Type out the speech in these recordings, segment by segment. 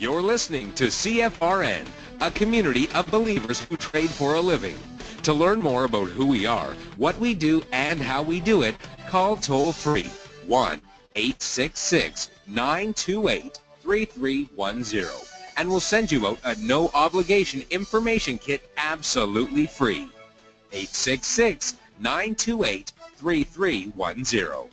You're listening to CFRN, a community of believers who trade for a living. To learn more about who we are, what we do, and how we do it, call toll-free 1-866-928-3310, and we'll send you out a no-obligation information kit absolutely free. 866-928-3310.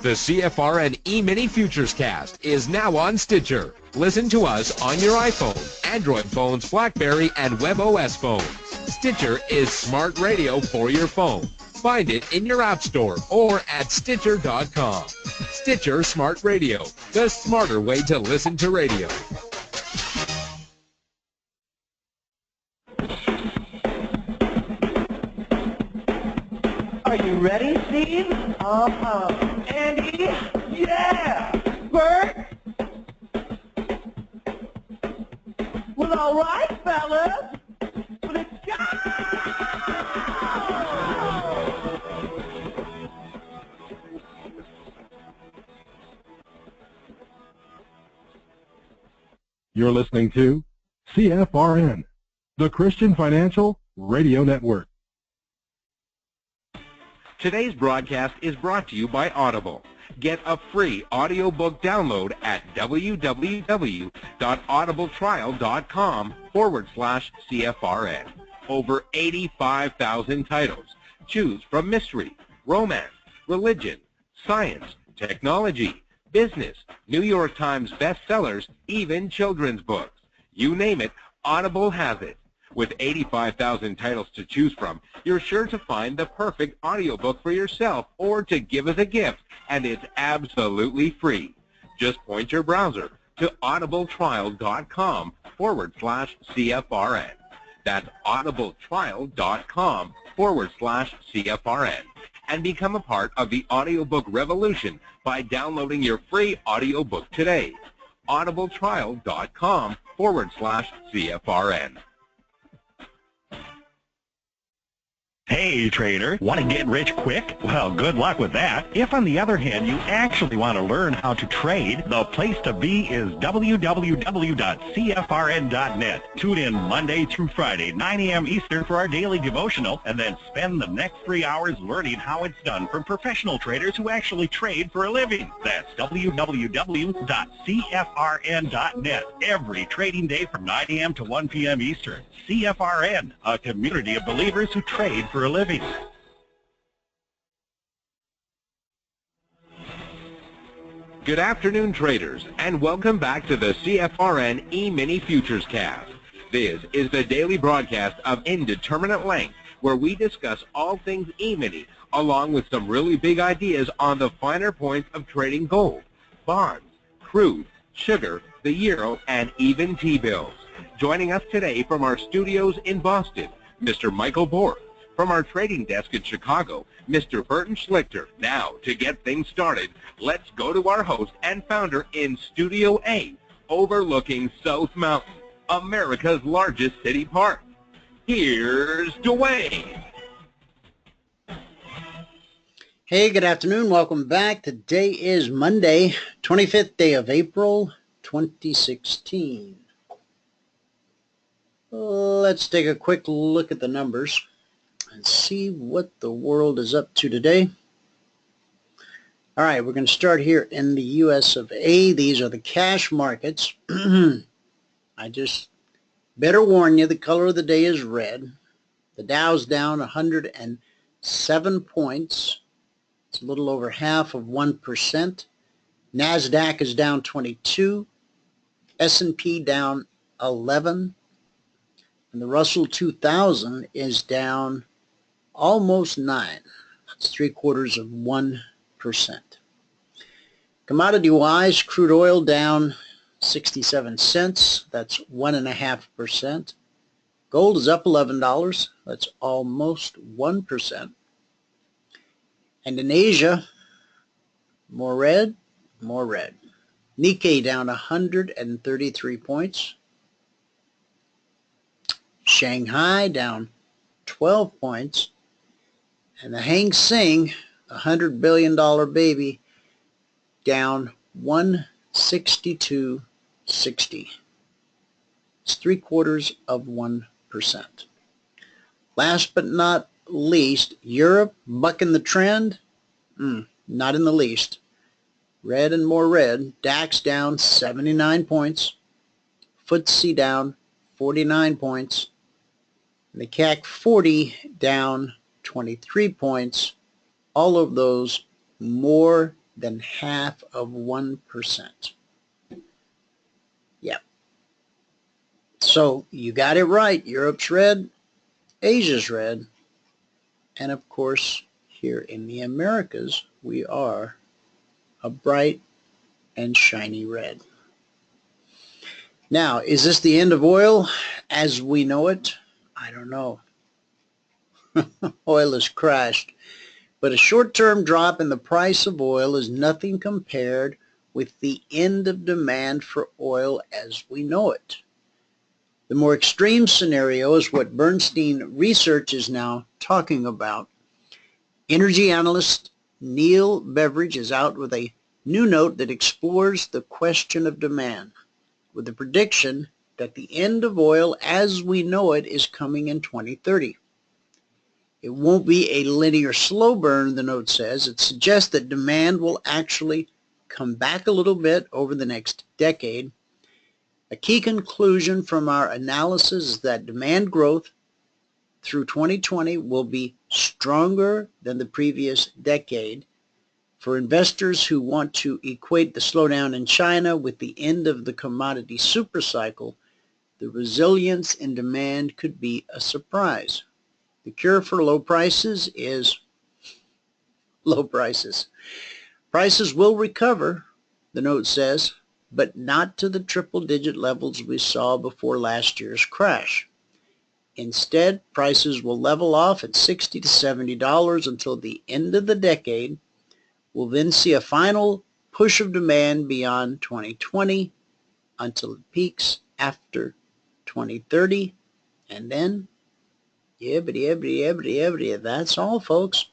The CFRN Emini Futures Cast is now on Stitcher. Listen to us on your iPhone, Android phones, BlackBerry, and WebOS phones. Stitcher is smart radio for your phone. Find it in your app store or at Stitcher.com. Stitcher Smart Radio, the smarter way to listen to radio. Are you ready, Steve? Andy? Yeah! Bert? Well, all right, fellas. Let's go! You're listening to CFRN, the Christian Financial Radio Network. Today's broadcast is brought to you by Audible. Get a free audiobook download at www.audibletrial.com/CFRN. Over 85,000 titles. Choose from mystery, romance, religion, science, technology, business, New York Times bestsellers, even children's books. You name it, Audible has it. With 85,000 titles to choose from, you're sure to find the perfect audiobook for yourself or to give as a gift, and it's absolutely free. Just point your browser to audibletrial.com/CFRN. That's audibletrial.com/CFRN. And become a part of the audiobook revolution by downloading your free audiobook today. audibletrial.com/CFRN. Hey, trader, want to get rich quick? Well, good luck with that. If, on the other hand, you actually want to learn how to trade, the place to be is www.cfrn.net. Tune in Monday through Friday, 9 a.m. Eastern for our daily devotional, and then spend the next 3 hours learning how it's done from professional traders who actually trade for a living. That's www.cfrn.net. Every trading day from 9 a.m. to 1 p.m. Eastern. CFRN, a community of believers who trade for a living. Good afternoon, traders, and welcome back to the CFRN Emini Futures Cast. This is the daily broadcast of Indeterminate Length, where we discuss all things Emini, along with some really big ideas on the finer points of trading gold, bonds, crude, sugar, the euro, and even T-bills. Joining us today from our studios in Boston, Mr. Michael Bork. From our trading desk in Chicago, Mr. Burton Schlichter. Now, to get things started, let's go to our host and founder in Studio A, overlooking South Mountain, America's largest city park. Here's Dwayne. Hey, good afternoon. Welcome back. Today is Monday, 25th day of April, 2016. Let's take a quick look at the numbers and see what the world is up to today. All right, we're going to start here in the US of A. These are the cash markets. I just better warn you, the color of the day is red. The Dow's down 107 points. It's a little over half of 1%. NASDAQ is down 22. S&P down 11. And the Russell 2000 is down almost 9. That's 0.75%. Commodity-wise, crude oil down 67 cents. That's 1.5%. Gold is up $11. That's almost 1%. And in Asia, more red, more red. Nikkei down 133 points. Shanghai down 12 points. And the Hang Seng, $100 billion baby, down 162.60. It's 0.75%. Last but not least, Europe bucking the trend? Not in the least. Red and more red. DAX down 79 points. FTSE down 49 points. And the CAC 40 down 23 points. All of those more than 0.5%. Yep. So you got it right. Europe's red, Asia's red, and of course here in the Americas we are a bright and shiny red. Now, is this the end of oil as we know it? I don't know. Oil has crashed, but a short-term drop in the price of oil is nothing compared with the end of demand for oil as we know it. The more extreme scenario is what Bernstein Research is now talking about. Energy analyst Neil Beveridge is out with a new note that explores the question of demand, with the prediction that the end of oil as we know it is coming in 2030. It won't be a linear slow burn, the note says. It suggests that demand will actually come back a little bit over the next decade. A key conclusion from our analysis is that demand growth through 2020 will be stronger than the previous decade. For investors who want to equate the slowdown in China with the end of the commodity supercycle, the resilience in demand could be a surprise. The cure for low prices is low prices. Prices will recover, the note says, but not to the triple-digit levels we saw before last year's crash. Instead, prices will level off at $60 to $70 until the end of the decade. We'll then see a final push of demand beyond 2020 until it peaks after 2030, and then that's all, folks.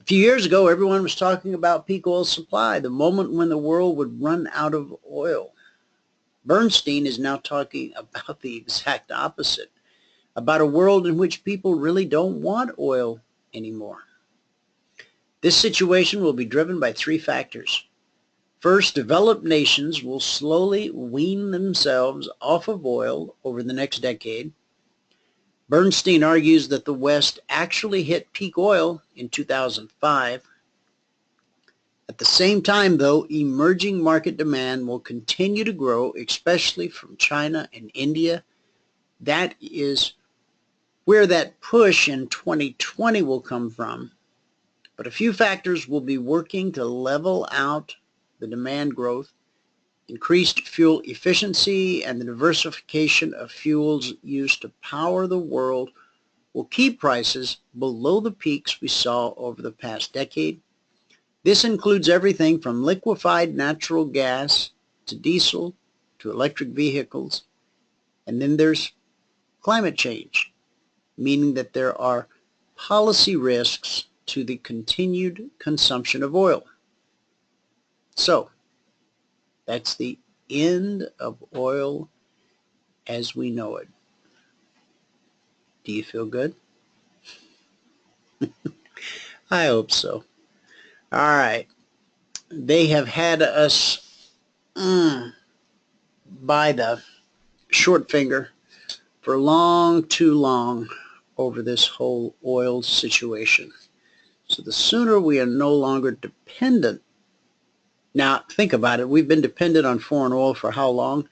A few years ago, everyone was talking about peak oil supply, the moment when the world would run out of oil. Bernstein is now talking about the exact opposite, about a world in which people really don't want oil anymore. This situation will be driven by three factors. First, developed nations will slowly wean themselves off of oil over the next decade. Bernstein argues that the West actually hit peak oil in 2005. At the same time, though, emerging market demand will continue to grow, especially from China and India. That is where that push in 2020 will come from. But a few factors will be working to level out the demand growth. Increased fuel efficiency and the diversification of fuels used to power the world will keep prices below the peaks we saw over the past decade. This includes everything from liquefied natural gas to diesel to electric vehicles. And then there's climate change, meaning that there are policy risks to the continued consumption of oil. So, that's the end of oil as we know it. Do you feel good? I hope so. All right. They have had us by the short finger for too long over this whole oil situation. So the sooner we are no longer dependent. Now, think about it. We've been dependent on foreign oil for how long?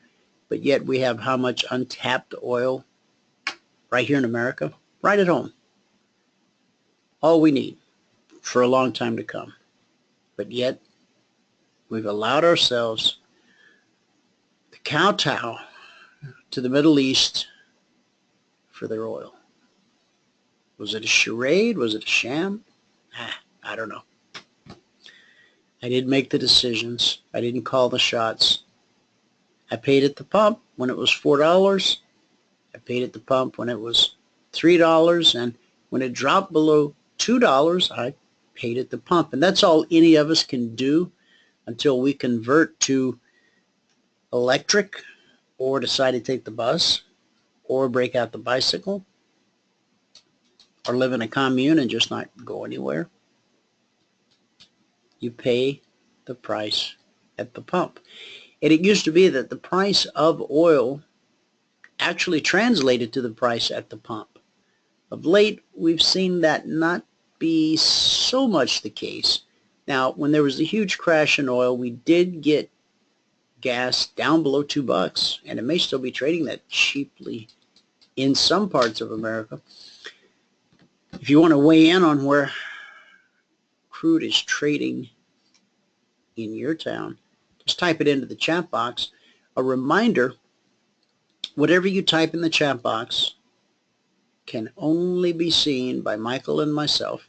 But yet we have how much untapped oil right here in America? Right at home. All we need for a long time to come. But yet, we've allowed ourselves to kowtow to the Middle East for their oil. Was it a charade? Was it a sham? I don't know. I didn't make the decisions. I didn't call the shots. I paid at the pump when it was $4. I paid at the pump when it was $3. And when it dropped below $2, I paid at the pump. And that's all any of us can do. until we convert to electric or decide to take the bus or break out the bicycle or live in a commune and just not go anywhere. You pay the price at the pump. And it used to be that the price of oil actually translated to the price at the pump. Of late, we've seen that not be so much the case. Now, when there was a huge crash in oil, we did get gas down below $2, and it may still be trading that cheaply in some parts of America. If you want to weigh in on where crude is trading in your town, just type it into the chat box. A reminder, whatever you type in the chat box can only be seen by Michael and myself.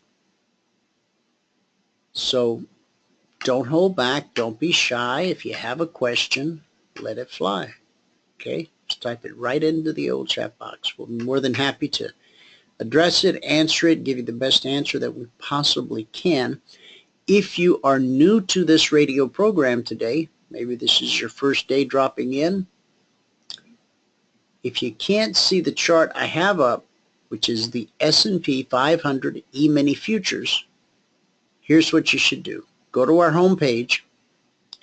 So don't hold back. Don't be shy. If you have a question, let it fly. Okay? Just type it right into the old chat box. We'll be more than happy to address it, answer it, give you the best answer that we possibly can. If you are new to this radio program today, maybe this is your first day dropping in, if you can't see the chart I have up, which is the S&P 500 Emini Futures, here's what you should do. Go to our homepage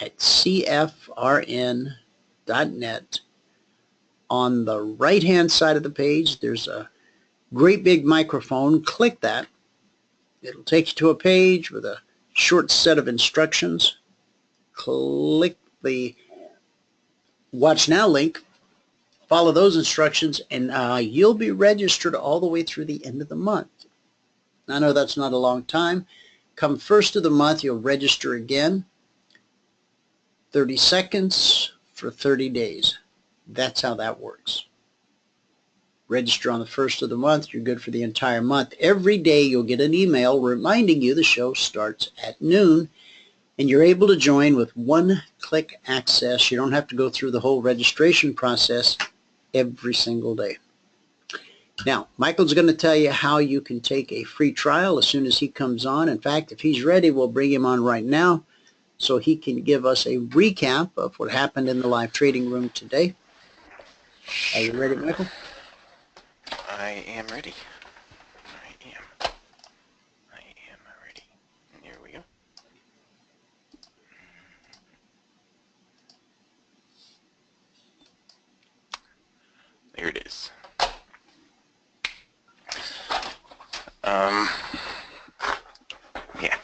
at CFRN.net. On the right-hand side of the page, there's a great big microphone. Click that. It'll take you to a page with a short set of instructions. Click the Watch Now link. Follow those instructions, and you'll be registered all the way through the end of the month. I know that's not a long time. Come first of the month, you'll register again. 30 seconds for 30 days. That's how that works. Register on the first of the month, you're good for the entire month. Every day you'll get an email reminding you the show starts at noon, and you're able to join with one-click access. You don't have to go through the whole registration process every single day. Now, Michael's going to tell you how you can take a free trial as soon as he comes on. In fact, if he's ready, we'll bring him on right now so he can give us a recap of what happened in the live trading room today. Are you ready, Michael? I am ready. I am ready. Here we go. There it is. Yeah.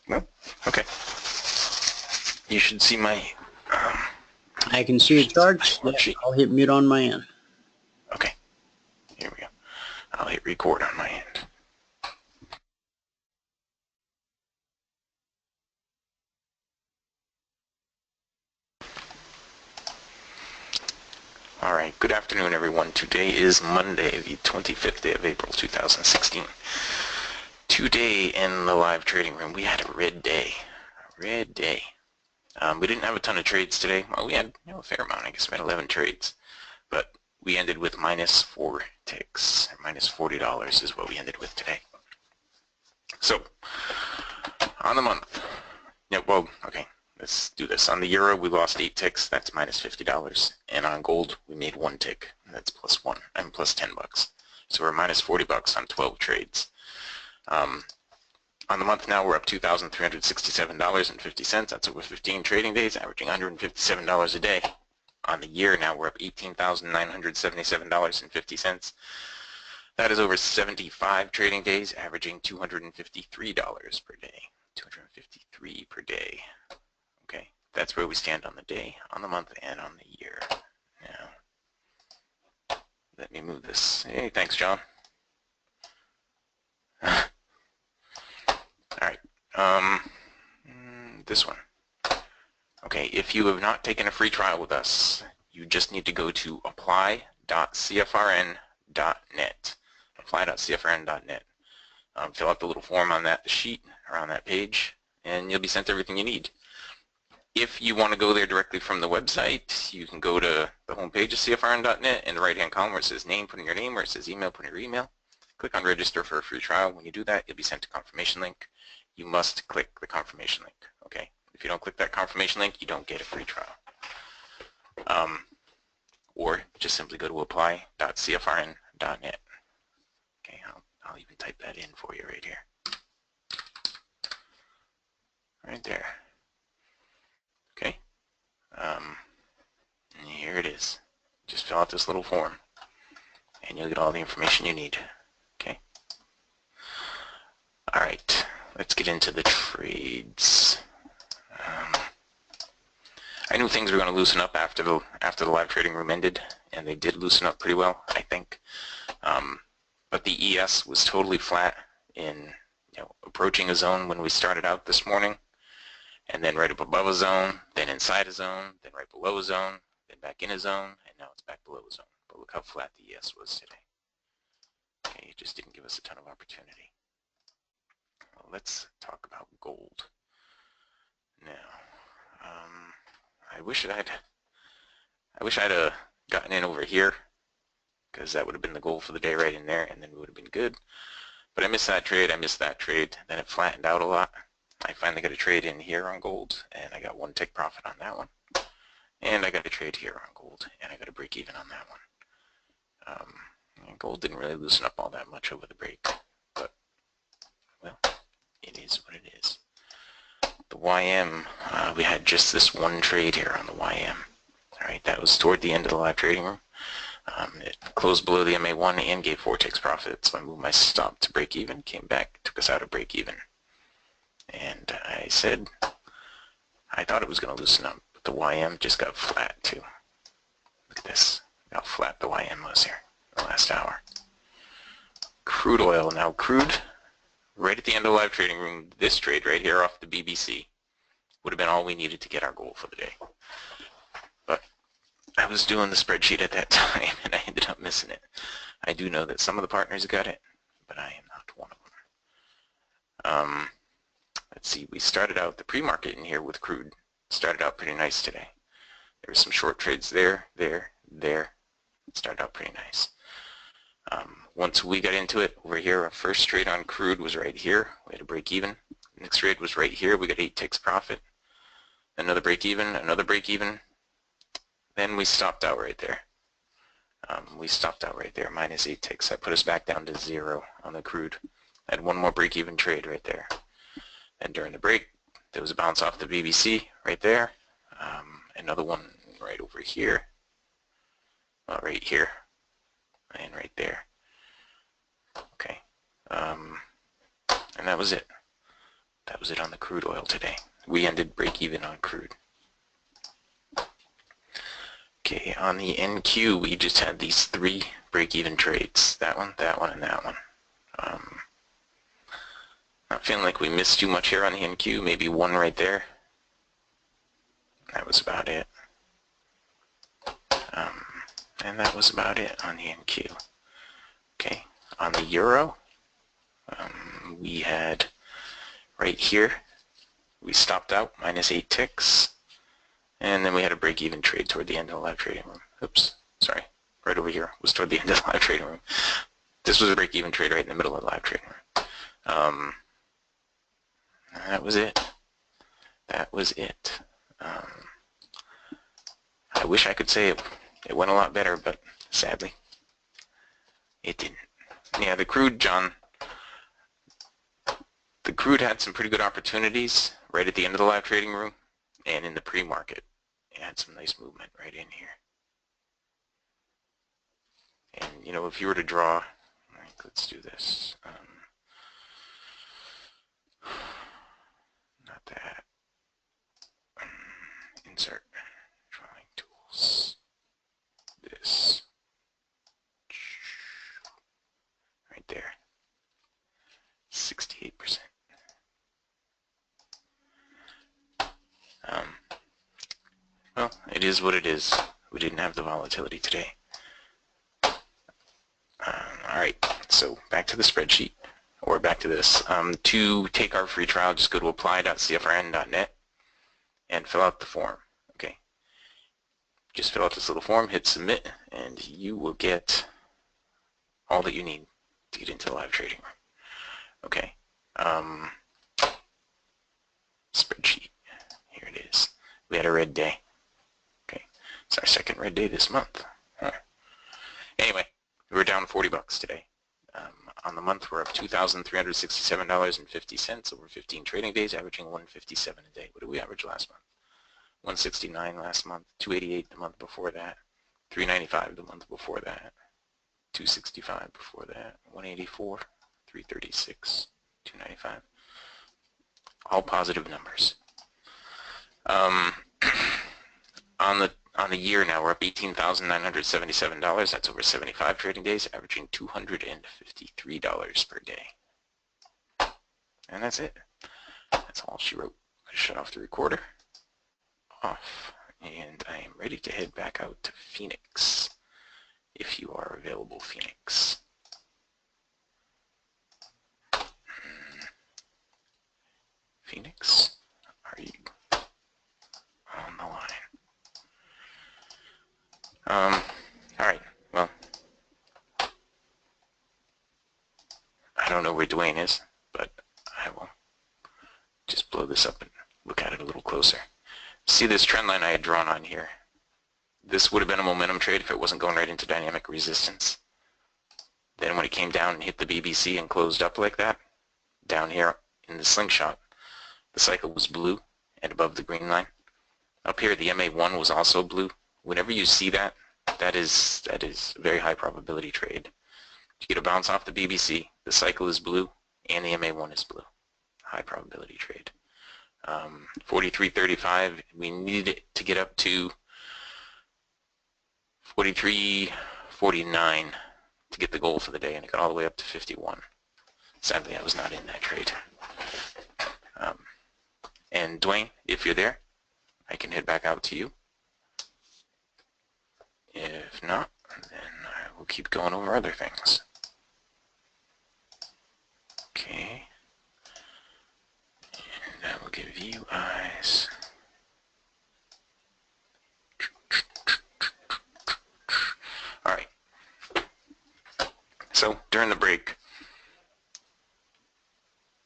No? Okay. You should see my I can see your charts. Yeah, I'll hit mute on my end. Okay. Here we go. I'll hit record on my end. All right. Good afternoon, everyone. Today is Monday, the 25th day of April, 2016. Today in the live trading room, we had a red day. A red day. We didn't have a ton of trades today. Well, we had a fair amount. I guess about 11 trades. But we ended with minus 4 ticks. Minus $40 is what we ended with today. So, on the month. Yeah, well, okay. Let's do this. On the euro, we lost 8 ticks. That's minus $50. And on gold, we made 1 tick. That's plus 1. And plus $10. So we're minus $40 on 12 trades. On the month now, we're up $2,367.50. That's over 15 trading days, averaging $157 a day. On the year now, we're up $18,977.50. That is over 75 trading days, averaging $253 per day. 253 per day. Okay, that's where we stand on the day, on the month, and on the year. Now, let me move this. Hey, thanks, John. Alright, this one. Okay, if you have not taken a free trial with us, you just need to go to apply.cfrn.net. Apply.cfrn.net. Fill out the little form on that sheet, or on that page, and you'll be sent everything you need. If you want to go there directly from the website, you can go to the homepage of CFRN.net. In the right-hand column where it says name, put in your name. Where it says email, put in your email. Click on register for a free trial. When you do that, you'll be sent a confirmation link. You must click the confirmation link, okay? If you don't click that confirmation link, you don't get a free trial. Or just simply go to apply.cfrn.net. Okay, I'll even type that in for you right here. Right there. Okay. And here it is. Just fill out this little form, and you'll get all the information you need. Okay. All right. Let's get into the trades. I knew things were going to loosen up after the live trading room ended, and they did loosen up pretty well, I think. But the ES was totally flat in, approaching a zone when we started out this morning, and then right up above a zone, then inside a zone, then right below a zone, then back in a zone, and now it's back below a zone. But look how flat the ES was today. Okay, it just didn't give us a ton of opportunity. Well, let's talk about gold now. I wish I'd gotten in over here, because that would have been the goal for the day right in there, and then we would have been good. But I missed that trade. Then it flattened out a lot. I finally got a trade in here on gold, and I got 1 tick profit on that one. And I got a trade here on gold, and I got a break even on that one. And gold didn't really loosen up all that much over the break, but, well, it is what it is. The YM, we had just this one trade here on the YM. All right, that was toward the end of the live trading room. It closed below the MA1 and gave 4 ticks profit, so I moved my stop to break even, came back, took us out of break even. And I said I thought it was going to loosen up, but the YM just got flat too. Look at this, how flat the YM was here in the last hour. Crude oil, now crude, right at the end of the live trading room, this trade right here off the BBC would have been all we needed to get our goal for the day. But I was doing the spreadsheet at that time, and I ended up missing it. I do know that some of the partners got it, but I am not one of them. Let's see, we started out the pre-market in here with crude. Started out pretty nice today. There were some short trades there. It started out pretty nice. Once we got into it, over here, our first trade on crude was right here. We had a break even. Next trade was right here. We got 8 ticks profit. Another break even, another break even. Then we stopped out right there. Minus 8 ticks. That put us back down to 0 on the crude. I had one more break even trade right there. And during the break, there was a bounce off the BBC right there. Another one right over here. Well, right here. And right there. Okay. And that was it. That was it on the crude oil today. We ended break even on crude. Okay, on the NQ, we just had these 3 break even trades. That one, and that one. Not feeling like we missed too much here on the NQ. Maybe 1 right there. That was about it. And that was about it on the NQ. Okay, on the Euro, we had right here, we stopped out, minus 8 ticks, and then we had a break-even trade toward the end of the live trading room. Oops, sorry, right over here was toward the end of the live trading room. This was a break-even trade right in the middle of the live trading room. That was it. That was it. I wish I could say it went a lot better, but sadly, it didn't. Yeah, the crude, John, the crude had some pretty good opportunities right at the end of the live trading room and in the pre-market. It had some nice movement right in here. And, if you were to draw, let's do this. Not that. Insert. Drawing tools. This. Right there. 68%. Well, it is what it is. We didn't have the volatility today. Alright, so back to the spreadsheet, or back to this. To take our free trial, just go to apply.cfrn.net, and fill out the form. Okay. Just fill out this little form, hit submit, and you will get all that you need to get into the live trading room. Okay. Spreadsheet. Here it is. We had a red day. Okay. It's our second red day this month. Huh. Anyway, we're down $40 today. On the month, we're up $2,367.50 over 15 trading days, averaging $157 a day. What did we average last month? $169 last month, $288 the month before that, $395 the month before that, $265 before that, $184, $336, $295. All positive numbers. On the year now, we're up $18,977. That's over 75 trading days, averaging $253 per day. And that's it. That's all she wrote. Let's shut off the recorder. Off. And I am ready to head back out to Phoenix. If you are available, Phoenix. Phoenix, are you on the line? Alright, well, I don't know where Dwayne is, but I will just blow this up and look at it a little closer. See this trend line I had drawn on here? This would have been a momentum trade if it wasn't going right into dynamic resistance. Then when it came down and hit the BBC and closed up like that, down here in the slingshot, the cycle was blue and above the green line. Up here, the MA1 was also blue. Whenever you see that, that is a very high probability trade. You get a bounce off the BBC, the cycle is blue, and the MA1 is blue. High probability trade. 43.35, we needed it to get up to 43.49 to get the goal for the day, and it got all the way up to 51. Sadly, I was not in that trade. And Dwayne, if you're there, I can head back out to you. If not, then I will keep going over other things. Okay. And I will give you eyes. All right. So during the break,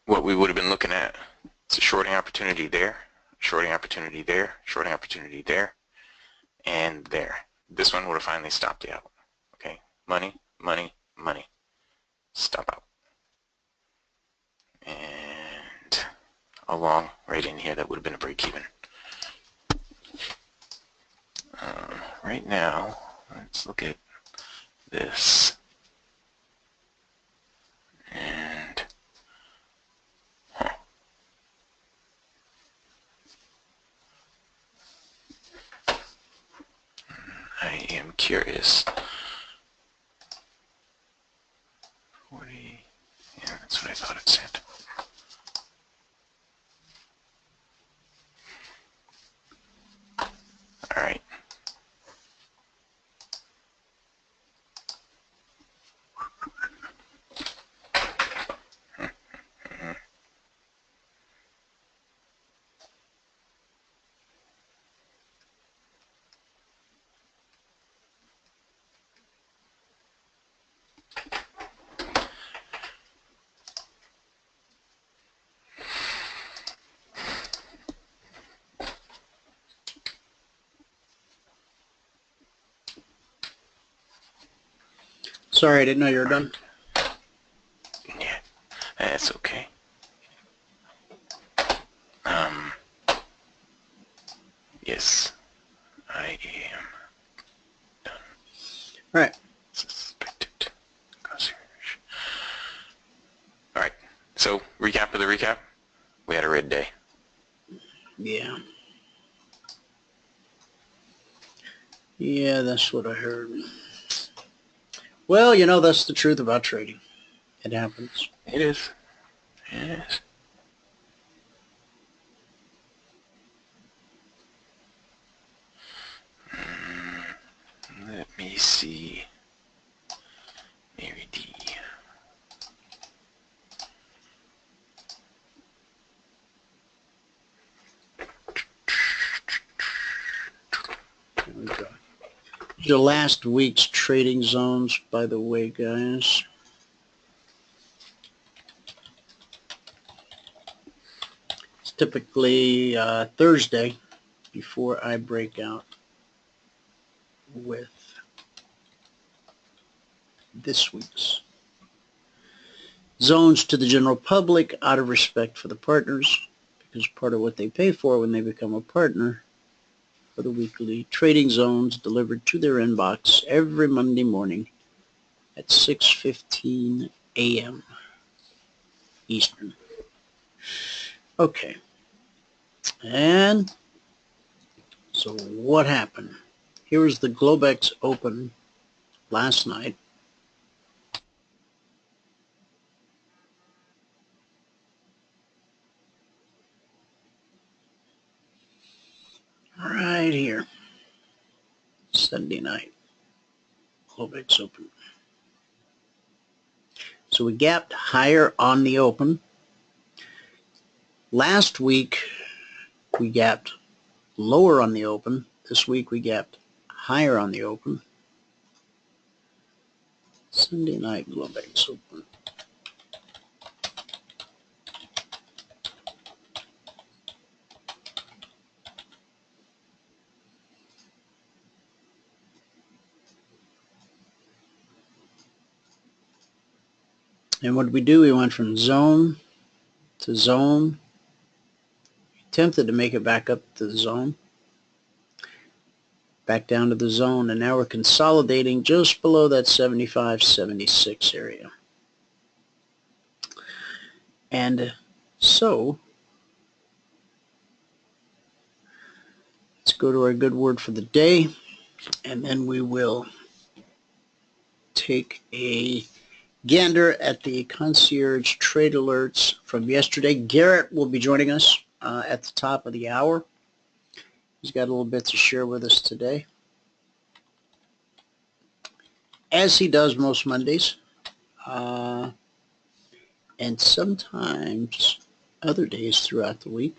what we would have been looking at is a shorting opportunity there, shorting opportunity there, shorting opportunity there, and there. This one would have finally stopped you out. Okay, money, money, money. Stop out. And along right in here, that would have been a break even. Right now, let's look at this. And I am curious. 40, yeah, that's what I thought it said. All right. Sorry, I didn't know you were done. Yeah, that's okay. Yes, I am done. Right. Suspected concierge. All right. So recap of the recap. We had a red day. Yeah. Yeah, that's what I heard. Well, you know, that's the truth about trading. It happens. It is. Yes. Let me see. Mary D. are last week's trading zones, by the way, guys. It's typically Thursday before I break out with this week's zones to the general public out of respect for the partners, because part of what they pay for when they become a partner are the weekly trading zones delivered to their inbox every Monday morning at 6:15 a.m. Eastern. Okay. And so what happened? Here was the Globex Open last night. Right here. Sunday night. Globex Open. So we gapped higher on the open. Last week we gapped lower on the open. This week we gapped higher on the open. Sunday night Globex Open. And what did we do? We went from zone to zone. Attempted to make it back up to the zone. Back down to the zone. And now we're consolidating just below that 75-76 area. And so, let's go to our good word for the day. And then we will take a gander at the Concierge Trade Alerts from yesterday. Garrett will be joining us at the top of the hour. He's got a little bit to share with us today, as he does most Mondays, and sometimes other days throughout the week.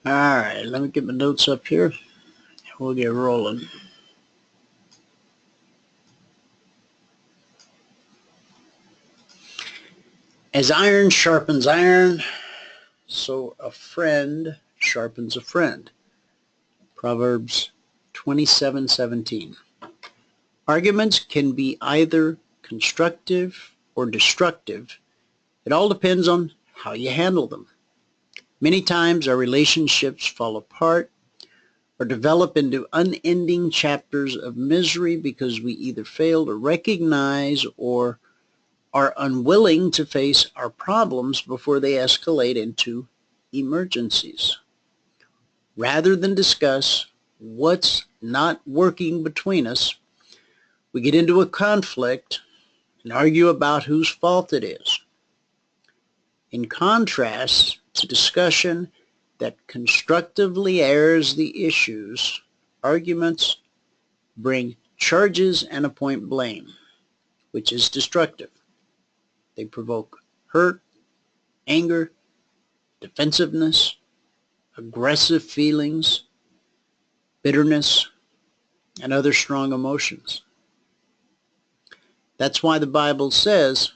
All right, let me get my notes up here. We'll get rolling. As iron sharpens iron, so a friend sharpens a friend. Proverbs 27:17. Arguments can be either constructive or destructive. It all depends on how you handle them. Many times our relationships fall apart or develop into unending chapters of misery because we either fail to recognize or are unwilling to face our problems before they escalate into emergencies. Rather than discuss what's not working between us, we get into a conflict and argue about whose fault it is. In contrast to discussion that constructively airs the issues, arguments bring charges and appoint blame, which is destructive. They provoke hurt, anger, defensiveness, aggressive feelings, bitterness, and other strong emotions. That's why the Bible says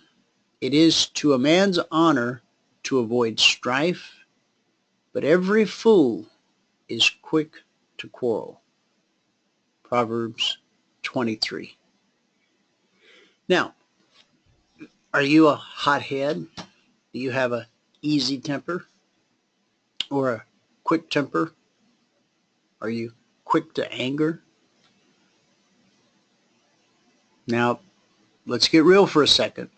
it is to a man's honor to avoid strife, but every fool is quick to quarrel. Proverbs 23. Now, are you a hothead? Do you have an easy temper or a quick temper? Are you quick to anger? Now, let's get real for a second.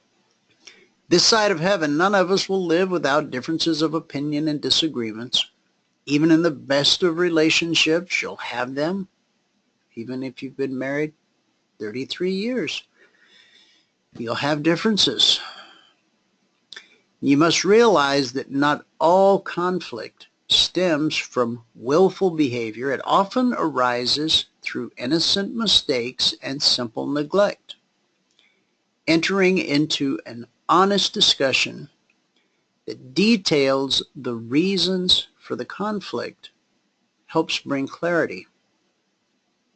This side of heaven, none of us will live without differences of opinion and disagreements. Even in the best of relationships, you'll have them, even if you've been married 33 years. You'll have differences. You must realize that not all conflict stems from willful behavior. It often arises through innocent mistakes and simple neglect. Entering into an honest discussion that details the reasons for the conflict helps bring clarity,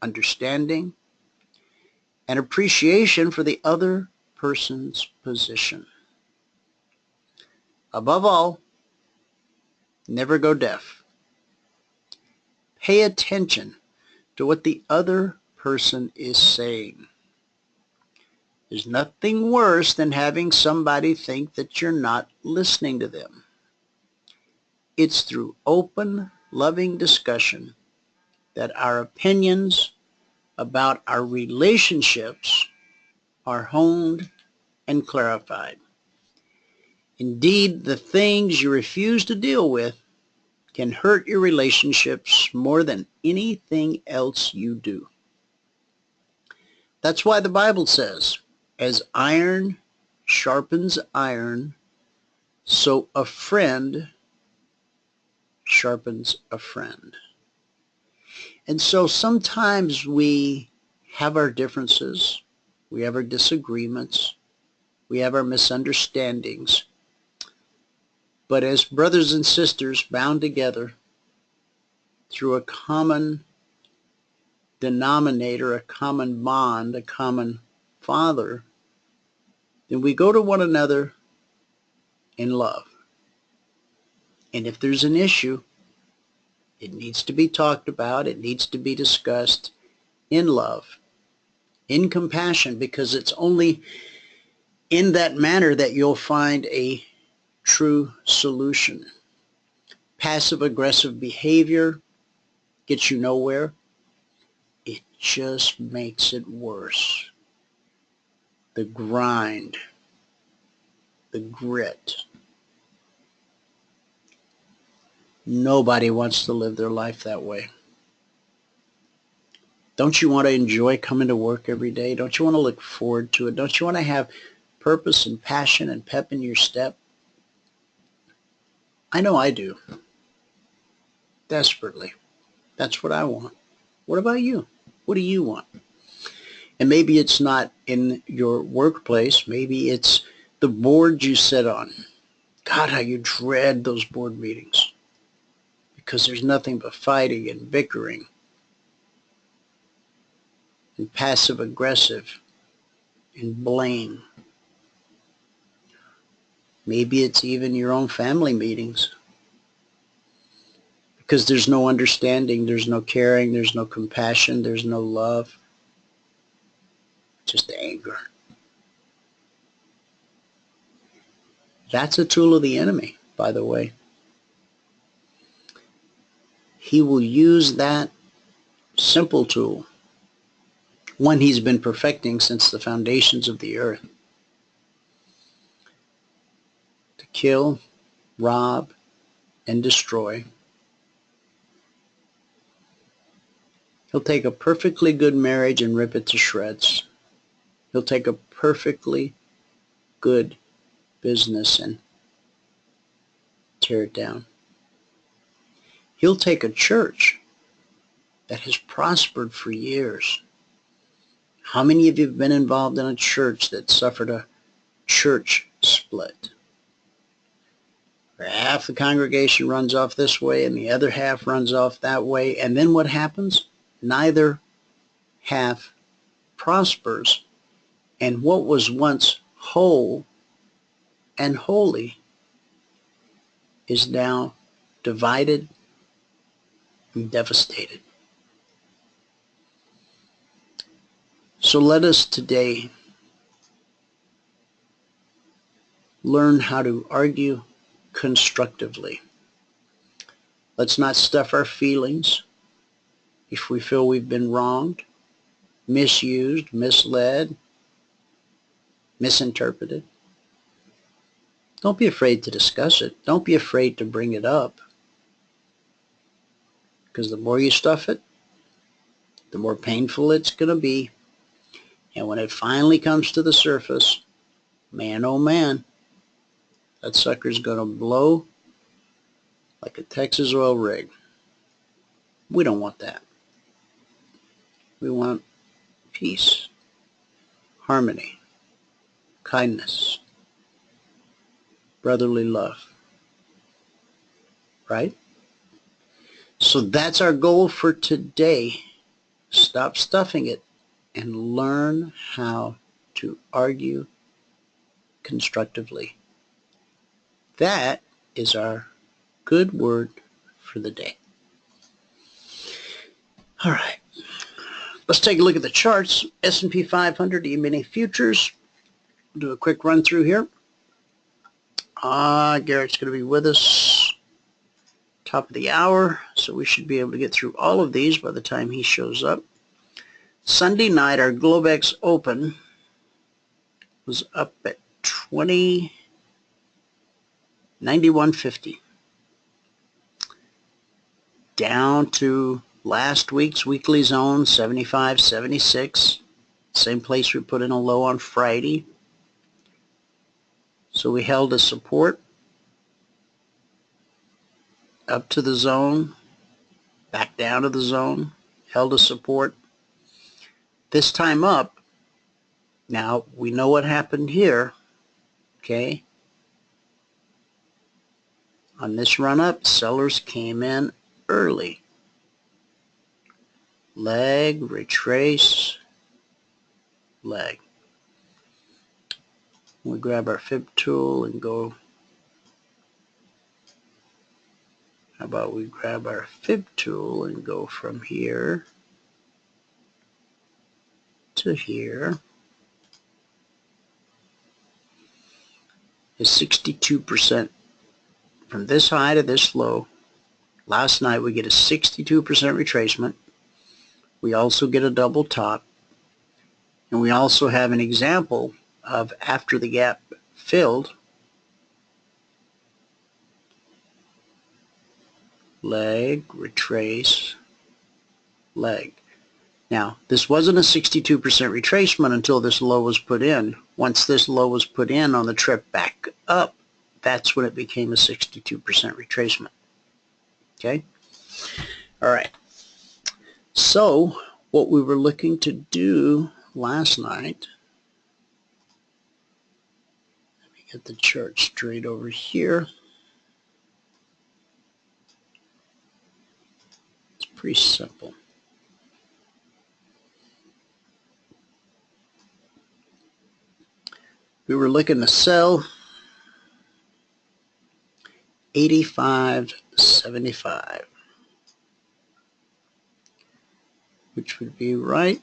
understanding, and appreciation for the other person's position. Above all, never go deaf. Pay attention to what the other person is saying. There's nothing worse than having somebody think that you're not listening to them. It's through open, loving discussion that our opinions about our relationships are honed and clarified. Indeed, the things you refuse to deal with can hurt your relationships more than anything else you do. That's why the Bible says, as iron sharpens iron, so a friend sharpens a friend. And so sometimes we have our differences, we have our disagreements, we have our misunderstandings, but as brothers and sisters bound together through a common denominator, a common bond, a common Father, then we go to one another in love. And if there's an issue, it needs to be talked about, it needs to be discussed in love, in compassion, because it's only in that manner that you'll find a true solution. Passive-aggressive behavior gets you nowhere. It just makes it worse. The grind, the grit. Nobody wants to live their life that way. Don't you want to enjoy coming to work every day? Don't you want to look forward to it? Don't you want to have purpose and passion and pep in your step? I know I do. Desperately. That's what I want. What about you? What do you want? And maybe it's not in your workplace. Maybe it's the board you sit on. God, how you dread those board meetings. Because there's nothing but fighting and bickering and passive-aggressive and blame. Maybe it's even your own family meetings. Because there's no understanding, there's no caring, there's no compassion, there's no love. Just anger. That's a tool of the enemy, by the way. He will use that simple tool, one he's been perfecting since the foundations of the earth, to kill, rob, and destroy. He'll take a perfectly good marriage and rip it to shreds. He'll take a perfectly good business and tear it down. He'll take a church that has prospered for years. How many of you have been involved in a church that suffered a church split? Where half the congregation runs off this way and the other half runs off that way. And then what happens? Neither half prospers. And what was once whole and holy is now divided and devastated. So let us today learn how to argue constructively. Let's not stuff our feelings if we feel we've been wronged, misused, misled, misinterpreted. Don't be afraid to discuss it. Don't be afraid to bring it up. Because the more you stuff it, the more painful it's going to be. And when it finally comes to the surface, man, oh man, that sucker's going to blow like a Texas oil rig. We don't want that. We want peace, harmony, kindness, brotherly love, right? So that's our goal for today. Stop stuffing it and learn how to argue constructively. That is our good word for the day. All right. Let's take a look at the charts. S&P 500, Emini Futures. Do a quick run through here. Garrett's going to be with us top of the hour, so we should be able to get through all of these by the time he shows up. Sunday night, our Globex Open was up at 2091.50, down to last week's weekly zone, 75.76, same place we put in a low on Friday. So we held a support up to the zone, back down to the zone, held a support. This time up, now we know what happened here, okay? On this run up, sellers came in early. Leg, retrace, leg. We grab our fib tool and go. How about we grab our fib tool and go from here to here. Is 62% from this high to this low. Last night we get a 62% retracement. We also get a double top. And we also have an example of after the gap filled, leg, retrace, leg. Now, this wasn't a 62% retracement until this low was put in. Once this low was put in on the trip back up, that's when it became a 62% retracement. Okay? All right. So, what we were looking to do last night, let me get the chart straight over here. It's pretty simple. We were looking to sell 85.75, which would be right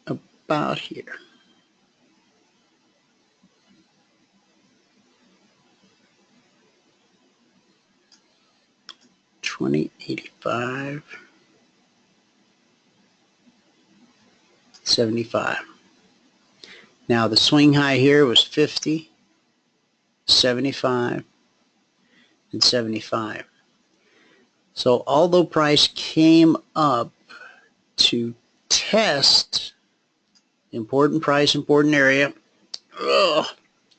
about here. $20.85.75. Now the swing high here was 50, 75, and 75. So although price came up to test important price, important area,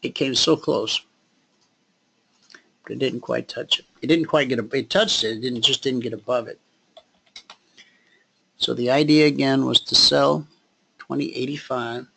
it came so close, but it didn't quite touch it. It didn't quite get it touched it. It just didn't get above it. So the idea again was to sell 2085.75.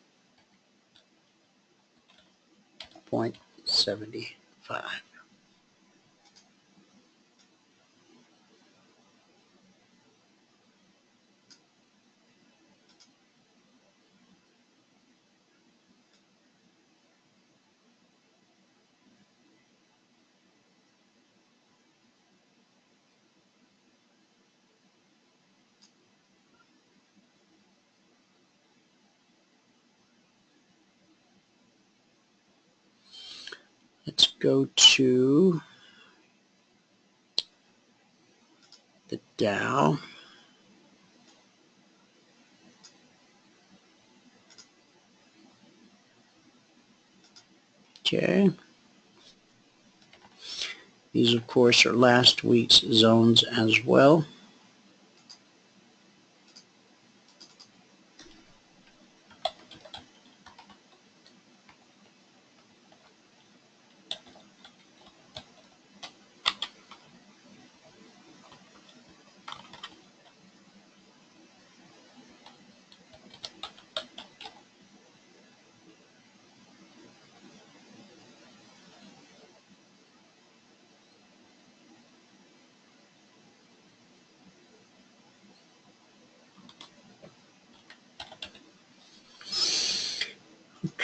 Let's go to the Dow. Okay. These, of course, are last week's zones as well.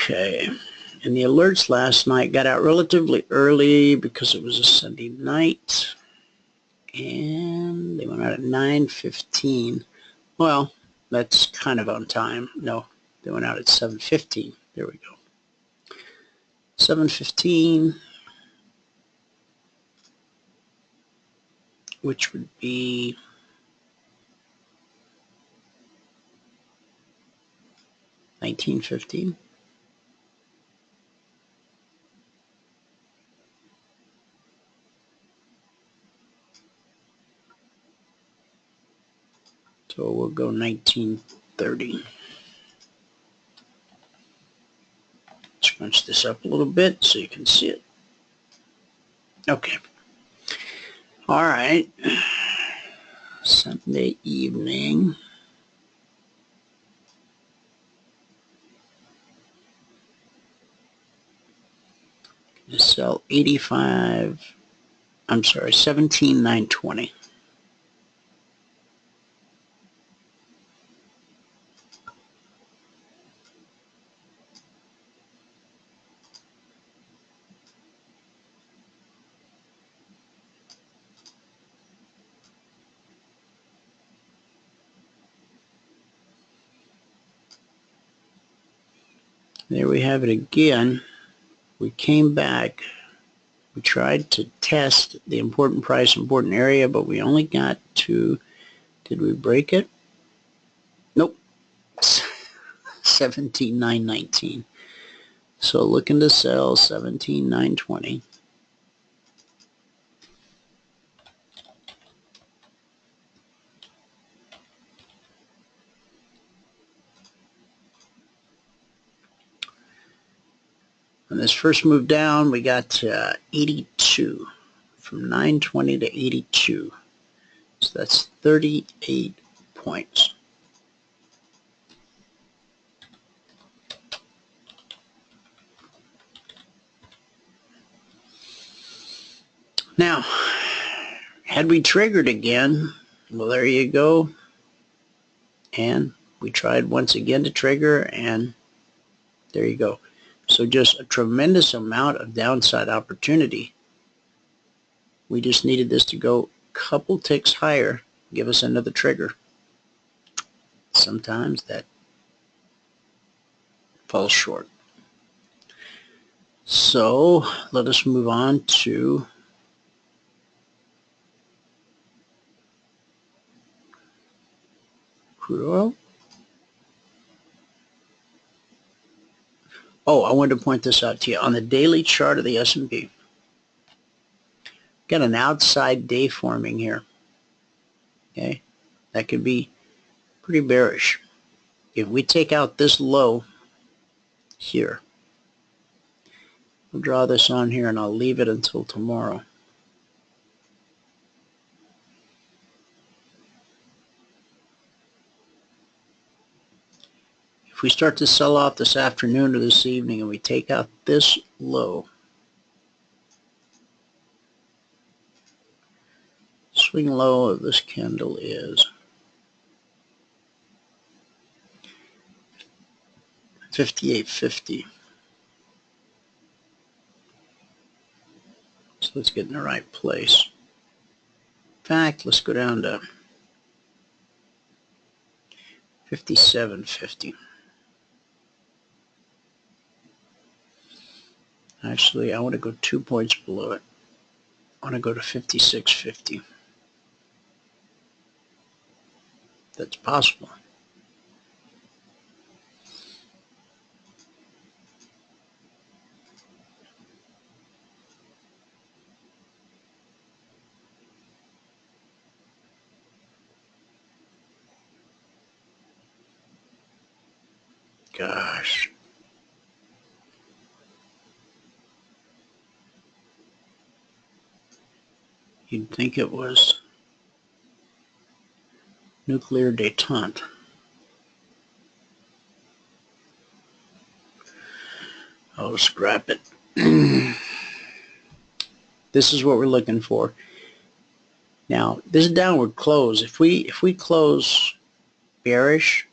Okay. And the alerts last night got out relatively early because it was a Sunday night. And they went out at 9:15. Well, that's kind of on time. No, they went out at 7:15. There we go. 7:15, which would be $19.15. So we'll go 1930. Scrunch this up a little bit so you can see it. Okay. All right. Sunday evening. Gonna sell 17,920. There we have it again. We came back. We tried to test the important price, important area, but we only got to, did we break it? Nope. 17,919. So looking to sell 17,920. When this first moved down, we got to 82, from 920 to 82. So that's 38 points. Now, had we triggered again, well, there you go. And we tried once again to trigger, and there you go. So just a tremendous amount of downside opportunity. We just needed this to go a couple ticks higher, give us another trigger. Sometimes that falls short. So let us move on to crude oil. Oh, I wanted to point this out to you. On the daily chart of the S&P, got an outside day forming here. Okay, that could be pretty bearish. If we take out this low here, we'll draw this on here and I'll leave it until tomorrow. If we start to sell off this afternoon or this evening and we take out this low, swing low of this candle is 58.50. So let's get in the right place. In fact, let's go down to 57.50. Actually, I want to go 2 points below it. I want to go to 56.50. That's possible. Gosh. You'd think it was nuclear detente. I'll scrap it. This is what we're looking for. Now, this downward close, if we close bearish,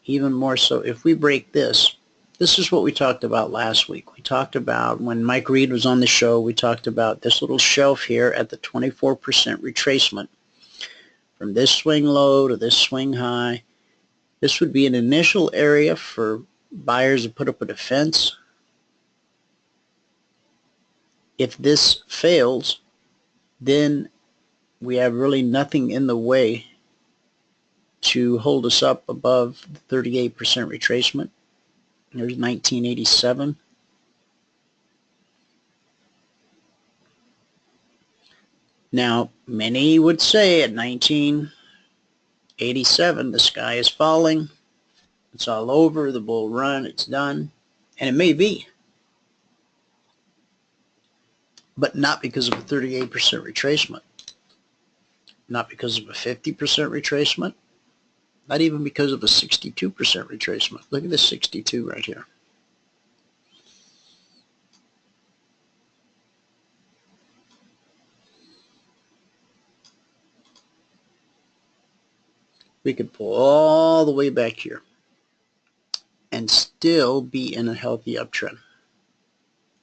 even more so, if we break this, This is what we talked about last week. We talked about, when Mike Reed was on the show, we talked about this little shelf here at the 24% retracement. From this swing low to this swing high, this would be an initial area for buyers to put up a defense. If this fails, then we have really nothing in the way to hold us up above the 38% retracement. There's 1987. Now, many would say at 1987, the sky is falling. It's all over, the bull run, it's done. And it may be. But not because of a 38% retracement. Not because of a 50% retracement. Not even because of a 62% retracement. Look at this 62 right here. We could pull all the way back here and still be in a healthy uptrend.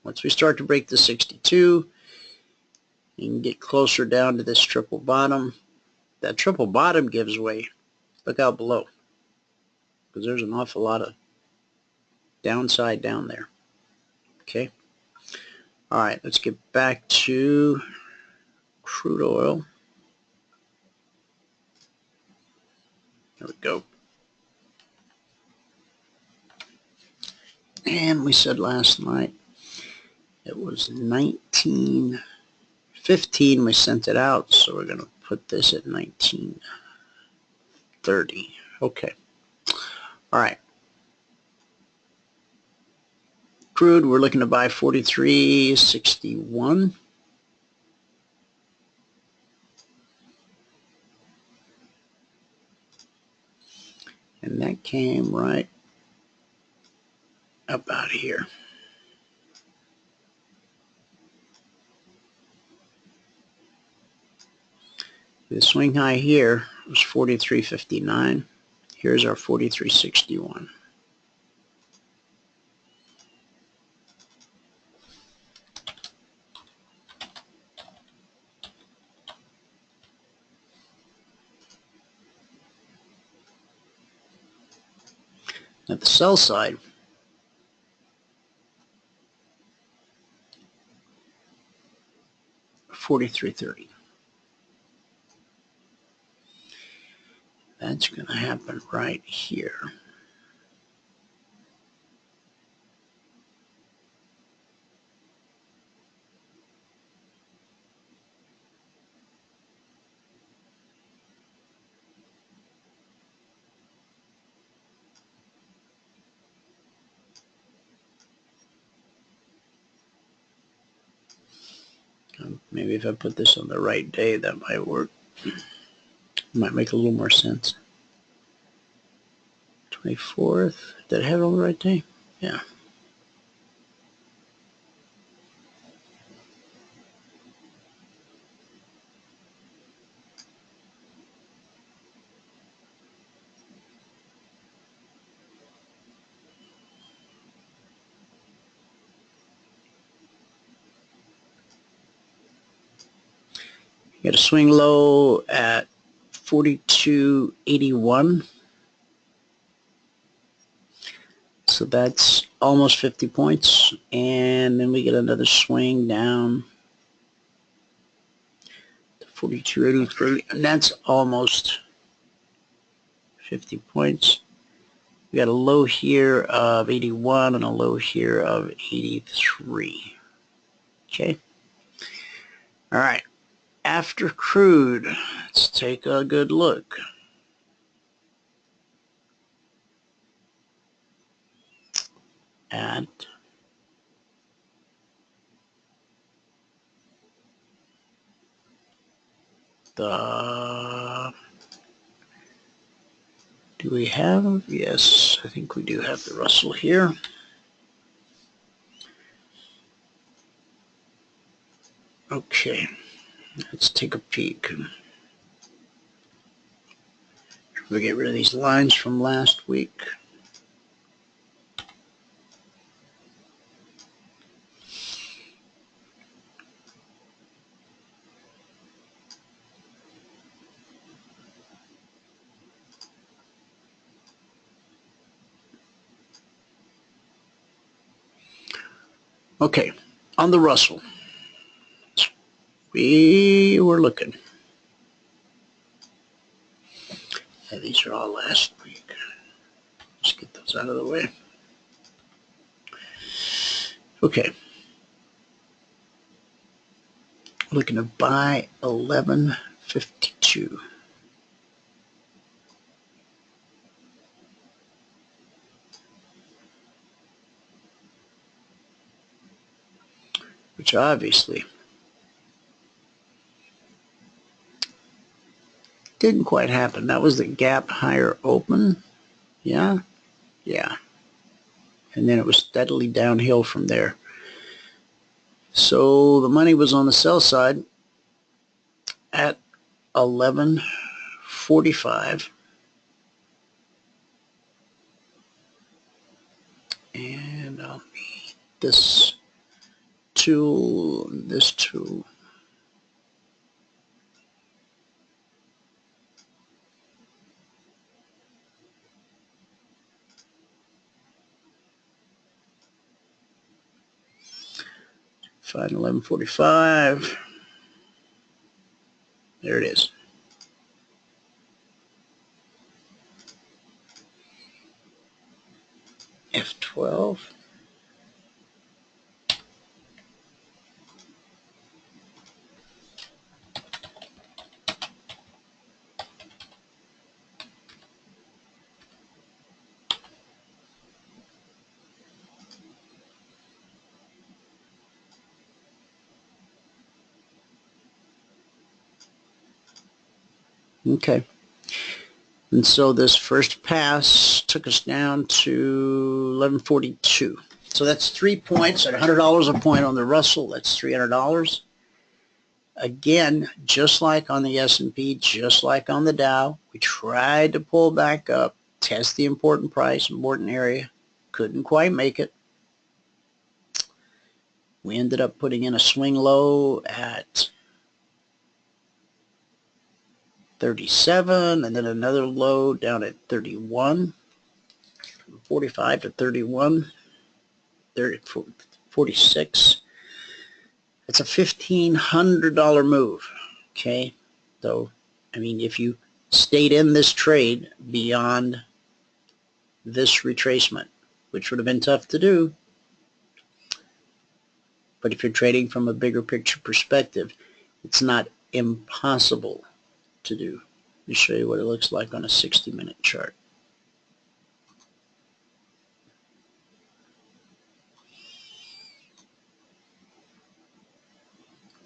Once we start to break the 62, you can get closer down to this triple bottom. That triple bottom gives way. Look out below, because there's an awful lot of downside down there. Okay. All right, let's get back to crude oil. There we go. And we said last night it was 1915 we sent it out, so we're going to put this at 1930. Okay. All right. Crude, we're looking to buy 43.61. And that came right up out of here. The swing high here was 43.59. Here's our 43.61. At the sell side, $43.30. That's going to happen right here. Maybe if I put this on the right day, that might work. Might make a little more sense. 24th. Did I have it on the right day? Yeah. You got a swing low at 42.81. So that's almost 50 points. And then we get another swing down to 42.83. And that's almost 50 points. We got a low here of 81 and a low here of 83. Okay. All right. After crude, let's take a good look. At the, do we have, yes, I think we do have the Russell here. Okay, let's take a peek. We'll get rid of these lines from last week. Okay, on the Russell, we were looking. Yeah, these are all last week. Let's get those out of the way. Okay. Looking to buy 1152. Which obviously didn't quite happen. That was the gap higher open. Yeah. Yeah. And then it was steadily downhill from there. So the money was on the sell side at 1145. And I'll need this tool and this tool. Find 1145. There it is. F12. Okay. And so this first pass took us down to 1142. So that's 3 points at $100 a point on the Russell. That's $300. Again, just like on the S&P, just like on the Dow, we tried to pull back up, test the important price, important area. Couldn't quite make it. We ended up putting in a swing low at 37, and then another low down at 31, from 45 to 31, 46. It's a $1,500 move, okay? So, I mean, if you stayed in this trade beyond this retracement, which would have been tough to do, but if you're trading from a bigger picture perspective, it's not impossible to do. Let me show you what it looks like on a 60-minute chart.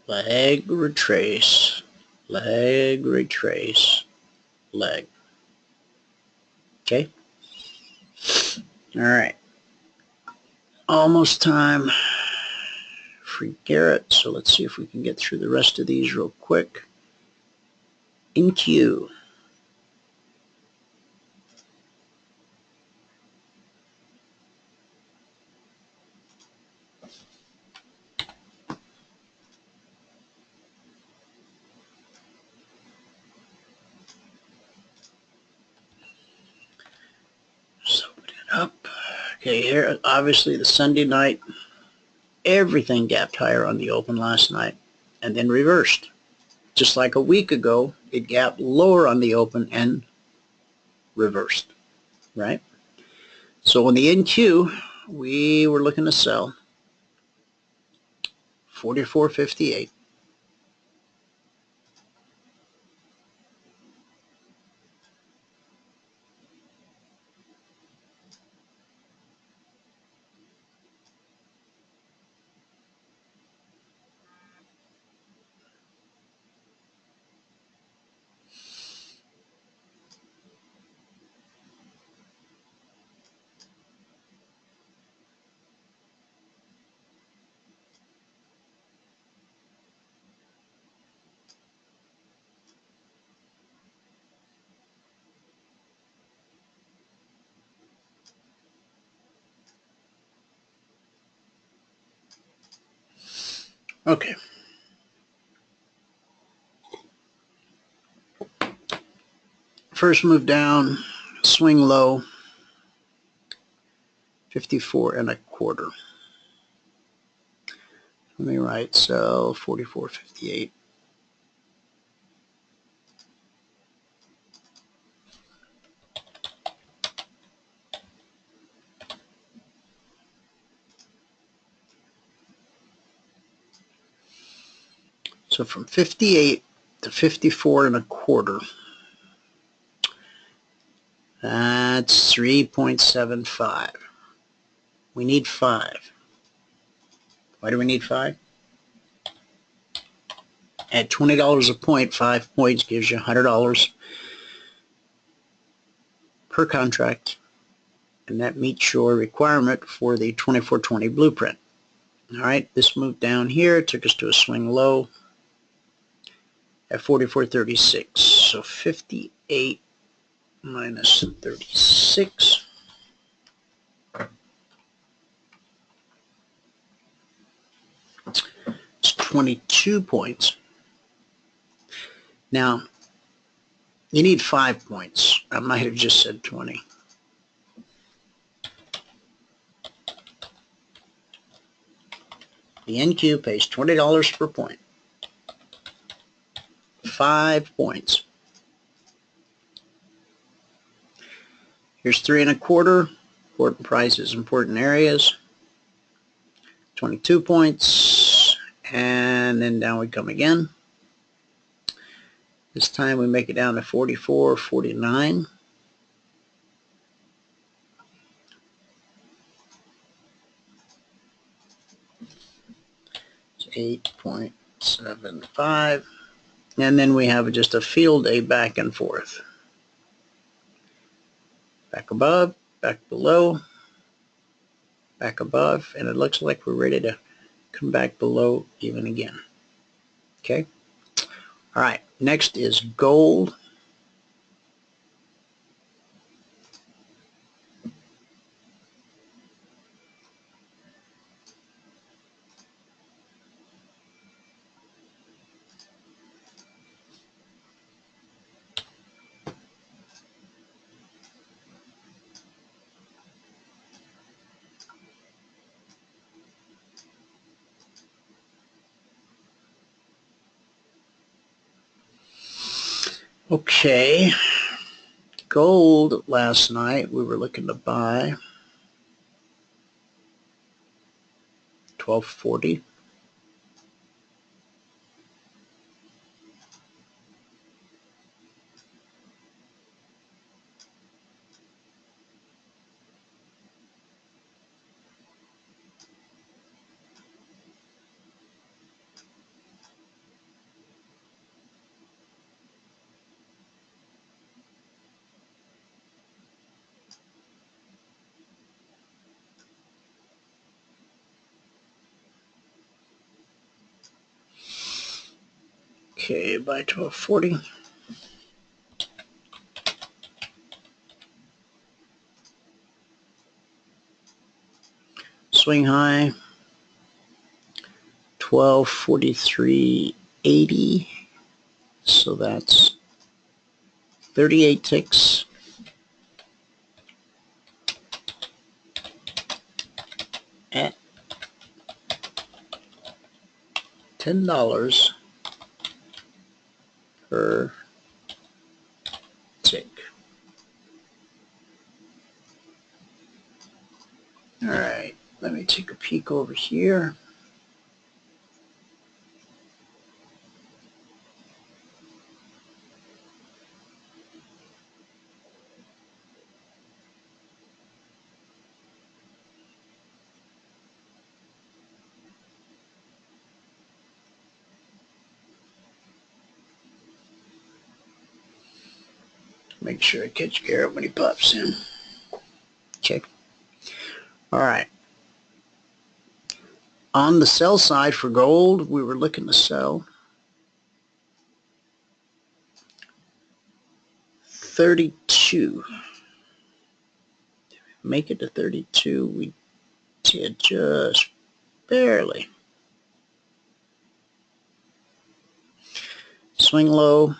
Leg, retrace, leg, retrace, leg. Okay? All right. Almost time for Garrett, so let's see if we can get through the rest of these real quick. In queue. Let's open it up. Okay, here, obviously the Sunday night, everything gapped higher on the open last night and then reversed. Just like a week ago, it gapped lower on the open and reversed, right? So on the NQ, we were looking to sell 44.58. Okay. First move down, swing low, 54.25. Let me write sell 44.58. So from 58 to 54.25. That's 3.75. We need 5. Why do we need 5? At $20 a point, 5 points gives you $100 per contract, and that meets your requirement for the 2420 blueprint. All right, this move down here took us to a swing low at 44.36. So 58 minus 36. It's 22 points. Now, you need 5 points. I might have just said 20. The NQ pays $20 per point. 5 points. Here's 3.25. Important prices, important areas. 22 points. And then down we come again. This time we make it down to 44.49. It's 8.75. And then we have just a field day back and forth. Back above, back below, back above, and it looks like we're ready to come back below even again. Okay? All right, next is gold. Okay, gold last night we were looking to buy 1240. Okay, buy 1240. Swing high 1243.80. So that's 38 ticks. At $10 per tick. All right, let me take a peek over here. Make sure I catch Garrett when he pops in. Okay. All right. On the sell side for gold, we were looking to sell 32. Make it to 32. We did just barely. Swing low.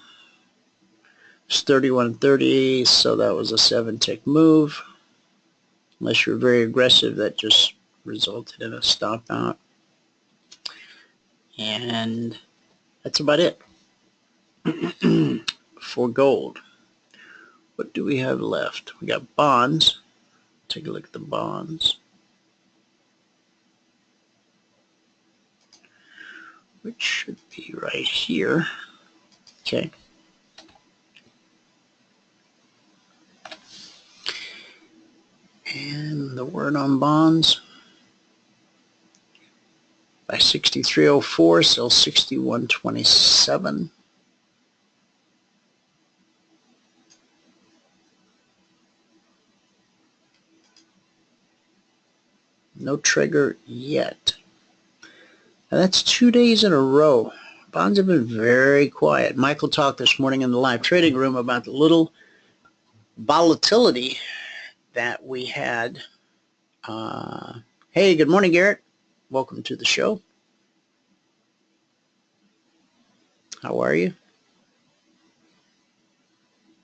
It's 31.30, so that was a 7-tick move. Unless you're very aggressive, that just resulted in a stop out. And that's about it for gold. What do we have left? We got bonds. Take a look at the bonds, which should be right here. Okay. And the word on bonds, by 63.04, sell 61.27. No trigger yet. Now that's 2 days in a row. Bonds have been very quiet. Michael talked this morning in the live trading room about the little volatility that we had. Hey, good morning, Garrett. Welcome to the show. How are you?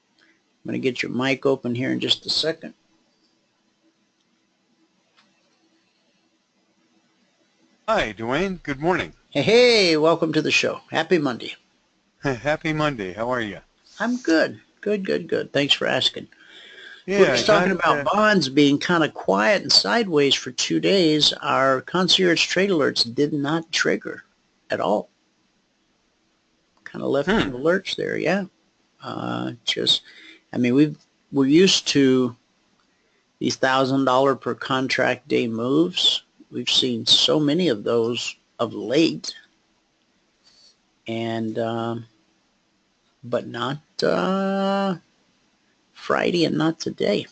I'm going to get your mic open here in just a second. Hi, Dwayne. Good morning. Hey, welcome to the show. Happy Monday. Happy Monday. How are you? I'm good. Good. Thanks for asking. Yeah, We're just talking about bonds being kind of quiet and sideways for 2 days. Our Concierge Trade Alerts did not trigger at all. Kind of left in the lurch there, yeah. I mean, we're used to these $1,000 per contract day moves. We've seen so many of those of late, and but not Friday and not today.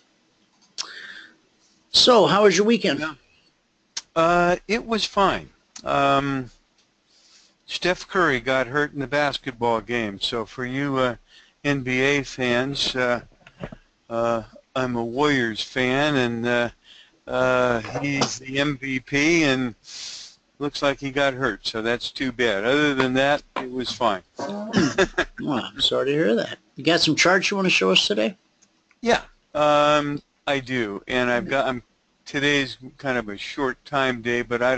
So, how was your weekend? It was fine. Steph Curry got hurt in the basketball game, so for you NBA fans, I'm a Warriors fan, and he's the MVP, and looks like he got hurt, so that's too bad. Other than that, it was fine. Well, I'm sorry to hear that. You got some charts you want to show us today? Yeah, I do, and today's kind of a short time day, but I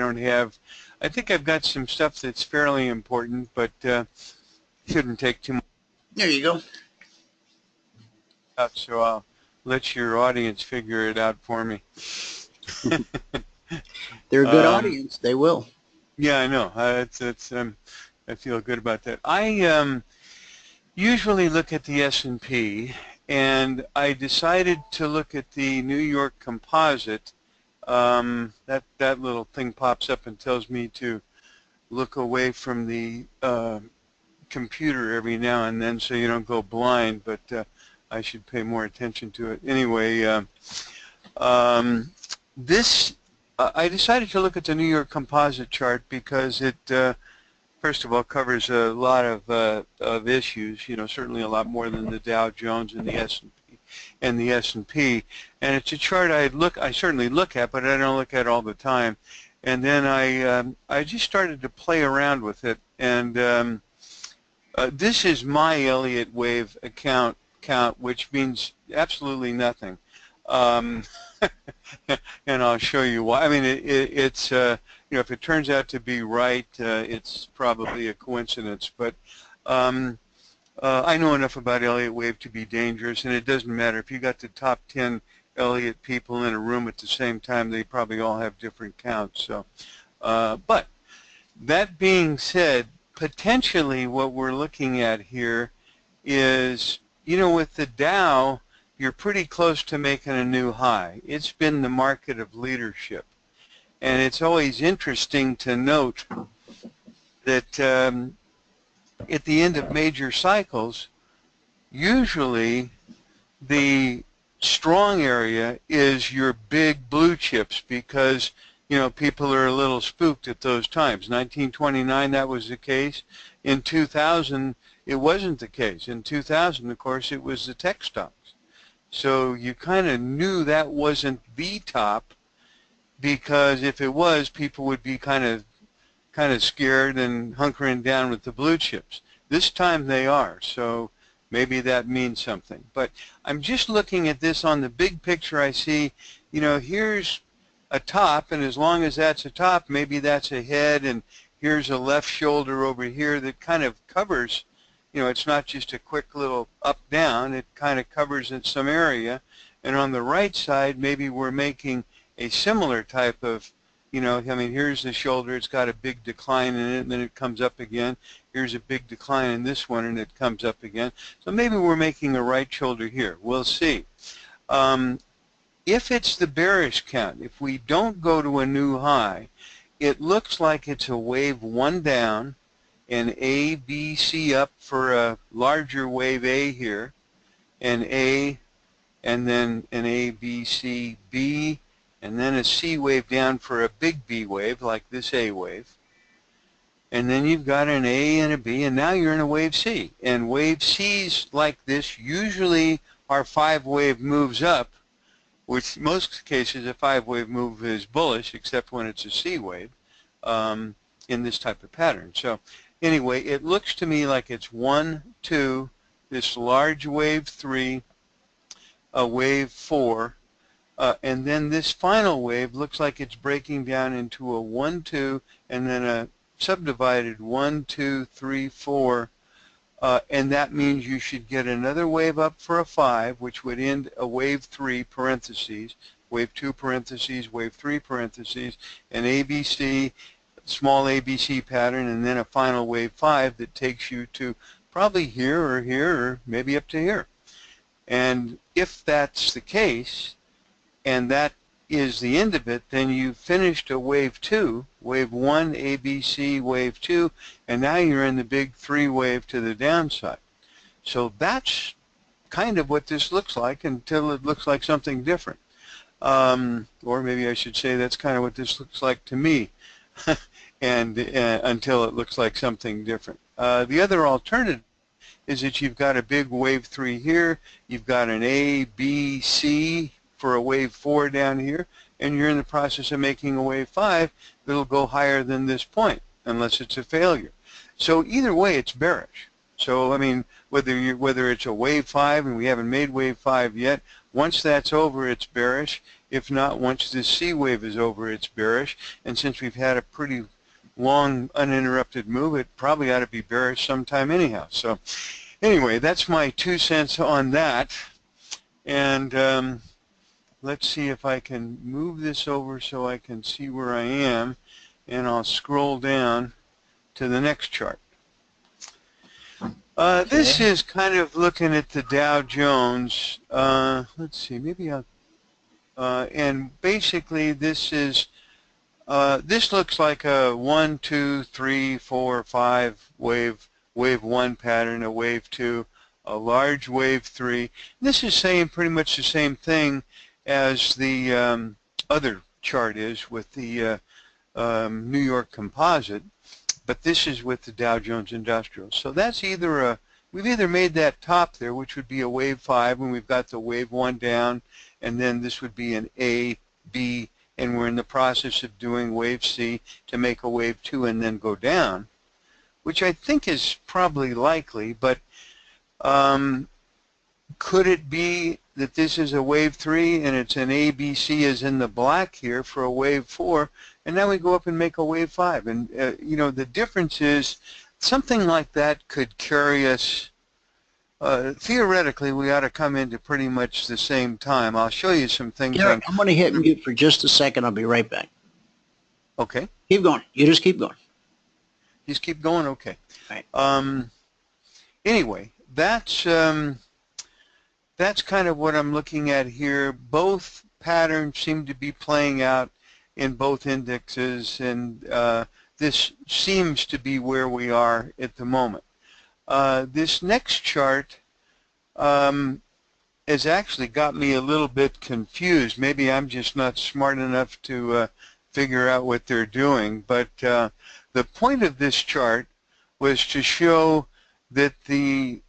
think I've got some stuff that's fairly important, but shouldn't take too much. There you go. So I'll let your audience figure it out for me. They're a good audience. They will. Yeah, I know. I feel good about that. I usually look at the S&P, and I decided to look at the New York Composite. That little thing pops up and tells me to look away from the computer every now and then so you don't go blind, but I should pay more attention to it. Anyway, I decided to look at the New York Composite chart because it, first of all, covers a lot of issues. You know, certainly a lot more than the Dow Jones and the S&P. And it's a chart I certainly look at, but I don't look at all the time. And then I just started to play around with it, and this is my Elliott wave count, which means absolutely nothing. And I'll show you why. I mean, it's you know, if it turns out to be right, it's probably a coincidence. But I know enough about Elliott wave to be dangerous, and it doesn't matter if you got the top 10 Elliott people in a room at the same time. They probably all have different counts. So, but that being said, potentially what we're looking at here is, you know, with the Dow, you're pretty close to making a new high. It's been the market of leadership. And it's always interesting to note that at the end of major cycles, usually the strong area is your big blue chips because, you know, people are a little spooked at those times. 1929, that was the case. In 2000, it wasn't the case. In 2000, of course, it was the tech stocks. So you kind of knew that wasn't the top, because if it was, people would be kind of scared and hunkering down with the blue chips. This time they are, so maybe that means something. But I'm just looking at this on the big picture. I see, you know, here's a top, and as long as that's a top, maybe that's a head, and here's a left shoulder over here that kind of covers, you know, it's not just a quick little up down, it kind of covers in some area. And on the right side, maybe we're making a similar type of, you know, I mean, here's the shoulder, it's got a big decline in it, and then it comes up again. Here's a big decline in this one, and it comes up again. So maybe we're making a right shoulder here. We'll see. If it's the bearish count, if we don't go to a new high, it looks like it's a wave 1 down, and A, B, C up for a larger wave A here, and A, and then an A, B, C, B, and then a C wave down for a big B wave, like this A wave. And then you've got an A and a B, and now you're in a wave C. And wave C's like this usually are 5-wave moves up, which most cases a 5-wave move is bullish, except when it's a C wave in this type of pattern. So anyway, it looks to me like it's 1, 2, this large wave 3, a wave 4, and then this final wave looks like it's breaking down into a 1, 2, and then a subdivided 1, 2, 3, 4, and that means you should get another wave up for a 5, which would end a wave 3 parentheses, wave 2 parentheses, wave 3 parentheses, an ABC, small ABC pattern, and then a final wave 5 that takes you to probably here or maybe up to here. And if that's the case, and that is the end of it, then you've finished a wave 2, wave 1, ABC, wave 2, and now you're in the big 3 wave to the downside. So that's kind of what this looks like until it looks like something different. Or maybe I should say that's kind of what this looks like to me, and until it looks like something different. The other alternative is that you've got a big wave 3 here, you've got an A, B, C for a wave 4 down here, and you're in the process of making a wave 5 that'll go higher than this point, unless it's a failure. So either way, it's bearish. So I mean, whether it's a wave 5 and we haven't made wave 5 yet, once that's over, it's bearish. If not, once this C wave is over, it's bearish. And since we've had a pretty long uninterrupted move, it probably ought to be bearish sometime anyhow. So anyway, that's my 2 cents on that. And let's see if I can move this over so I can see where I am, and I'll scroll down to the next chart. This is kind of looking at the Dow Jones. Let's see, maybe I'll, and basically this is, this looks like a 1, 2, 3, 4, 5 wave 1 pattern, a wave 2, a large wave 3. This is saying pretty much the same thing as the other chart is with the New York Composite, but this is with the Dow Jones Industrial. So that's either a, we've either made that top there, which would be a wave 5 when we've got the wave 1 down, and then this would be an A, B, and we're in the process of doing wave C to make a wave 2 and then go down, which I think is probably likely, but could it be that this is a wave 3 and it's an ABC is in the black here for a wave 4, and now we go up and make a wave 5? And you know, the difference is something like that could carry us, theoretically we ought to come into pretty much the same time. I'll show you some things. Derek, I'm going to hit mute for just a second. I'll be right back. Okay. Keep going. You just keep going. Just keep going? Okay. All right. Anyway, that's kind of what I'm looking at here. Both patterns seem to be playing out in both indexes, and this seems to be where we are at the moment. This next chart has actually got me a little bit confused. Maybe I'm just not smart enough to figure out what they're doing, but the point of this chart was to show that the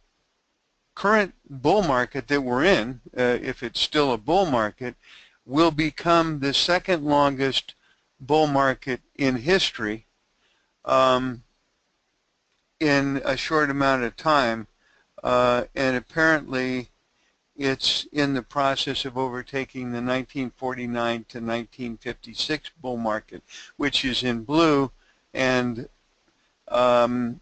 current bull market that we're in, if it's still a bull market, will become the second longest bull market in history in a short amount of time, and apparently it's in the process of overtaking the 1949 to 1956 bull market, which is in blue, and Again,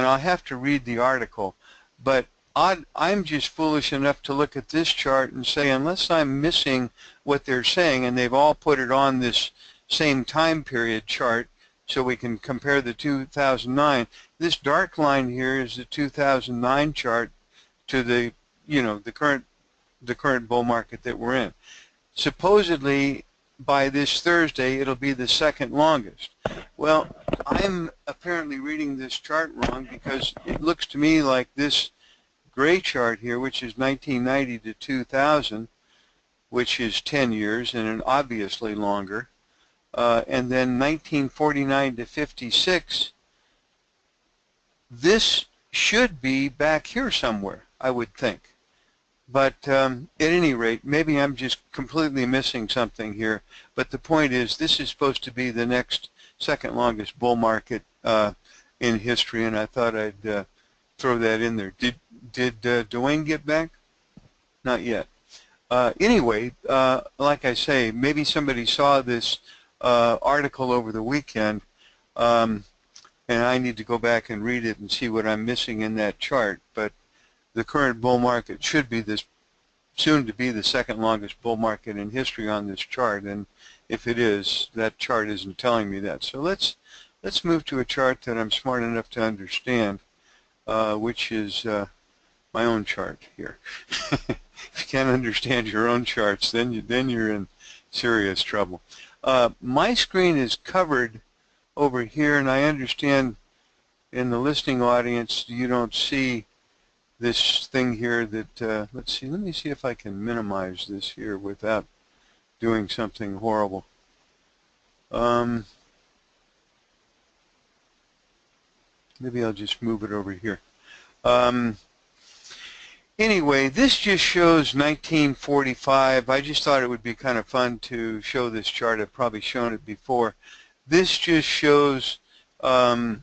I'll have to read the article, but I'm just foolish enough to look at this chart and say, unless I'm missing what they're saying, and they've all put it on this same time period chart so we can compare the 2009. This dark line here is the 2009 chart to the, the current bull market that we're in. Supposedly, by this Thursday, it'll be the second longest. Well, I'm apparently reading this chart wrong, because it looks to me like this gray chart here, which is 1990 to 2000, which is 10 years and obviously longer, and then 1949 to 56, this should be back here somewhere, I would think. But at any rate, maybe I'm just completely missing something here. But the point is, this is supposed to be the next second longest bull market in history, and I thought I'd throw that in there. Did Dwayne get back? Not yet. Anyway, like I say, maybe somebody saw this article over the weekend, and I need to go back and read it and see what I'm missing in that chart. But the current bull market should be this, soon to be the second longest bull market in history on this chart, and if it is, that chart isn't telling me that. So let's move to a chart that I'm smart enough to understand, which is my own chart here. If you can't understand your own charts, then you're in serious trouble. My screen is covered over here, and I understand in the listening audience you don't see this thing here that, let's see, let me see if I can minimize this here without doing something horrible. Maybe I'll just move it over here. Anyway, this just shows 1945. I just thought it would be kind of fun to show this chart. I've probably shown it before. This just shows the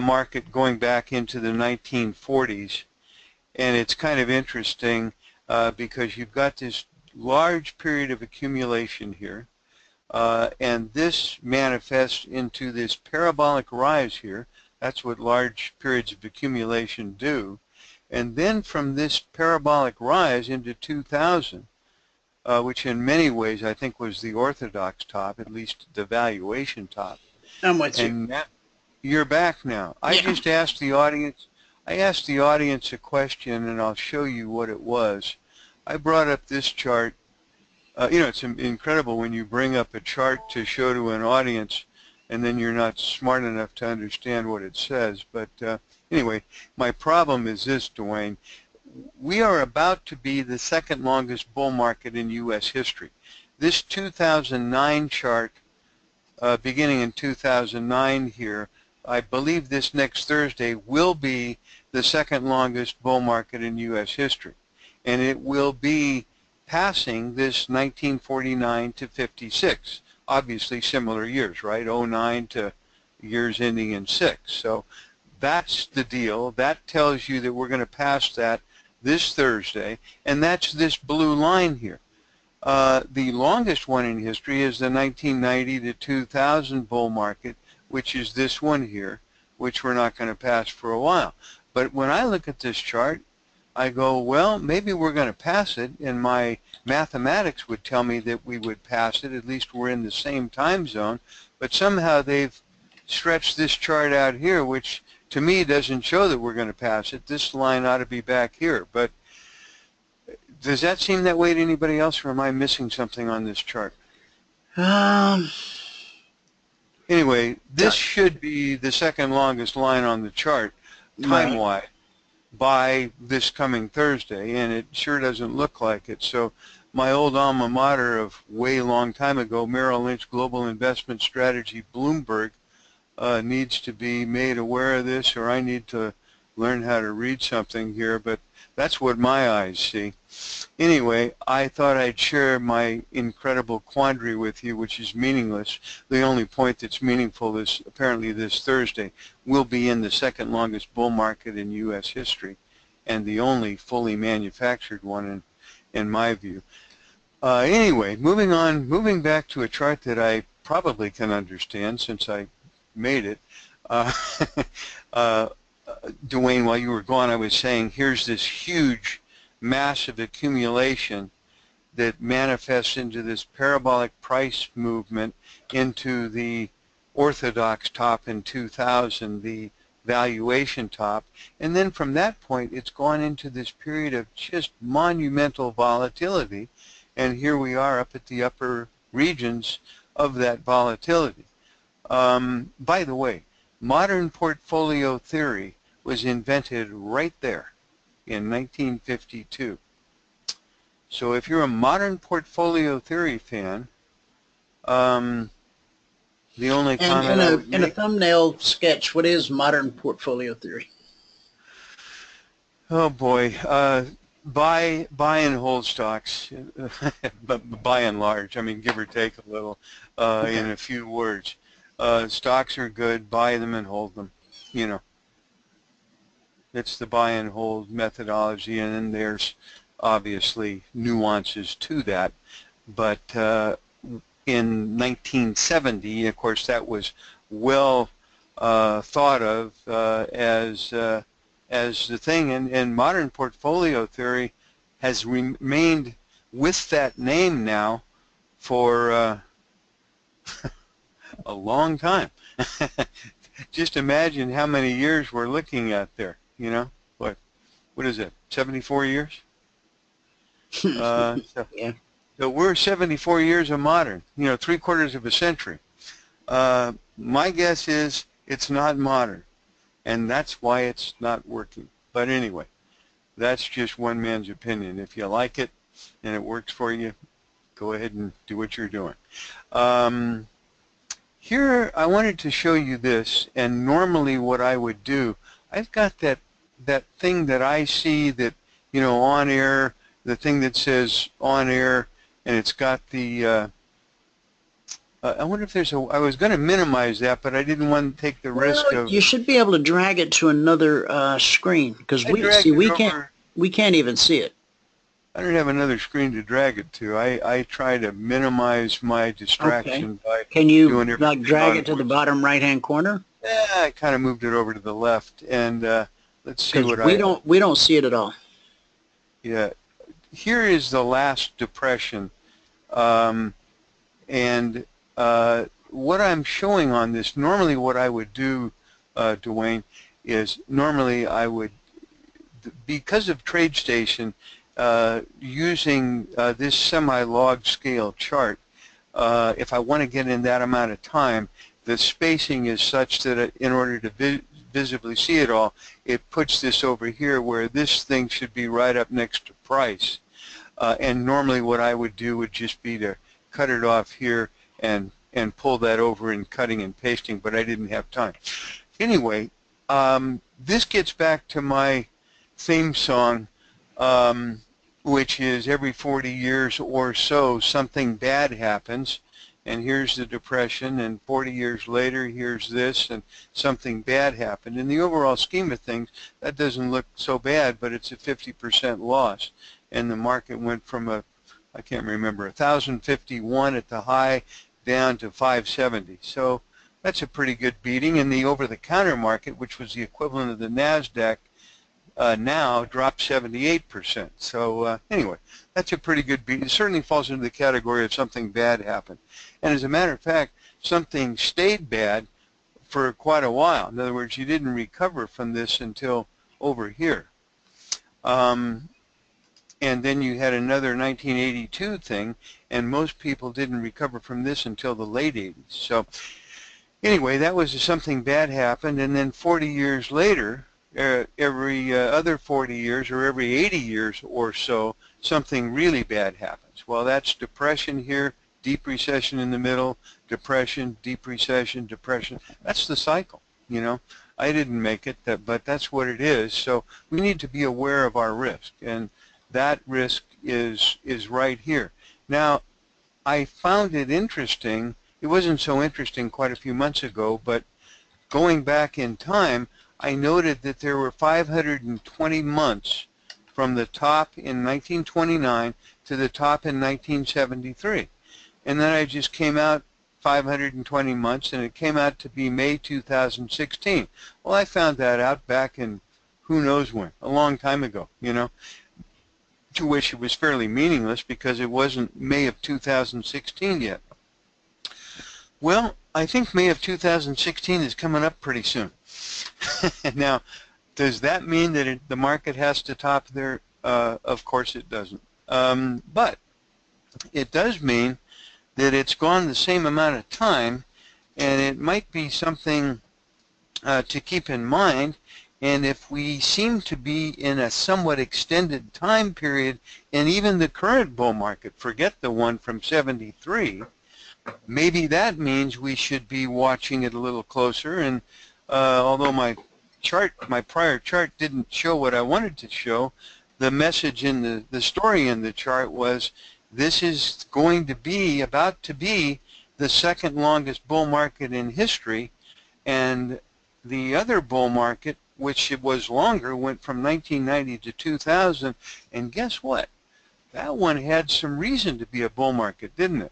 market going back into the 1940s, and it's kind of interesting because you've got this large period of accumulation here, and this manifests into this parabolic rise here. That's what large periods of accumulation do. And then from this parabolic rise into 2000, which in many ways I think was the orthodox top, at least the valuation top. I'm with you. You're back now. I just asked the audience, a question, and I'll show you what it was. I brought up this chart. It's incredible when you bring up a chart to show to an audience and then you're not smart enough to understand what it says. But anyway, my problem is this, Dwayne. We are about to be the second longest bull market in U.S. history. This 2009 chart, beginning in 2009 here, I believe this next Thursday will be the second longest bull market in U.S. history. And it will be passing this 1949 to 56. Obviously similar years, right? 09 to years ending in 6. So that's the deal. That tells you that we're going to pass that this Thursday, and that's this blue line here. The longest one in history is the 1990 to 2000 bull market, which is this one here, which we're not going to pass for a while. But when I look at this chart, I go, well, maybe we're going to pass it, and my mathematics would tell me that we would pass it. At least we're in the same time zone. But somehow they've stretched this chart out here, which to me doesn't show that we're going to pass it. This line ought to be back here. But does that seem that way to anybody else, or am I missing something on this chart? Anyway, this should be the second longest line on the chart, time-wise, by this coming Thursday, and it sure doesn't look like it. So my old alma mater of way long time ago, Merrill Lynch Global Investment Strategy, Bloomberg, needs to be made aware of this, or I need to learn how to read something here, but that's what my eyes see. Anyway, I thought I'd share my incredible quandary with you, which is meaningless. The only point that's meaningful is apparently this Thursday we'll be in the second longest bull market in U.S. history, and the only fully manufactured one in my view. Anyway, moving on, moving back to a chart that I probably can understand, since I made it. Dwayne, while you were gone, I was saying here's this huge, massive accumulation that manifests into this parabolic price movement into the orthodox top in 2000, the valuation top, and then from that point it's gone into this period of just monumental volatility, and here we are up at the upper regions of that volatility. By the way, modern portfolio theory was invented right there in 1952. So if you're a modern portfolio theory fan, the only comment I would in a make, thumbnail sketch, what is modern portfolio theory? oh boy, buy and hold stocks, but by and large, I mean give or take a little, in a few words. Stocks are good, buy them and hold them, you know. It's the buy and hold methodology, and then there's obviously nuances to that, but in 1970, of course, that was well thought of as the thing, and modern portfolio theory has remained with that name now for a long time. Just imagine how many years we're looking at there, you know. What is it, 74 years? So, Yeah. So we're 74 years of modern, you know, 3/4 of a century. My guess is it's not modern, and that's why it's not working. But anyway, that's just one man's opinion. If you like it and it works for you, go ahead and do what you're doing. Here I wanted to show you this, and normally what I would do, I've got that thing that I see that, you know, on air, the thing that says on air, and it's got the, I wonder if there's I was going to minimize that, but I didn't want to take the risk of... You should be able to drag it to another screen, because we can't even see it. I don't have another screen to drag it to. I try to minimize my distraction by Can you doing like drag it to the bottom right-hand corner? Yeah, I kind of moved it over to the left, and let's see what we don't see it at all. Yeah, here is the last depression, and what I'm showing on this, normally what I would do, Dwayne, is normally I would, because of TradeStation, using this semi-log scale chart, if I want to get in that amount of time, the spacing is such that in order to visibly see it all, it puts this over here where this thing should be right up next to price. And normally what I would do would just be to cut it off here and pull that over in cutting and pasting, but I didn't have time. Anyway, this gets back to my theme song, which is every 40 years or so something bad happens, and here's the depression, and 40 years later here's this, and something bad happened. In the overall scheme of things, that doesn't look so bad, but it's a 50% loss, and the market went from I can't remember, 1,051 at the high down to 570. So that's a pretty good beating. And the over-the-counter market, which was the equivalent of the NASDAQ, now dropped 78%. So anyway, that's a pretty good beat. It certainly falls into the category of something bad happened. And as a matter of fact, something stayed bad for quite a while. In other words, you didn't recover from this until over here. And then you had another 1982 thing, and most people didn't recover from this until the late 80s. So anyway, that was something bad happened, and then 40 years later, every other 40 years or every 80 years or so, something really bad happens. Well, that's depression here, deep recession in the middle, depression, deep recession, depression. That's the cycle, you know. I didn't make it, but that's what it is. So we need to be aware of our risk, and that risk is right here. Now, I found it interesting. It wasn't so interesting quite a few months ago, but going back in time, I noted that there were 520 months from the top in 1929 to the top in 1973. And then I just came out 520 months, and it came out to be May 2016. Well, I found that out back in who knows when, a long time ago, you know, to which it was fairly meaningless because it wasn't May of 2016 yet. Well, I think May of 2016 is coming up pretty soon. Now, does that mean that the market has to top there? Of course it doesn't. But it does mean that it's gone the same amount of time, and it might be something to keep in mind. And if we seem to be in a somewhat extended time period, and even the current bull market, forget the one from 73, maybe that means we should be watching it a little closer. And although my prior chart didn't show what I wanted to show, the message in the story in the chart was, this is going to be, about to be, the second longest bull market in history. And the other bull market, which it was longer, went from 1990 to 2000. And guess what? That one had some reason to be a bull market, didn't it?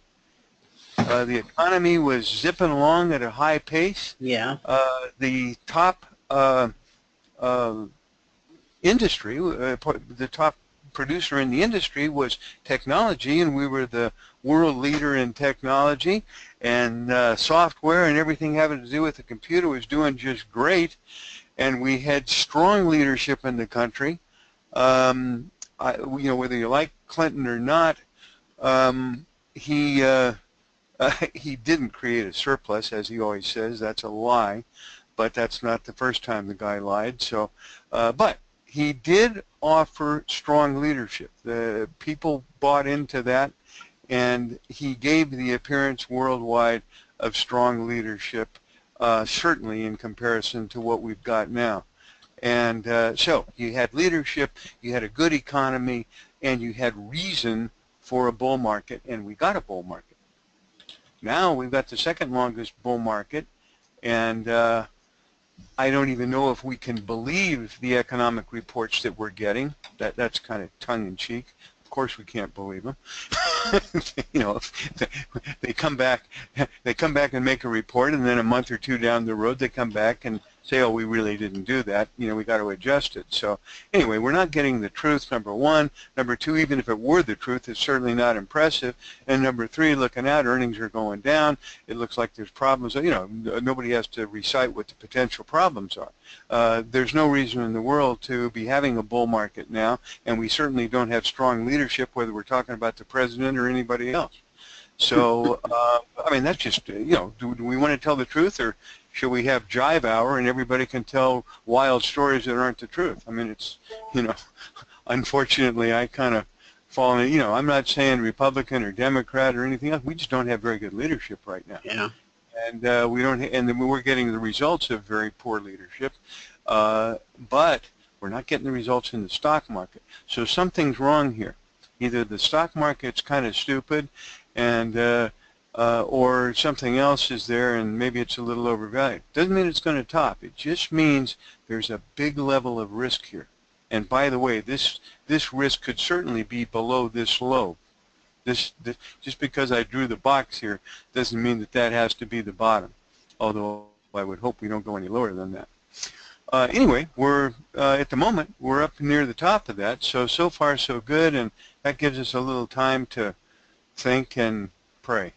The economy was zipping along at a high pace. Yeah. The top industry, the top producer in the industry was technology, and we were the world leader in technology, and software and everything having to do with the computer was doing just great, and we had strong leadership in the country. You know, whether you like Clinton or not, he didn't create a surplus, as he always says. That's a lie, but that's not the first time the guy lied. So, but he did offer strong leadership. The people bought into that, and he gave the appearance worldwide of strong leadership, certainly in comparison to what we've got now. And so you had leadership, you had a good economy, and you had reason for a bull market, and we got a bull market. Now we've got the second longest bull market, and I don't even know if we can believe the economic reports that we're getting. That's kind of tongue-in-cheek. Of course we can't believe them. You know, they come back and make a report, and then a month or two down the road they come back and say, oh, we really didn't do that. You know, we got to adjust it. So anyway, we're not getting the truth, number one. Number two, even if it were the truth, it's certainly not impressive. And number three, looking out, earnings are going down. It looks like there's problems. You know, nobody has to recite what the potential problems are. There's no reason in the world to be having a bull market now, and we certainly don't have strong leadership, whether we're talking about the president or anybody else. So, I mean, that's just, you know, do we want to tell the truth, or should we have jive hour and everybody can tell wild stories that aren't the truth? I mean, it's, you know, unfortunately, I kind of fall in, you know, I'm not saying Republican or Democrat or anything else. We just don't have very good leadership right now. Yeah. And we don't, and we're getting the results of very poor leadership, but we're not getting the results in the stock market. So something's wrong here. Either the stock market's kind of stupid, and or something else is there, and maybe it's a little overvalued. Doesn't mean it's going to top. It just means there's a big level of risk here. And by the way, this risk could certainly be below this low. This just because I drew the box here doesn't mean that that has to be the bottom. Although I would hope we don't go any lower than that. Anyway, we're at the moment we're up near the top of that. So far so good, and that gives us a little time to think and pray.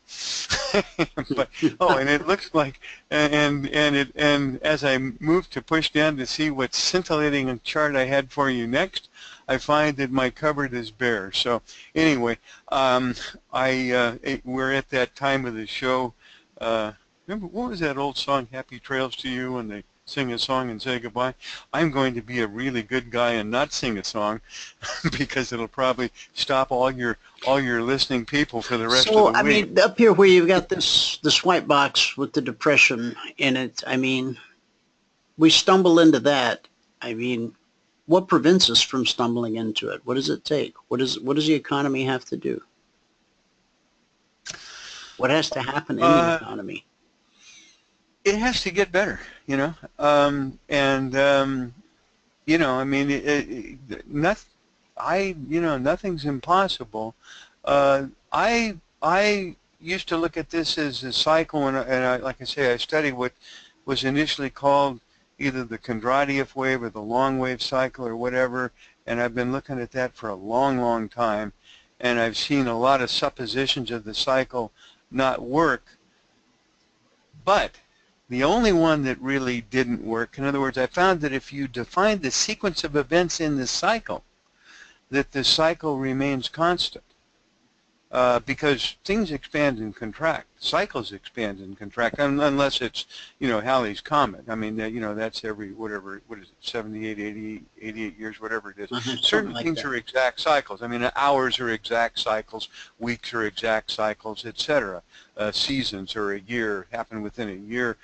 But oh, and it looks like, and as I move to push down to see what scintillating chart I had for you next, I find that my cupboard is bare. So anyway, we're at that time of the show. Remember, what was that old song, Happy Trails to You, when they sing a song and say goodbye? I'm going to be a really good guy and not sing a song because it'll probably stop all your listening people for the rest of the week. So, I mean, up here where you've got this white box with the depression in it, I mean, we stumble into that. I mean, what prevents us from stumbling into it? What does it take? What does the economy have to do? What has to happen in the economy? It has to get better, you know, you know, I mean, nothing's impossible. I used to look at this as a cycle, and I, like I say, I studied what was initially called either the Kondratiev wave or the long wave cycle or whatever, and I've been looking at that for a long, long time, and I've seen a lot of suppositions of the cycle not work, but the only one that really didn't work, in other words, I found that if you define the sequence of events in the cycle, that the cycle remains constant. Because things expand and contract, cycles expand and contract, unless it's, Halley's Comet. I mean, that's every, whatever, what is it, 78, 80, 88 years, whatever it is. Certain like things are exact cycles. I mean, hours are exact cycles, weeks are exact cycles, etc. Seasons or a year happen within a year.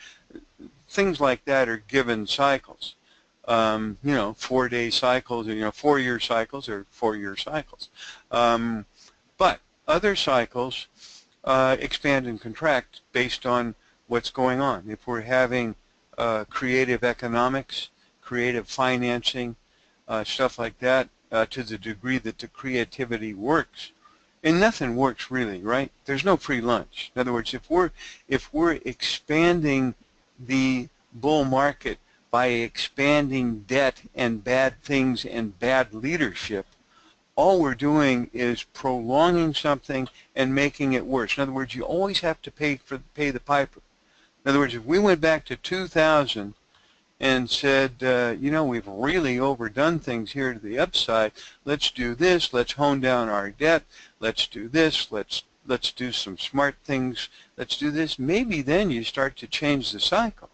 Things like that are given cycles. 4-day cycles, 4-year cycles or 4-year cycles. But other cycles expand and contract based on what's going on. If we're having creative economics, creative financing, stuff like that, to the degree that the creativity works, and nothing works really, right? There's no free lunch. In other words, if we're expanding the bull market by expanding debt and bad things and bad leadership, all we're doing is prolonging something and making it worse. In other words, you always have to pay the piper. In other words, if we went back to 2000 and said, we've really overdone things here to the upside, let's do this, let's hone down our debt, let's do this, let's do some smart things, let's do this, maybe then you start to change the cycle.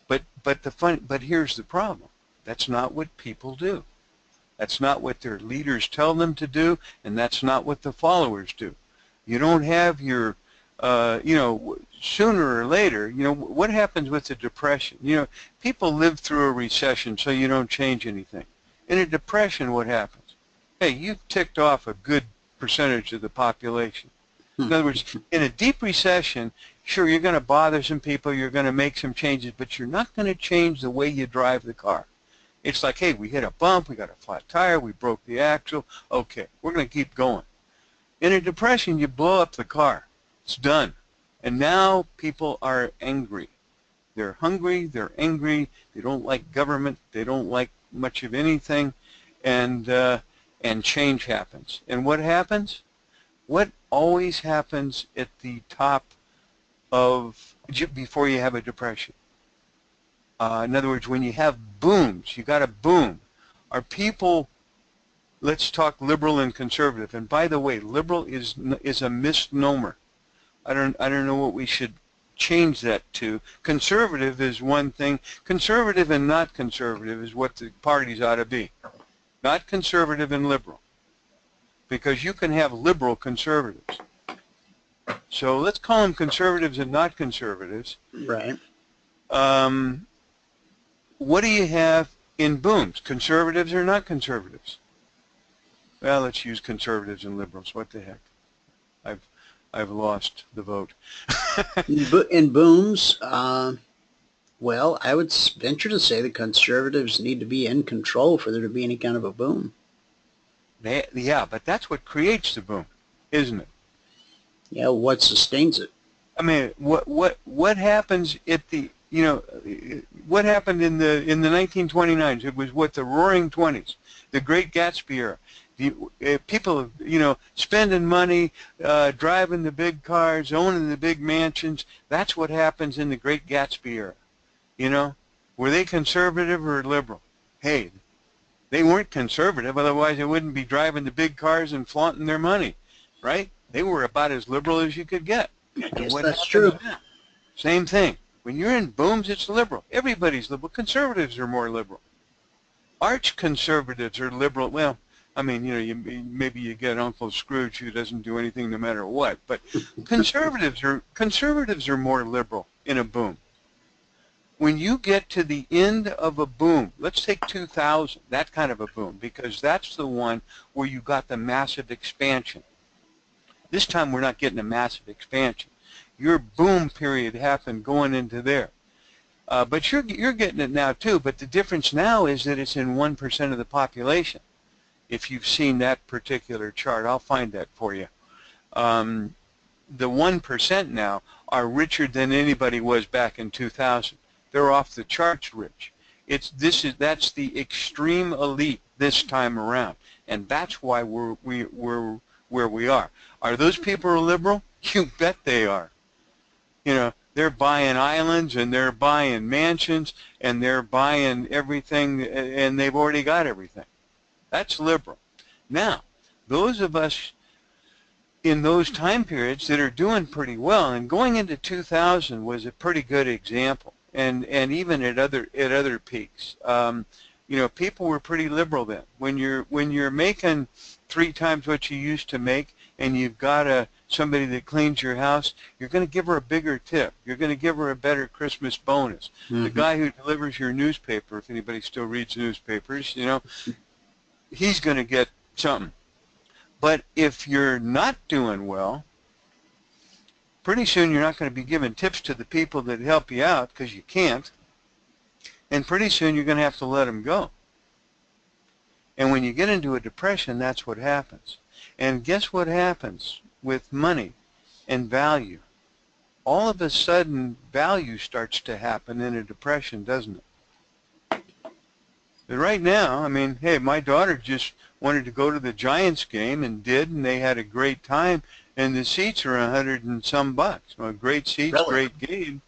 But here's the problem. That's not what people do. That's not what their leaders tell them to do, and that's not what the followers do. You don't have your, sooner or later, what happens with the Depression? People live through a recession, so you don't change anything. In a depression, what happens? Hey, you've ticked off a good percentage of the population. In other words, in a deep recession, sure, you're going to bother some people, you're going to make some changes, but you're not going to change the way you drive the car. It's like, hey, we hit a bump, we got a flat tire, we broke the axle, okay, we're going to keep going. In a depression, you blow up the car. It's done. And now people are angry. They're hungry, they're angry, they don't like government, they don't like much of anything, and change happens. And what happens? What always happens at the top of, before you have a depression? In other words, when you have booms, you got a boom. Are people, let's talk liberal and conservative. And by the way, liberal is a misnomer. I don't know what we should change that to. Conservative is one thing. Conservative and not conservative is what the parties ought to be. Not conservative and liberal. Because you can have liberal conservatives. So let's call them conservatives and not conservatives. Right. What do you have in booms? Conservatives or not conservatives? Well, let's use conservatives and liberals. What the heck? I've lost the vote. In booms, well, I would venture to say the conservatives need to be in control for there to be any kind of a boom. Yeah, but that's what creates the boom, isn't it? Yeah, what sustains it? I mean, what happens at the what happened in the 1929s? It was what, the Roaring '20s, the Great Gatsby era. People, spending money, driving the big cars, owning the big mansions. That's what happens in the Great Gatsby era. Were they conservative or liberal? Hey, they weren't conservative, otherwise they wouldn't be driving the big cars and flaunting their money, right? They were about as liberal as you could get. I guess that's true. Now? Same thing. When you're in booms, it's liberal. Everybody's liberal. Conservatives are more liberal. Arch conservatives are liberal. Well, I mean, maybe you get Uncle Scrooge who doesn't do anything no matter what. But conservatives are more liberal in a boom. When you get to the end of a boom, let's take 2000, that kind of a boom, because that's the one where you got the massive expansion. This time we're not getting a massive expansion. Your boom period happened going into there. But you're getting it now too, but the difference now is that it's in 1% of the population. If you've seen that particular chart, I'll find that for you. the 1% now are richer than anybody was back in 2000. They're off the charts rich. That's the extreme elite this time around, and that's why we're where we are. Are those people liberal? You bet they are. You know, they're buying islands and they're buying mansions and they're buying everything, and they've already got everything. That's liberal. Now, those of us in those time periods that are doing pretty well, and going into 2000 was a pretty good example, and even at other peaks. You know, people were pretty liberal then. When you're making 3 times what you used to make, and you've got somebody that cleans your house, you're going to give her a bigger tip. You're going to give her a better Christmas bonus. The guy who delivers your newspaper, if anybody still reads newspapers, you know, he's going to get something. But if you're not doing well, pretty soon you're not going to be giving tips to the people that help you out, because you can't. And pretty soon you're going to have to let them go. And when you get into a depression, that's what happens. And guess what happens with money and value? All of a sudden, value starts to happen in a depression, doesn't it? But right now, I mean, hey, my daughter just wanted to go to the Giants game and did, and they had a great time, and the seats are $100 and some bucks. Well, great seats, Really? great game.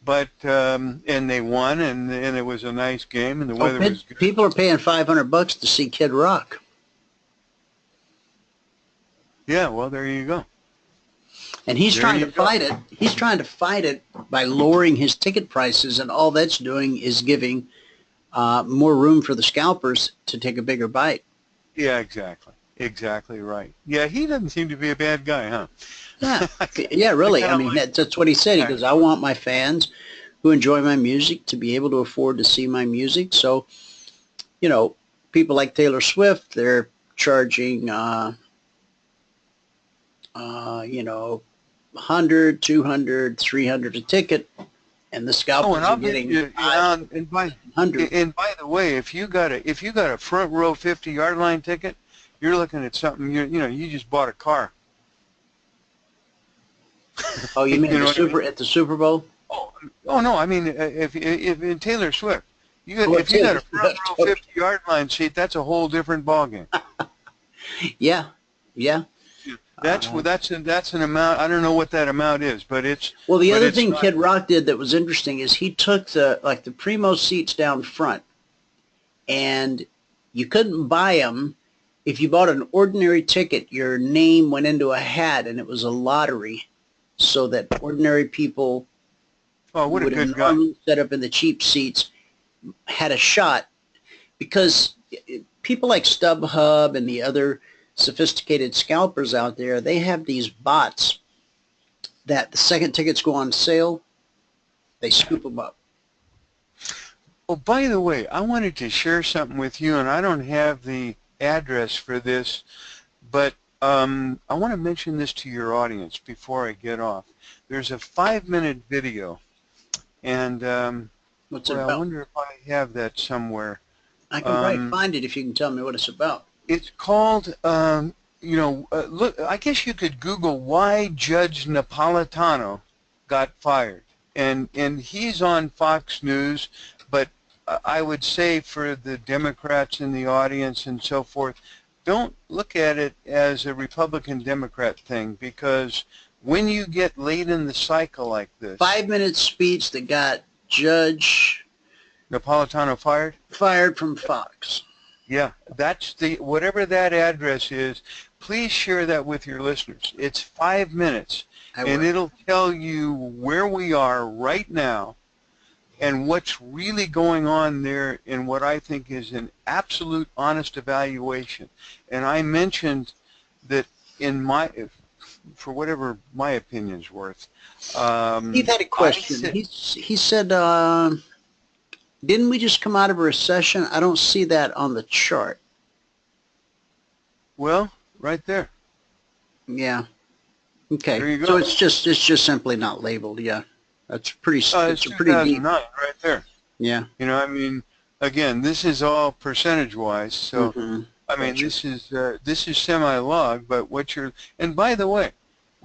But and they won, and it was a nice game, and the weather was good. People are paying $500 to see Kid Rock. Yeah, well, there you go. And he's There trying you to go. fight it. He's trying to fight it by lowering his ticket prices, and all that's doing is giving more room for the scalpers to take a bigger bite. Yeah, exactly. Exactly right. Yeah, he doesn't seem to be a bad guy, huh? Yeah, yeah, really. I mean, that's what he said. He goes, I want my fans who enjoy my music to be able to afford to see my music. So, you know, people like Taylor Swift, they're charging, you know, 100, 200, 300 a ticket, and the scalpers are getting and by 100. And by the way, if you got a front row 50-yard line ticket, you're looking at something. You know, you just bought a car. Oh, you mean You know at the Super Bowl? Oh no, I mean if in Taylor Swift, Oh, if you got a front row Taylor. 50-yard line seat, that's a whole different ballgame. Yeah, yeah. That's an amount. I don't know what that amount is, but it's. Well, the but other it's thing not- Kid Rock did that was interesting is he took the primo seats down front, and you couldn't buy them. If you bought an ordinary ticket, your name went into a hat, and it was a lottery, so that ordinary people Oh, what a would have good guy. normally set up in the cheap seats had a shot, because people like StubHub and the other sophisticated scalpers out there, they have these bots that the second tickets go on sale, they scoop them up. Oh, by the way, I wanted to share something with you, and I don't have the address for this, but I want to mention this to your audience before I get off. There's a 5-minute video, and What's it I about? wonder if I have that somewhere. I can probably find it if you can tell me what it's about. It's called, you know, look, I guess you could Google why Judge Napolitano got fired. And he's on Fox News, but I would say for the Democrats in the audience and so forth, don't look at it as a Republican-Democrat thing, because when you get late in the cycle like this... 5-minute speech that got Judge Napolitano fired from Fox. Yeah, that's whatever that address is, please share that with your listeners. It's 5 minutes, and it'll tell you where we are right now and what's really going on there in what I think is an absolute honest evaluation. And I mentioned that for whatever my opinion's worth. Steve had a question. He said, didn't we just come out of a recession? I don't see that on the chart. Well, right there. Yeah. Okay. There you go. So it's just simply not labeled. Yeah. That's pretty. It's It's a pretty deep. 2009 right there. Yeah. You know, I mean, again, this is all percentage-wise, so I mean, this is semi-log, but and by the way,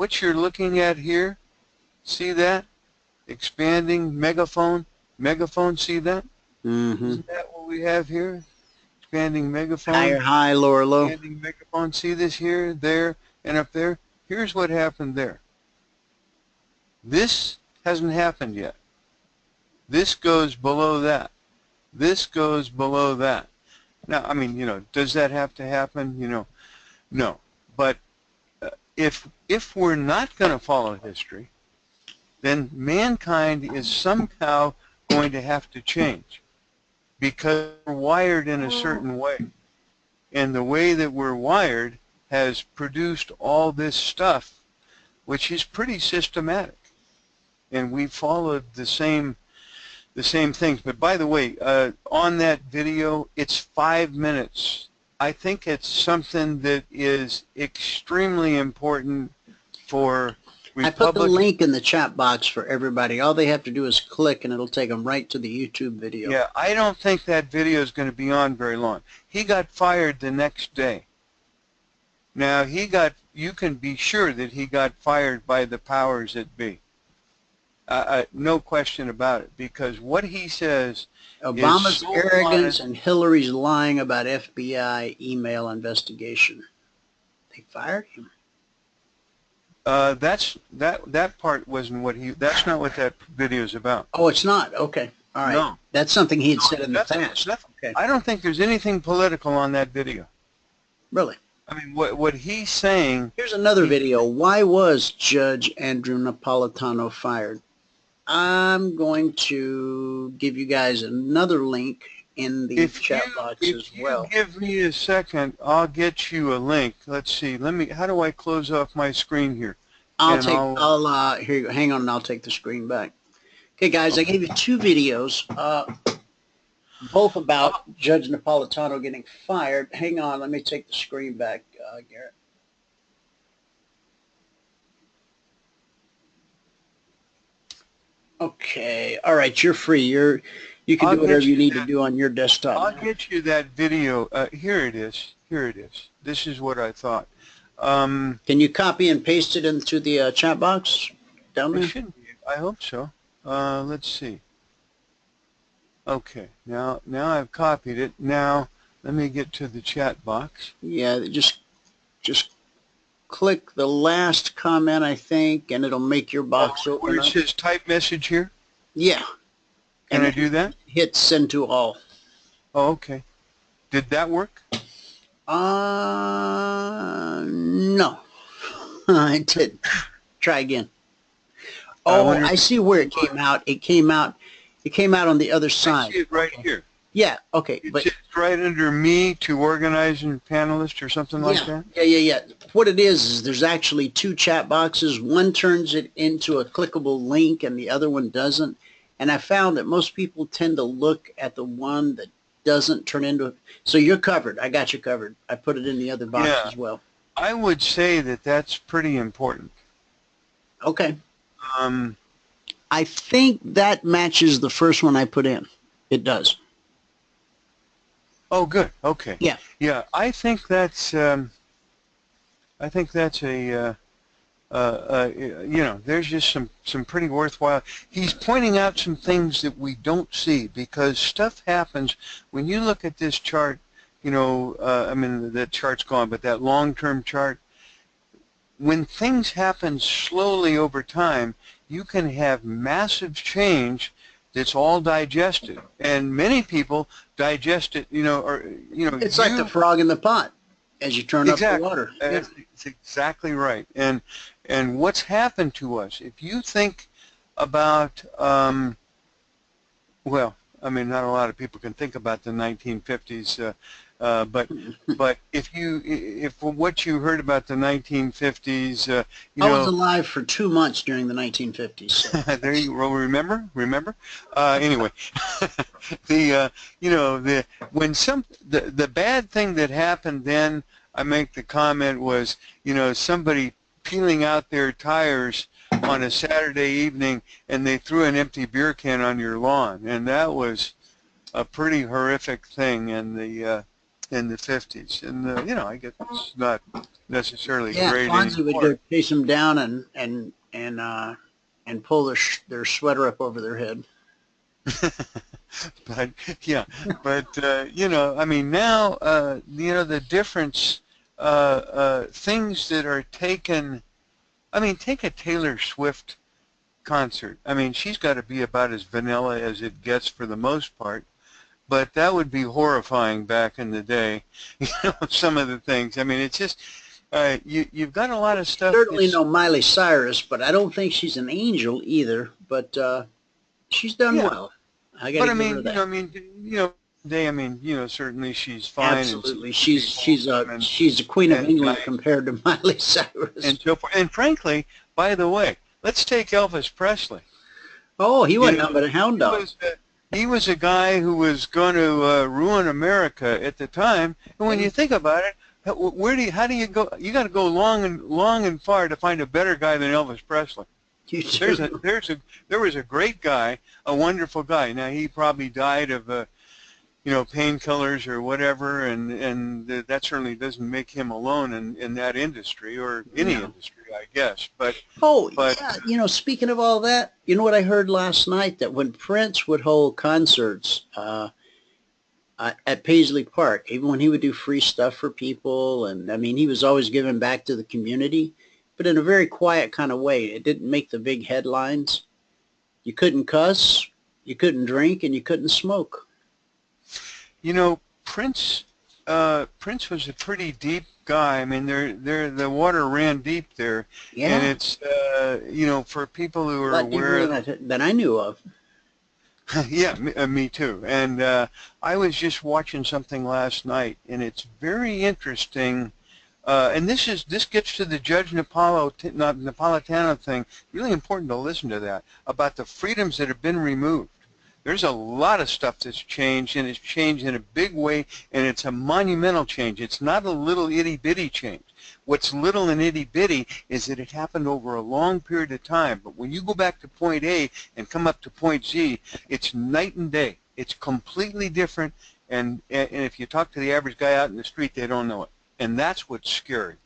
what you're looking at here, see that? Expanding megaphone, see that? Isn't that what we have here? Expanding megaphone. Higher high, lower low. Expanding megaphone. See this here, there, and up there? Here's what happened there. This hasn't happened yet. This goes below that. This goes below that. Now, I mean, you know, does that have to happen? You know, no. But if we're not going to follow history, then mankind is somehow going to have to change, because we're wired in a certain way. And the way that we're wired has produced all this stuff, which is pretty systematic. And we followed the same things. But by the way, on that video, it's 5 minutes. I think it's something that is extremely important for Republican. I put the link in the chat box for everybody. All they have to do is click and it'll take them right to the YouTube video. Yeah, I don't think that video is going to be on very long. He got fired the next day. Now, you can be sure that he got fired by the powers that be. No question about it, because what he says Obama's is so arrogance and Hillary's lying about FBI email investigation. They fired him. That part wasn't what that's not what that video is about. Oh, it's not? Okay. All right. No. That's something he had said in the past. Okay. I don't think there's anything political on that video. Really? I mean, what he's saying... Here's another video. Why was Judge Andrew Napolitano fired? I'm going to give you guys another link in the chat box as well. If you give me a second, I'll get you a link. Let's see. How do I close off my screen here? Here you go. Hang on, and I'll take the screen back. Okay, guys, I gave you 2 videos, both about Judge Napolitano getting fired. Hang on, let me take the screen back, Garrett. Okay, all right, you're free. You can do whatever you need to do on your desktop. I'll get you that video. Here it is. Here it is. This is what I thought. Can you copy and paste it into the chat box down there? It should be. I hope so. Let's see. Okay, now I've copied it. Now let me get to the chat box. Yeah, just click the last comment, I think, and it'll make your box open. Where it says type message here? Yeah. Can I do that? Hit send to all. Oh, okay. Did that work? No. I didn't. Try again. Oh, I see where it came out. It came out on the other side. I see it right here. Yeah, okay. It's right under me to organize and panelist or something like that? Yeah. What it is there's actually 2 chat boxes. One turns it into a clickable link and the other one doesn't. And I found that most people tend to look at the one that doesn't turn into it. So you're covered. I got you covered. I put it in the other box as well. I would say that that's pretty important. Okay. I think that matches the first one I put in. It does. Oh, good. Okay. Yeah. Yeah, I think that's a you know, there's just some pretty worthwhile. He's pointing out some things that we don't see, because stuff happens when you look at this chart. You know, I mean, that chart's gone, but that long-term chart, when things happen slowly over time, you can have massive change that's all digested, and many people digest it. You know, or it's like the frog in the pot as you turn up the water. It's exactly right. And what's happened to us? If you think about, well, I mean, not a lot of people can think about the 1950s, but if what you heard about the 1950s, I was alive for 2 months during the 1950s. So. There you go. Remember? Anyway, the bad thing that happened then, I make the comment, was somebody peeling out their tires on a Saturday evening and they threw an empty beer can on your lawn, and that was a pretty horrific thing. And in the 50s, and you know, I guess it's not necessarily Yeah, great Fonzie would anymore. go chase them down and pull their sweater up over their head. But yeah, but you know, I mean, now you know, the difference, things that are taken. I mean, take a Taylor Swift concert. I mean, she's got to be about as vanilla as it gets for the most part, but that would be horrifying back in the day. You know, some of the things. I mean, it's just you've got a lot of stuff. Certainly no Miley Cyrus, but I don't think she's an angel either. But she's done Yeah. well. I got to give her that. You know, I mean, you know, certainly she's fine. Absolutely, And she's the queen of England compared to Miley Cyrus. And so forth. And frankly, by the way, let's take Elvis Presley. Oh, he wasn't nothing but a hound dog. He was a guy who was going to ruin America at the time. And when you think about it, how do you go? You got to go long and far to find a better guy than Elvis Presley. There was a great guy, a wonderful guy. Now he probably died of you know, painkillers or whatever, and that certainly doesn't make him alone in that industry or any industry, I guess. But yeah, you know, speaking of all that, you know what I heard last night, that when Prince would hold concerts at Paisley Park, even when he would do free stuff for people, and I mean, he was always giving back to the community, but in a very quiet kind of way. It didn't make the big headlines. You couldn't cuss, you couldn't drink, and you couldn't smoke. You know, Prince was a pretty deep guy. I mean, the water ran deep there, and it's you know, for people who are aware that I knew of. Yeah, me too. And I was just watching something last night, and it's very interesting. And this gets to the Judge Napolitano thing. Really important to listen to that, about the freedoms that have been removed. There's a lot of stuff that's changed, and it's changed in a big way, and it's a monumental change. It's not a little itty-bitty change. What's little and itty-bitty is that it happened over a long period of time. But when you go back to point A and come up to point Z, it's night and day. It's completely different, and if you talk to the average guy out in the street, they don't know it. And that's what's scary.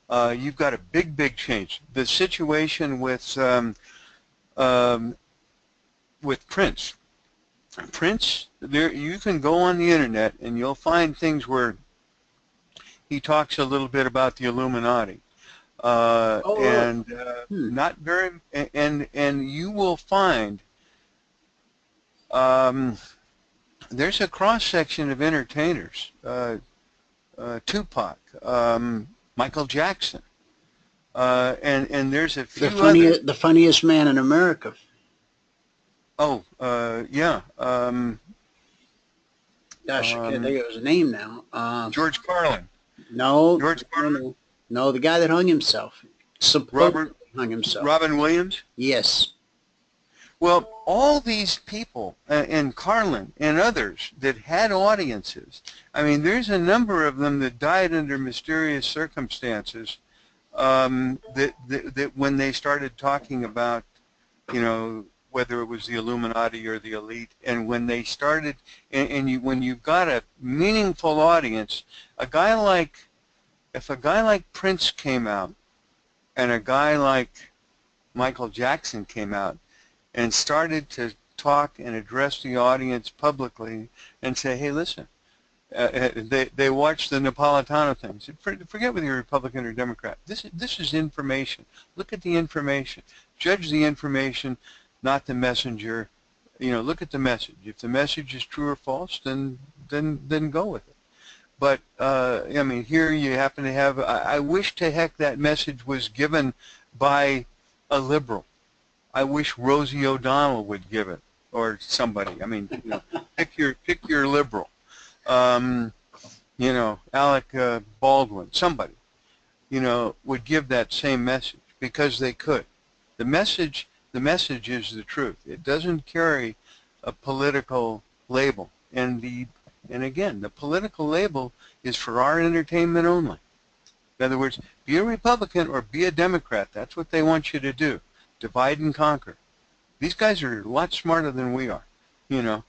You've got a big change. The situation with Prince. Prince, you can go on the internet and you'll find things where he talks a little bit about the Illuminati, not very, and you will find there's a cross section of entertainers, Tupac, Michael Jackson, and there's a few the funniest man in America. Oh, yeah. Gosh, I can't think of his name now. George Carlin. No. George Carlin? No, the guy that hung himself. Hung himself. Robin Williams? Yes. Well, all these people, and Carlin and others that had audiences, I mean, there's a number of them that died under mysterious circumstances, that when they started talking about, you know, whether it was the Illuminati or the elite, and when they started, when you've got a meaningful audience, if a guy like Prince came out, and a guy like Michael Jackson came out, and started to talk and address the audience publicly, and say, hey, listen, they watch the Napolitano things. Forget whether you're Republican or Democrat. This is information. Look at the information. Judge the information, not the messenger. You know, look at the message. If the message is true or false, then go with it. But I mean, here you happen to have. I wish to heck that message was given by a liberal. I wish Rosie O'Donnell would give it, or somebody. I mean, you know, pick your liberal. You know, Alec Baldwin, somebody, you know, would give that same message, because they could. The message is the truth. It doesn't carry a political label, and again, the political label is for our entertainment only. In other words, be a Republican or be a Democrat. That's what they want you to do. Divide and conquer. These guys are a lot smarter than we are, you know.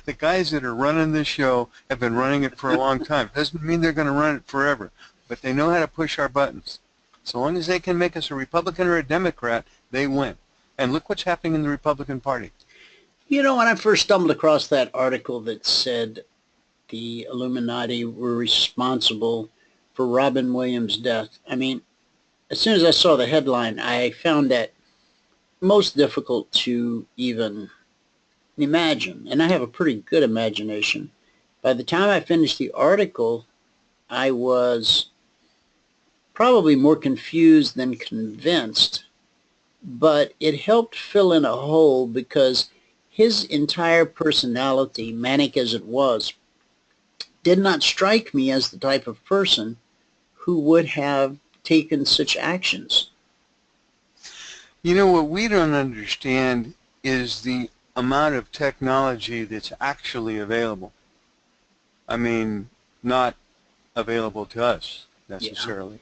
The guys that are running the show have been running it for a long time. Doesn't mean they're going to run it forever, but they know how to push our buttons. So long as they can make us a Republican or a Democrat, they win. And look what's happening in the Republican Party. You know, when I first stumbled across that article that said the Illuminati were responsible for Robin Williams' death, I mean, as soon as I saw the headline, I found that most difficult to even imagine. And I have a pretty good imagination. By the time I finished the article, I was probably more confused than convinced, but it helped fill in a hole because his entire personality, manic as it was, did not strike me as the type of person who would have taken such actions. You know, what we don't understand is the amount of technology that's actually available. I mean, not available to us necessarily,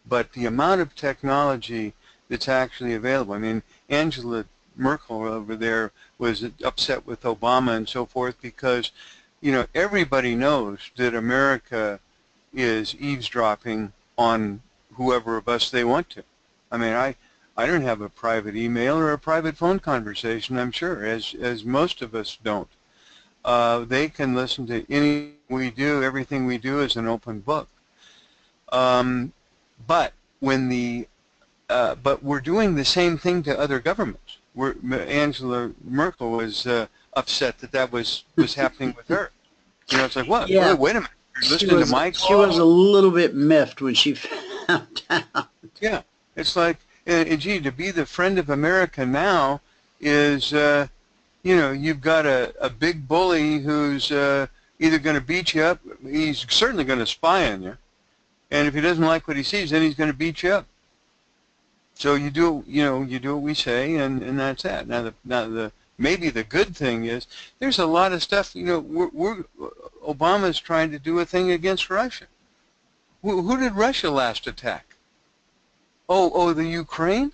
but the amount of technology that's actually available. I mean, Angela Merkel over there was upset with Obama and so forth because, you know, everybody knows that America is eavesdropping on whoever of us they want to. I mean, I don't have a private email or a private phone conversation, I'm sure, as most of us don't. They can listen to anything we do. Everything we do is an open book. But we're doing the same thing to other governments. Angela Merkel was upset that was happening with her. You know, it's like, what? Yeah. Wait a minute. You're listening to my call? She was a little bit miffed when she found out. Yeah. It's like, and gee, to be the friend of America now is, you know, you've got a big bully who's either going to beat you up, he's certainly going to spy on you, and if he doesn't like what he sees, then he's going to beat you up. So you do what we say, and that's that. Now maybe the good thing is there's a lot of stuff. You know, Obama's trying to do a thing against Russia. Who did Russia last attack? Oh, the Ukraine?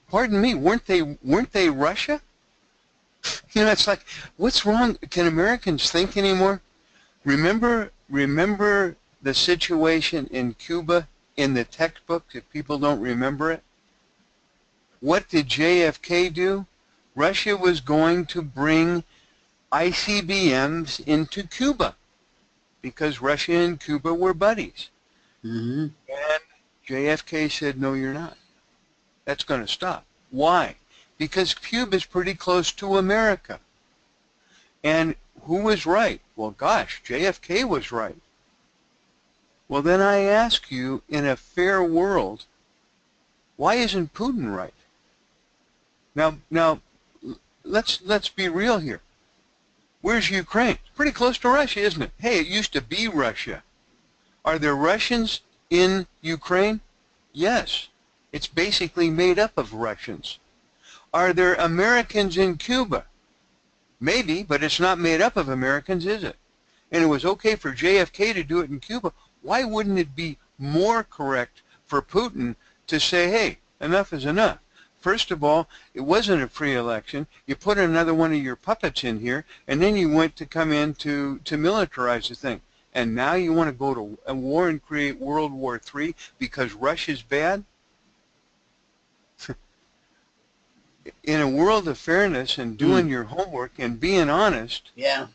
Pardon me, weren't they Russia? You know, it's like, what's wrong? Can Americans think anymore? Remember the situation in Cuba in the textbook, if people don't remember it? What did JFK do? Russia was going to bring ICBMs into Cuba because Russia and Cuba were buddies. Mm-hmm. And JFK said, no, you're not. That's going to stop. Why? Because Cuba is pretty close to America. And who was right? Well, gosh, JFK was right. Well, then I ask you, in a fair world, why isn't Putin right? Now, let's be real here. Where's Ukraine? It's pretty close to Russia, isn't it? Hey, it used to be Russia. Are there Russians in Ukraine? Yes. It's basically made up of Russians. Are there Americans in Cuba? Maybe, but it's not made up of Americans, is it? And it was okay for JFK to do it in Cuba. Why wouldn't it be more correct for Putin to say, hey, enough is enough? First of all, it wasn't a free election. You put another one of your puppets in here, and then you went to come in to militarize the thing. And now you want to go to a war and create World War III because Russia's bad? In a world of fairness and doing your homework and being honest, Yeah.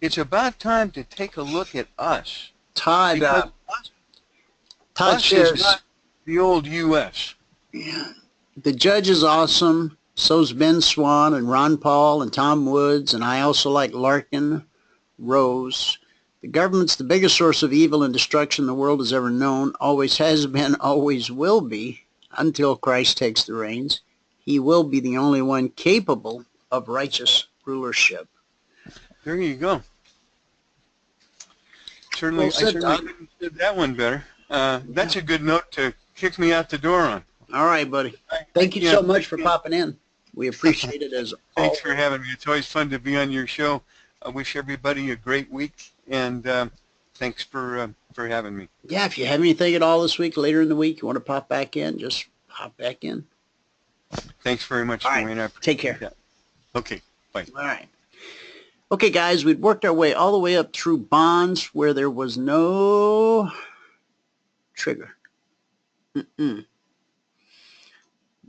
it's about time to take a look at us. Todd Us says, is not the old U.S. yeah, the judge is awesome. So's Ben Swan and Ron Paul and Tom Woods, and I also like Larkin Rose. The government's the biggest source of evil and destruction the world has ever known, always has been, always will be, until Christ takes the reins. He will be the only one capable of righteous rulership. There you go. Certainly, Well said, I certainly couldn't have said that one better. That's a good note to kick me out the door on. All right, buddy. Thank you so much for popping in. We appreciate it as Thanks always. for having me. It's always fun to be on your show. I wish everybody a great week, and thanks for having me. Yeah, if you have anything at all this week, later in the week, you want to pop back in, just pop back in. Thanks very much, All right. Dwayne. I Take care. appreciate that. Okay, bye. All right. Okay, guys, we'd worked our way all the way up through bonds where there was no trigger.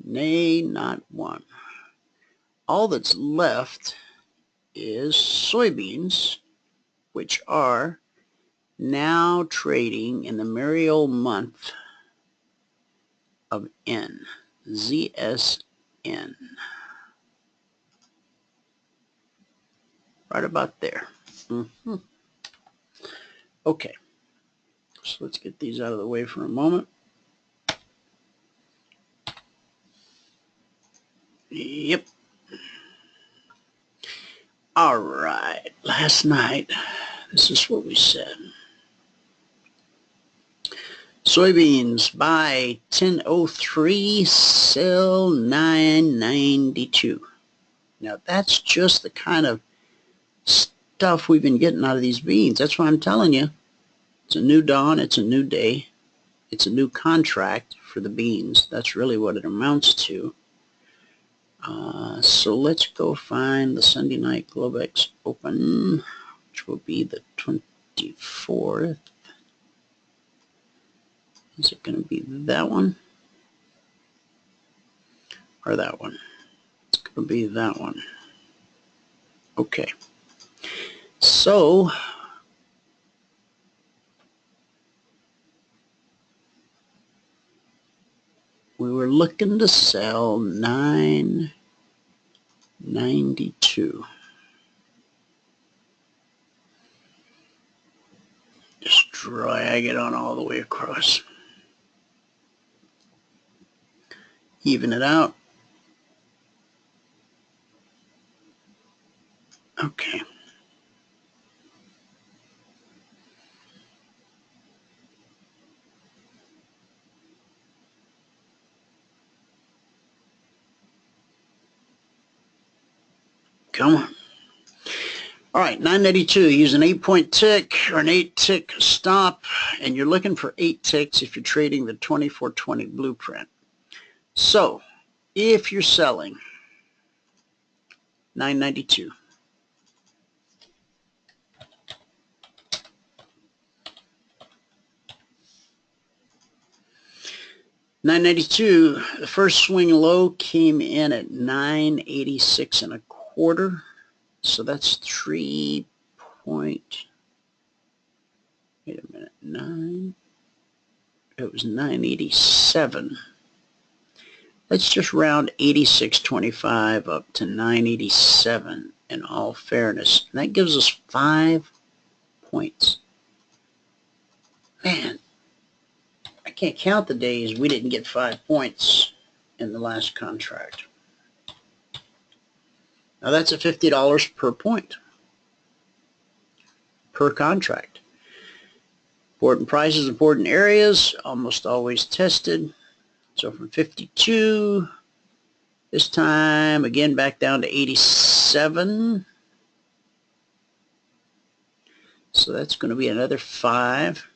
Nay, not one. All that's left is soybeans, which are now trading in the merry old month of N, ZSN. Right about there. Okay, so let's get these out of the way for a moment. Yep. All right, last night, this is what we said. Soybeans buy 1003, sell 992. Now that's just the kind of stuff we've been getting out of these beans. That's why I'm telling you, it's a new dawn, it's a new day, it's a new contract for the beans. That's really what it amounts to. So let's go find the Sunday night Globex open, which will be the 24th. Is it going to be that one or that one? It's going to be that one. Okay. So we were looking to sell 992. Just drag it on all the way across. Even it out. Okay. Come on. All right, 992, use an 8-point tick or an 8-tick stop, and you're looking for 8 ticks if you're trading the 2420 blueprint. So, if you're selling 992, the first swing low came in at 986 1/4. So that's 3 point, wait a minute, 9, it was 987. Let's just round 86.25 up to 987 in all fairness. And that gives us 5 points. Man, I can't count the days we didn't get 5 points in the last contract. Now that's at $50 per point, per contract. Important prices, important areas, almost always tested. So from 52, this time again back down to 87. So that's going to be another 5.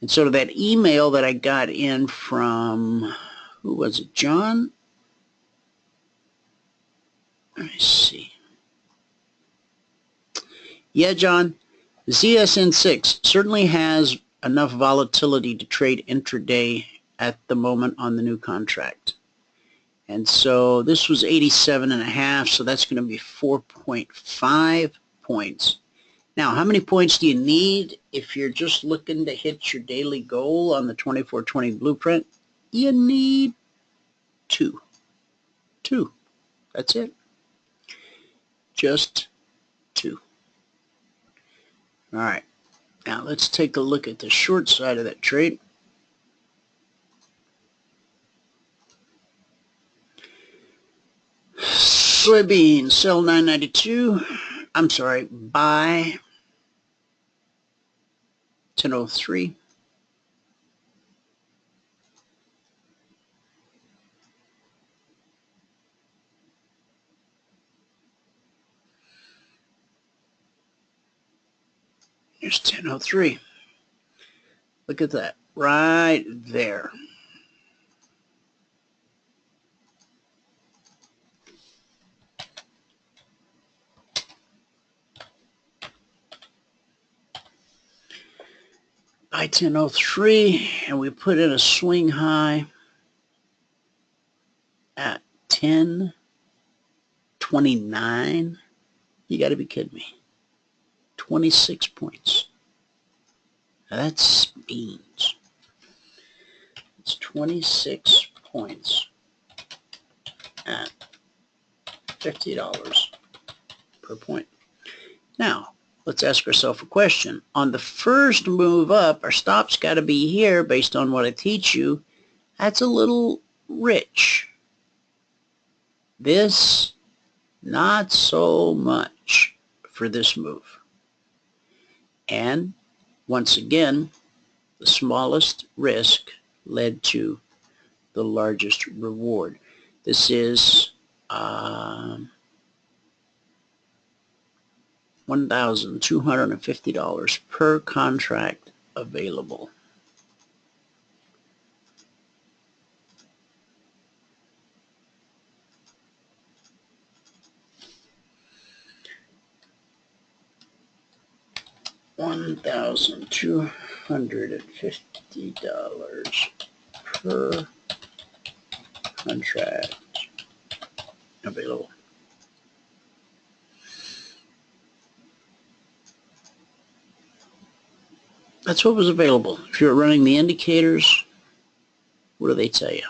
And so that email that I got in from, who was it, John? Let me see. Yeah, John, the ZSN6 certainly has enough volatility to trade intraday at the moment on the new contract. And so this was 87.5, so that's going to be 4.5 points. Now, how many points do you need if you're just looking to hit your daily goal on the 2420 blueprint? You need 2. 2. That's it. Just 2. All right. Now, let's take a look at the short side of that trade. Soybeans, sell 992. I'm sorry, buy 1003. Here's 1003. Look at that, right there. Buy 1003, and we put in a swing high at 1029. You got to be kidding me. 26 points. Now that's beans. It's 26 points at $50 per point. Now, let's ask ourselves a question. On the first move up, our stop's got to be here based on what I teach you. That's a little rich. This, not so much for this move. And once again, the smallest risk led to the largest reward. This is $1,250 per contract available. $1,250 per contract available. That's what was available. If you're running the indicators, what do they tell you?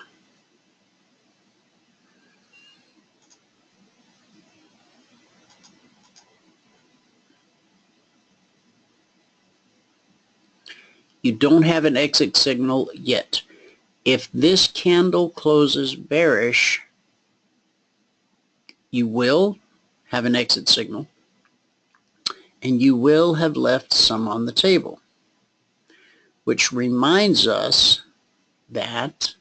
You don't have an exit signal yet. If this candle closes bearish, you will have an exit signal, and you will have left some on the table, which reminds us that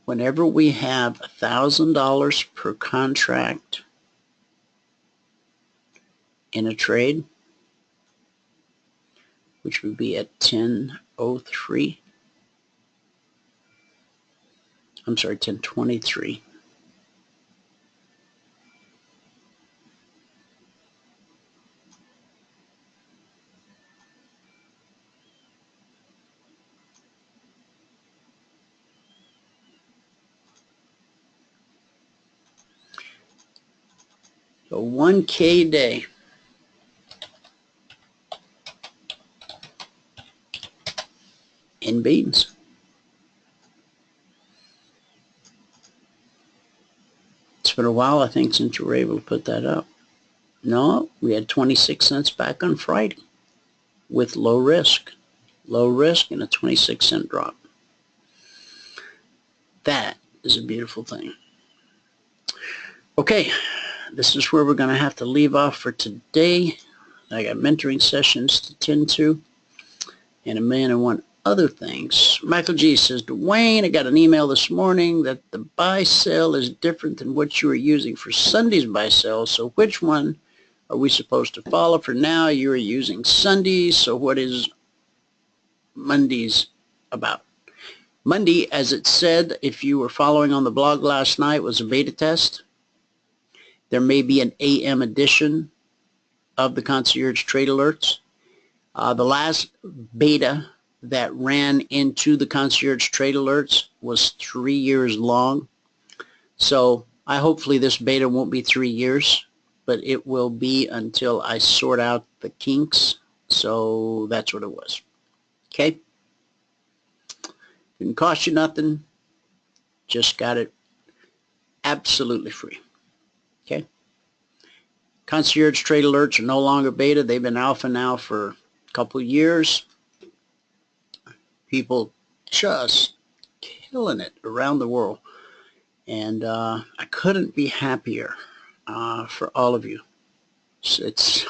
whenever we have $1,000 per contract in a trade, which would be at 1003. I'm sorry, 1023. So 1K a day. In beans. It's been a while, I think, since you were able to put that up. No, we had 26 cents back on Friday with low risk. Low risk and a 26-cent drop. That is a beautiful thing. Okay, this is where we're going to have to leave off for today. I got mentoring sessions to tend to and 1,001,000 other things. Michael G says, Dwayne, I got an email this morning that the buy sell is different than what you are using for Sunday's buy sell. So which one are we supposed to follow? For now, you are using Sundays. So what is Monday's about? Monday, as it said, if you were following on the blog last night, was a beta test. There may be an AM edition of the Concierge Trade Alerts. The last beta that ran into the Concierge Trade Alerts was 3 years long. So hopefully this beta won't be 3 years, but it will be until I sort out the kinks. So that's what it was. Okay? Didn't cost you nothing. Just got it absolutely free. Okay? Concierge Trade Alerts are no longer beta. They've been alpha now for a couple years. People just killing it around the world. And I couldn't be happier for all of you. It's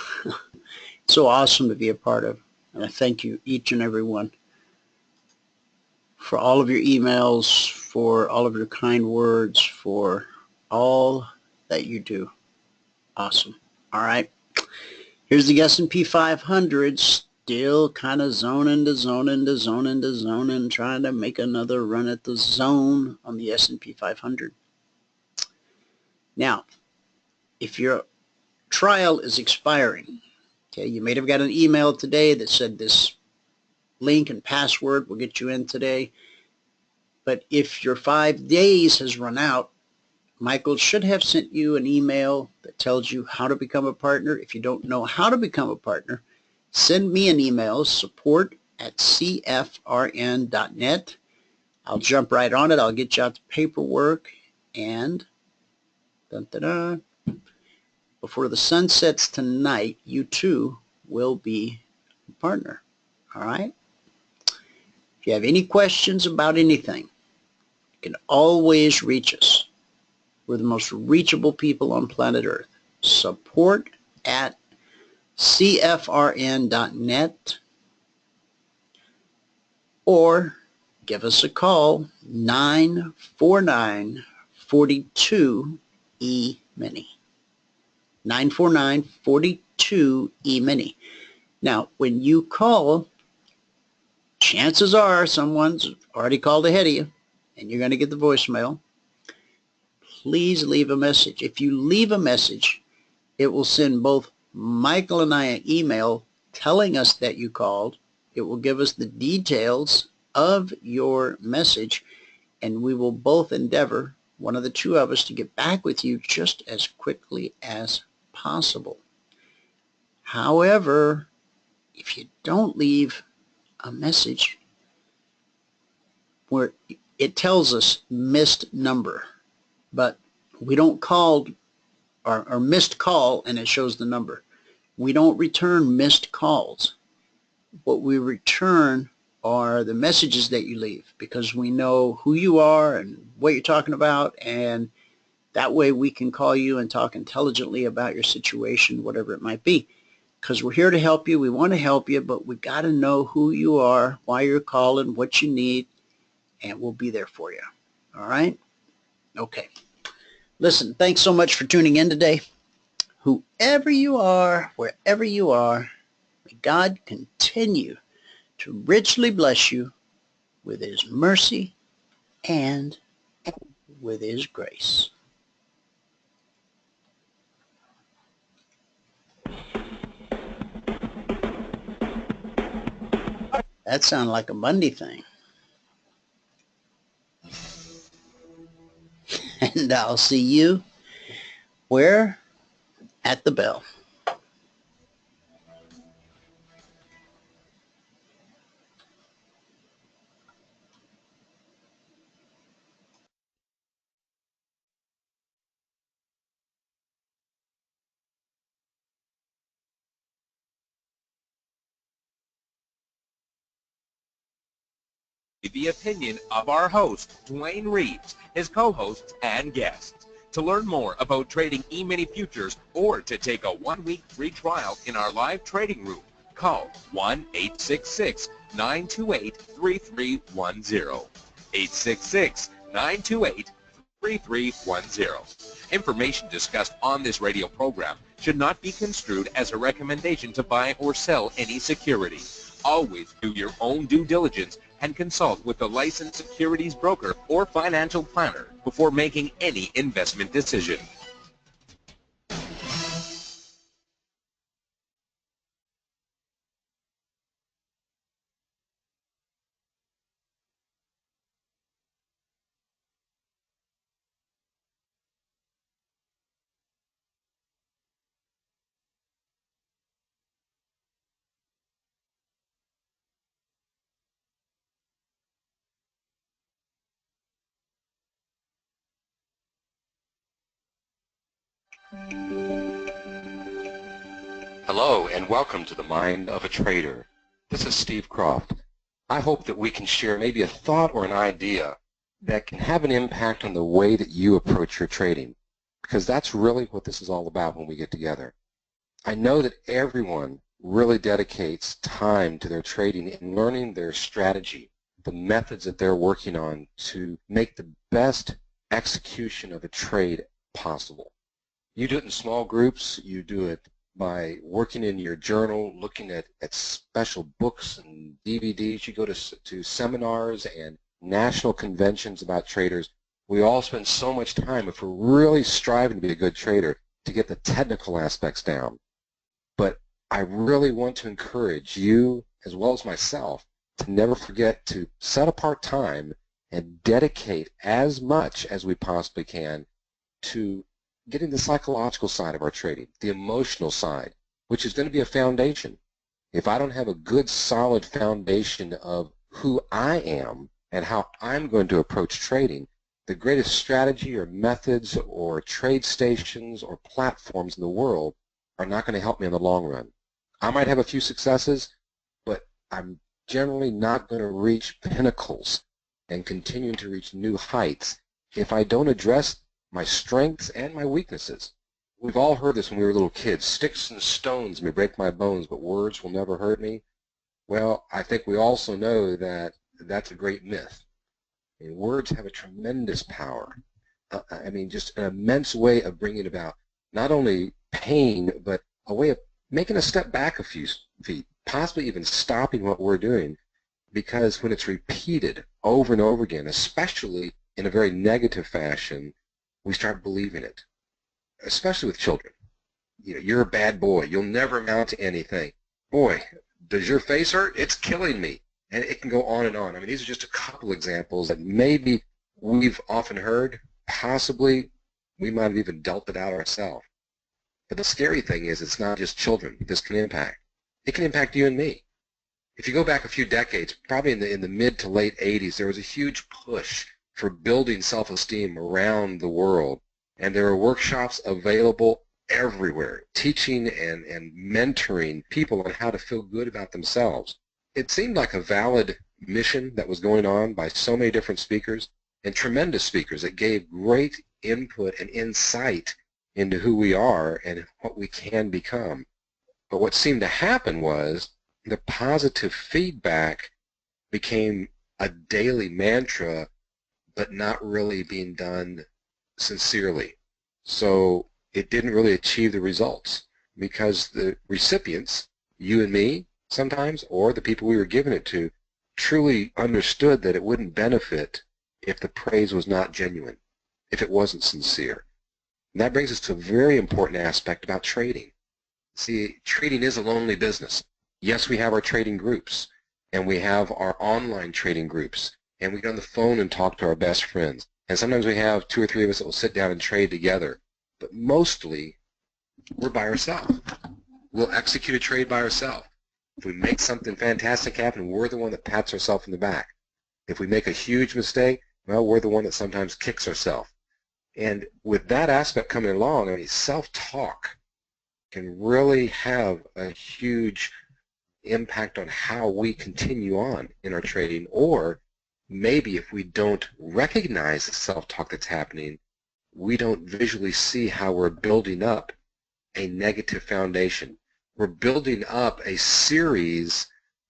so awesome to be a part of. And I thank you, each and every one, for all of your emails, for all of your kind words, for all that you do. Awesome. All right. Here's the S&P 500, still kind of zoning, trying to make another run at the zone on the S&P 500. Now, if your trial is expiring Okay, you may have got an email today that said this link and password will get you in today. But if your 5 days has run out, Michael should have sent you an email that tells you how to become a partner. If you don't know how to become a partner, send me an email, support@cfrn.net. I'll jump right on it. I'll get you out the paperwork, and before the sun sets tonight, you too will be a partner. All right? If you have any questions about anything, you can always reach us. We're the most reachable people on planet Earth. Support@cfrn.net, or give us a call, 949-42-EMINI. 949-42-EMINI. Now, when you call, chances are someone's already called ahead of you, and you're going to get the voicemail. Please leave a message. If you leave a message, it will send both Michael and I an email telling us that you called. It will give us the details of your message, and we will both endeavor, one of the two of us, to get back with you just as quickly as possible. However, if you don't leave a message where it tells us missed number, but we don't call or missed call and it shows the number. We don't return missed calls. What we return are the messages that you leave, because we know who you are and what you're talking about, and that way we can call you and talk intelligently about your situation, whatever it might be. Because we're here to help you. We want to help you, but we got to know who you are, why you're calling, what you need, and we'll be there for you. All right? Okay. Listen, thanks so much for tuning in today. Whoever you are, wherever you are, may God continue to richly bless you with His mercy and with His grace. That sounds like a Monday thing. And I'll see you where? At the bell. The opinion of our host, Dwayne Reeves, his co-hosts, and guests. To learn more about trading Emini Futures or to take a 1-week free trial in our live trading room, call 1-866-928-3310. 866-928-3310. Information discussed on this radio program should not be construed as a recommendation to buy or sell any security. Always do your own due diligence and consult with a licensed securities broker or financial planner before making any investment decision. Hello and welcome to the Mind of a Trader. This is Steve Croft. I hope that we can share maybe a thought or an idea that can have an impact on the way that you approach your trading, because that's really what this is all about when we get together. I know that everyone really dedicates time to their trading and learning their strategy, the methods that they're working on to make the best execution of a trade possible. You do it in small groups, you do it by working in your journal, looking at special books and DVDs. You go to seminars and national conventions about traders. We all spend so much time, if we're really striving to be a good trader, to get the technical aspects down. But I really want to encourage you, as well as myself, to never forget to set apart time and dedicate as much as we possibly can to getting the psychological side of our trading, the emotional side, which is going to be a foundation. If I don't have a good, solid foundation of who I am and how I'm going to approach trading, the greatest strategy or methods or trade stations or platforms in the world are not going to help me in the long run. I might have a few successes, but I'm generally not going to reach pinnacles and continue to reach new heights if I don't address my strengths and my weaknesses. We've all heard this when we were little kids. Sticks and stones may break my bones, but words will never hurt me. Well, I think we also know that that's a great myth. I mean, words have a tremendous power. I mean, just an immense way of bringing about not only pain, but a way of making a step back a few feet, possibly even stopping what we're doing, because when it's repeated over and over again, especially in a very negative fashion, we start believing it, especially with children. You know, you're a bad boy. You'll never amount to anything. Boy, does your face hurt? It's killing me. And it can go on and on. I mean, these are just a couple examples that maybe we've often heard. Possibly we might have even dealt it out ourselves. But the scary thing is it's not just children this can impact. It can impact you and me. If you go back a few decades, probably in the mid to late 80s, there was a huge push for building self-esteem around the world. And there are workshops available everywhere, teaching and mentoring people on how to feel good about themselves. It seemed like a valid mission that was going on by so many different speakers, and tremendous speakers that gave great input and insight into who we are and what we can become. But what seemed to happen was the positive feedback became a daily mantra, but not really being done sincerely. So it didn't really achieve the results because the recipients, you and me sometimes, or the people we were giving it to, truly understood that it wouldn't benefit if the praise was not genuine, if it wasn't sincere. And that brings us to a very important aspect about trading. See, trading is a lonely business. Yes, we have our trading groups, and we have our online trading groups, and we get on the phone and talk to our best friends. And sometimes we have 2 or 3 of us that will sit down and trade together. But mostly, we're by ourselves. We'll execute a trade by ourselves. If we make something fantastic happen, we're the one that pats ourselves in the back. If we make a huge mistake, well, we're the one that sometimes kicks ourselves. And with that aspect coming along, I mean, self-talk can really have a huge impact on how we continue on in our trading, or maybe if we don't recognize the self-talk that's happening, we don't visually see how we're building up a negative foundation. We're building up a series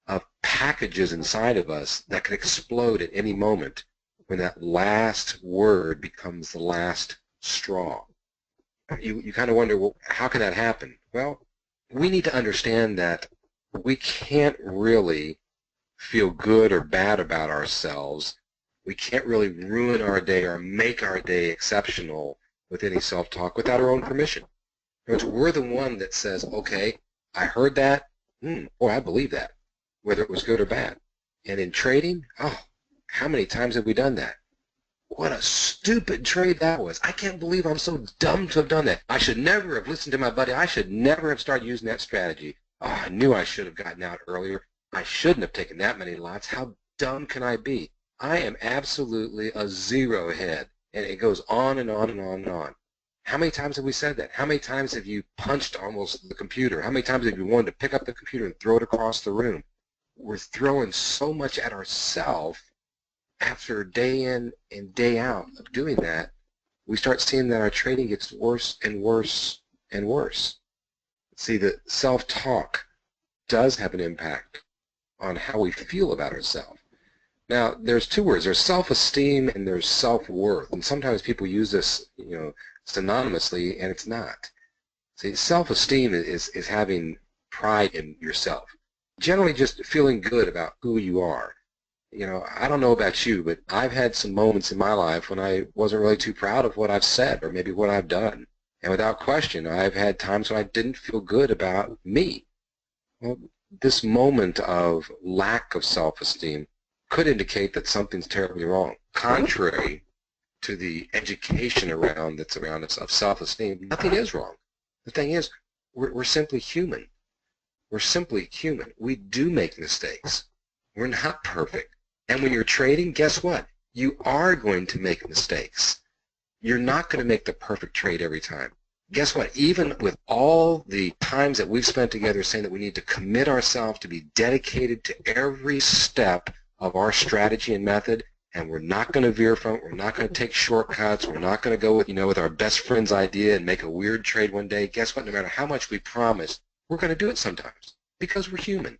of packages inside of us that can explode at any moment when that last word becomes the last straw. You kind of wonder, well, how can that happen? Well, we need to understand that we can't really feel good or bad about ourselves. We can't really ruin our day or make our day exceptional with any self-talk without our own permission. We're the one that says, okay, I heard that, boy, I believe that, whether it was good or bad. And in trading, oh, how many times have we done that? What a stupid trade that was. I can't believe I'm so dumb to have done that. I should never have listened to my buddy. I should never have started using that strategy. Oh, I knew I should have gotten out earlier. I shouldn't have taken that many lots. How dumb can I be? I am absolutely a zero head. And it goes on and on and on and on. How many times have we said that? How many times have you punched almost the computer? How many times have you wanted to pick up the computer and throw it across the room? We're throwing so much at ourselves. After day in and day out of doing that, we start seeing that our trading gets worse and worse and worse. See, the self-talk does have an impact on how we feel about ourselves. Now, there's two words. There's self-esteem and there's self-worth. And sometimes people use this, synonymously, and it's not. See, self-esteem is having pride in yourself. Generally just feeling good about who you are. I don't know about you, but I've had some moments in my life when I wasn't really too proud of what I've said or maybe what I've done. And without question, I've had times when I didn't feel good about me. Well, this moment of lack of self-esteem could indicate that something's terribly wrong. Contrary to the education that's around us of self-esteem, nothing is wrong. The thing is, we're simply human. We're simply human. We do make mistakes. We're not perfect. And when you're trading, guess what? You are going to make mistakes. You're not going to make the perfect trade every time. Guess what? Even with all the times that we've spent together saying that we need to commit ourselves to be dedicated to every step of our strategy and method, and we're not going to veer from it, we're not going to take shortcuts, we're not going to go with, with our best friend's idea and make a weird trade one day. Guess what? No matter how much we promise, we're going to do it sometimes because we're human.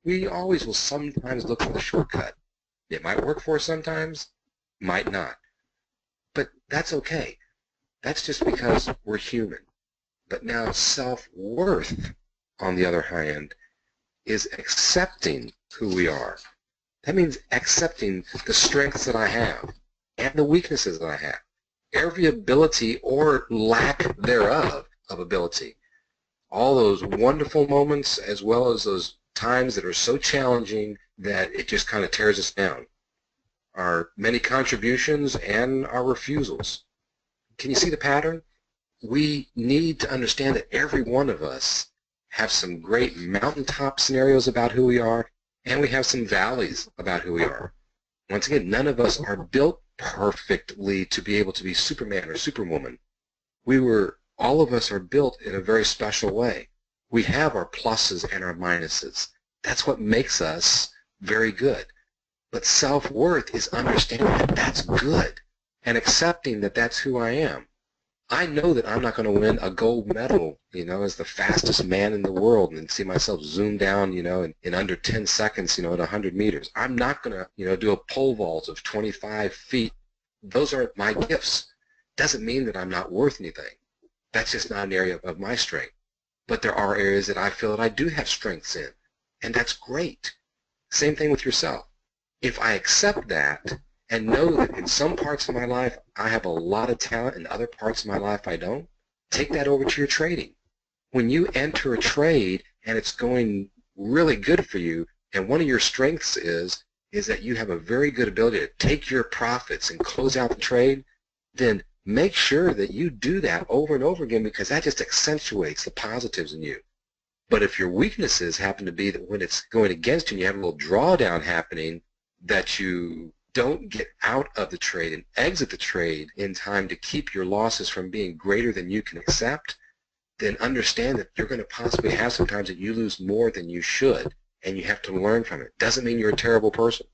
We always will sometimes look for the shortcut. It might work for us sometimes, might not. But that's okay. That's just because we're human. But now self-worth, on the other hand, is accepting who we are. That means accepting the strengths that I have and the weaknesses that I have. Every ability or lack thereof of ability. All those wonderful moments as well as those times that are so challenging that it just kind of tears us down. Our many contributions and our refusals. Can you see the pattern? We need to understand that every one of us have some great mountaintop scenarios about who we are, and we have some valleys about who we are. Once again, none of us are built perfectly to be able to be Superman or Superwoman. All of us are built in a very special way. We have our pluses and our minuses. That's what makes us very good. But self-worth is understanding that that's good and accepting that that's who I am. I know that I'm not going to win a gold medal, as the fastest man in the world and see myself zoom down, in under 10 seconds, at 100 meters. I'm not going to, do a pole vault of 25 feet. Those aren't my gifts. Doesn't mean that I'm not worth anything. That's just not an area of my strength. But there are areas that I feel that I do have strengths in, and that's great. Same thing with yourself. If I accept that and know that in some parts of my life I have a lot of talent, in other parts of my life I don't, take that over to your trading. When you enter a trade and it's going really good for you, and one of your strengths is that you have a very good ability to take your profits and close out the trade, then make sure that you do that over and over again, because that just accentuates the positives in you. But if your weaknesses happen to be that when it's going against you and you have a little drawdown happening, that you don't get out of the trade and exit the trade in time to keep your losses from being greater than you can accept, then understand that you're going to possibly have some times that you lose more than you should, and you have to learn from it. Doesn't mean you're a terrible person.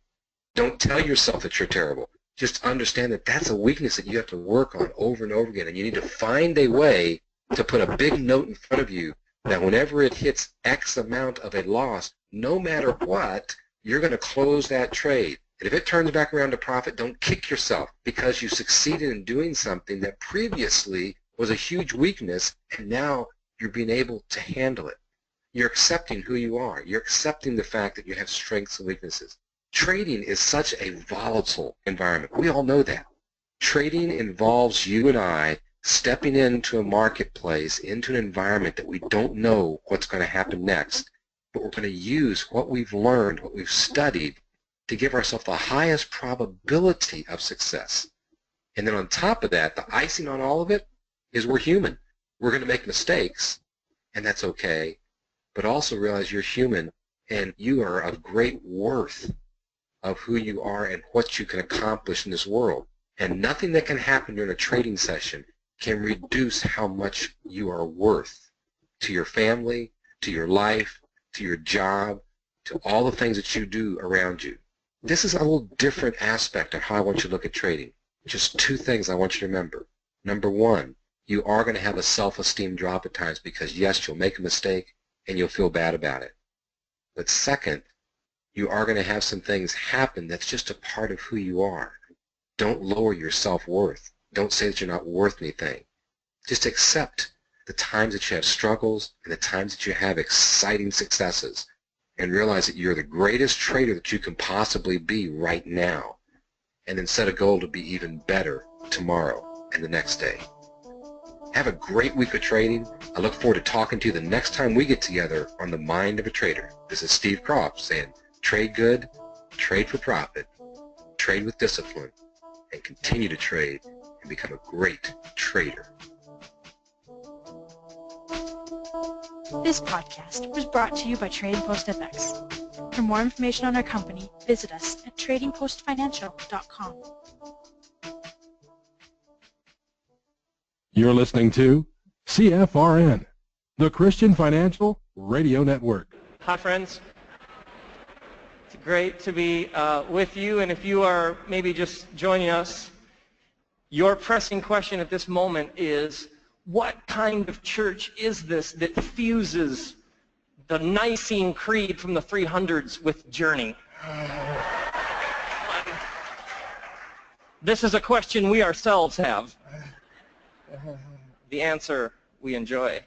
Don't tell yourself that you're terrible. Just understand that that's a weakness that you have to work on over and over again, and you need to find a way to put a big note in front of you that whenever it hits X amount of a loss, no matter what, you're going to close that trade. And if it turns back around to profit, don't kick yourself because you succeeded in doing something that previously was a huge weakness, and now you're being able to handle it. You're accepting who you are. You're accepting the fact that you have strengths and weaknesses. Trading is such a volatile environment. We all know that. Trading involves you and I stepping into a marketplace, into an environment that we don't know what's going to happen next, but we're going to use what we've learned, what we've studied, to give ourselves the highest probability of success. And then on top of that, the icing on all of it is we're human. We're going to make mistakes, and that's okay, but also realize you're human and you are of great worth of who you are and what you can accomplish in this world. And nothing that can happen during a trading session can reduce how much you are worth to your family, to your life, to your job, to all the things that you do around you. This is a little different aspect of how I want you to look at trading. Just two things I want you to remember. Number one, you are going to have a self-esteem drop at times because, yes, you'll make a mistake and you'll feel bad about it. But second, you are going to have some things happen that's just a part of who you are. Don't lower your self-worth. Don't say that you're not worth anything. Just accept the times that you have struggles and the times that you have exciting successes, and realize that you're the greatest trader that you can possibly be right now, and then set a goal to be even better tomorrow and the next day. Have a great week of trading. I look forward to talking to you the next time we get together on The Mind of a Trader. This is Steve Croft saying, trade good, trade for profit, trade with discipline, and continue to trade and become a great trader. This podcast was brought to you by Trading Post FX. For more information on our company, visit us at tradingpostfinancial.com. You're listening to CFRN, the Christian Financial Radio Network. Hi, friends. It's great to be with you, and if you are maybe just joining us, your pressing question at this moment is, what kind of church is this that fuses the Nicene Creed from the 300s with Journey? This is a question we ourselves have. The answer we enjoy.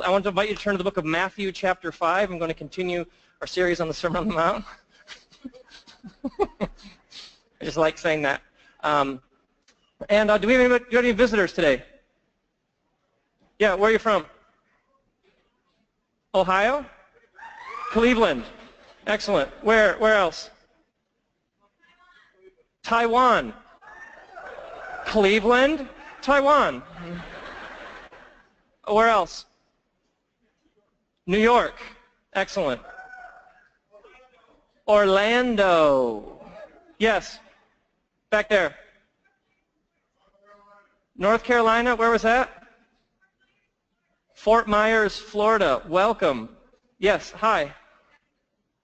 I want to invite you to turn to the book of Matthew, chapter 5. I'm going to continue our series on the Sermon on the Mount. I just like saying that. Do we have any visitors today? Yeah, where are you from? Ohio? Cleveland. Excellent. Where else? Taiwan. Cleveland? Taiwan. Where else? New York. Excellent. Orlando. Yes. Back there. North Carolina, where was that? Fort Myers, Florida. Welcome. Yes, hi.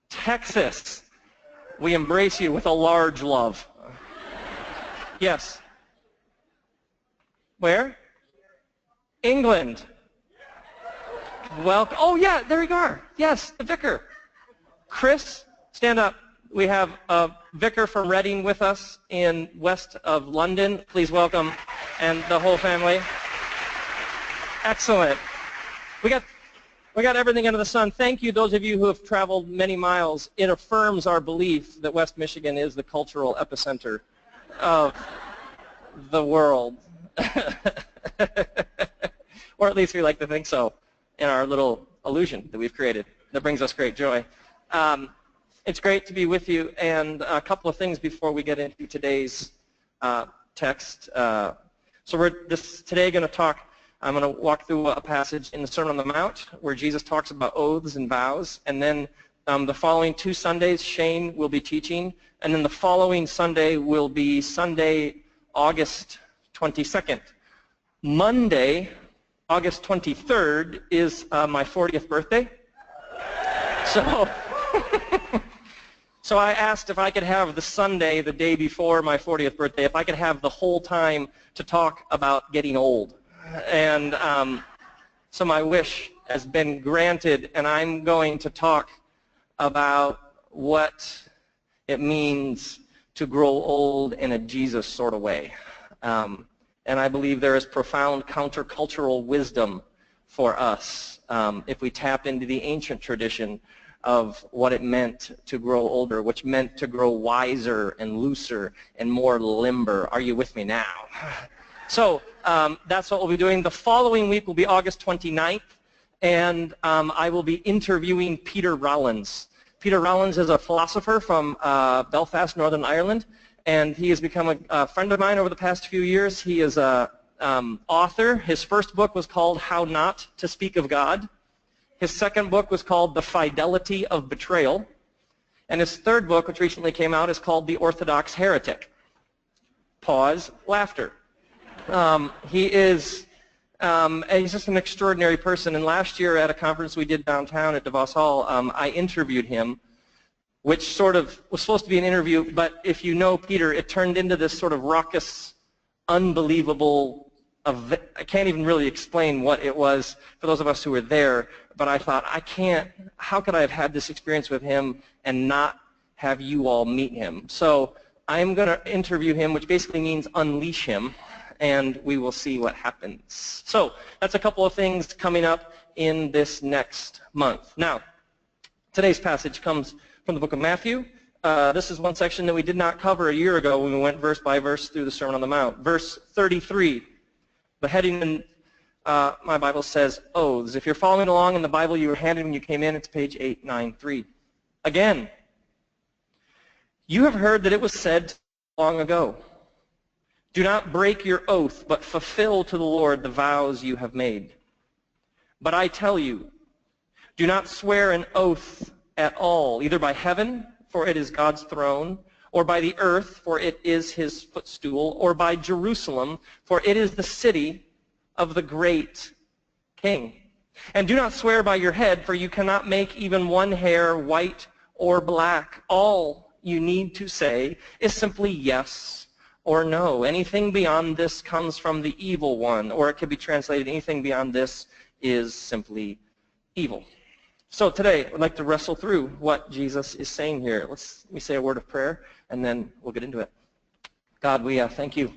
Texas. We embrace you with a large love. Yes. Where? England. Welcome. Oh, yeah, there you are. Yes, the vicar. Chris, stand up. We have a vicar from Reading with us in west of London. Please welcome and the whole family. Excellent. We got everything under the sun. Thank you, those of you who have traveled many miles. It affirms our belief that West Michigan is the cultural epicenter of the world. Or at least we like to think so in our little illusion that we've created. That brings us great joy. It's great to be with you, and a couple of things before we get into today's text. So we're today going to talk. I'm going to walk through a passage in the Sermon on the Mount where Jesus talks about oaths and vows, and then the following 2 Sundays Shane will be teaching, and then the following Sunday will be Sunday, August 22nd. Monday, August 23rd is my 40th birthday. So I asked if I could have the Sunday, the day before my 40th birthday, if I could have the whole time to talk about getting old. And so my wish has been granted, and I'm going to talk about what it means to grow old in a Jesus sort of way. And I believe there is profound countercultural wisdom for us if we tap into the ancient tradition of what it meant to grow older, which meant to grow wiser and looser and more limber. Are you with me now? So that's what we'll be doing. The following week will be August 29th, and I will be interviewing Peter Rollins. Peter Rollins is a philosopher from Belfast, Northern Ireland, and he has become a friend of mine over the past few years. He is an author. His first book was called How Not to Speak of God. His second book was called The Fidelity of Betrayal. And his third book, which recently came out, is called The Orthodox Heretic. Pause, laughter. He's just an extraordinary person. And last year at a conference we did downtown at DeVos Hall, I interviewed him, which sort of was supposed to be an interview, but if you know Peter, it turned into this sort of raucous, unbelievable, I can't even really explain what it was for those of us who were there, but I thought, how could I have had this experience with him and not have you all meet him? So I'm going to interview him, which basically means unleash him, and we will see what happens. So that's a couple of things coming up in this next month. Now, today's passage comes from the book of Matthew. This is one section that we did not cover a year ago when we went verse by verse through the Sermon on the Mount. Verse 33, the heading my Bible says oaths. If you're following along in the Bible you were handed when you came in, it's page 893. Again, you have heard that it was said long ago, do not break your oath, but fulfill to the Lord the vows you have made. But I tell you, do not swear an oath at all, either by heaven, for it is God's throne, or by the earth, for it is his footstool, or by Jerusalem, for it is the city of the great king. And do not swear by your head, for you cannot make even one hair white or black. All you need to say is simply yes or no. Anything beyond this comes from the evil one, or it could be translated, anything beyond this is simply evil. So today, I'd like to wrestle through what Jesus is saying here. Let me say a word of prayer, and then we'll get into it. God, we thank you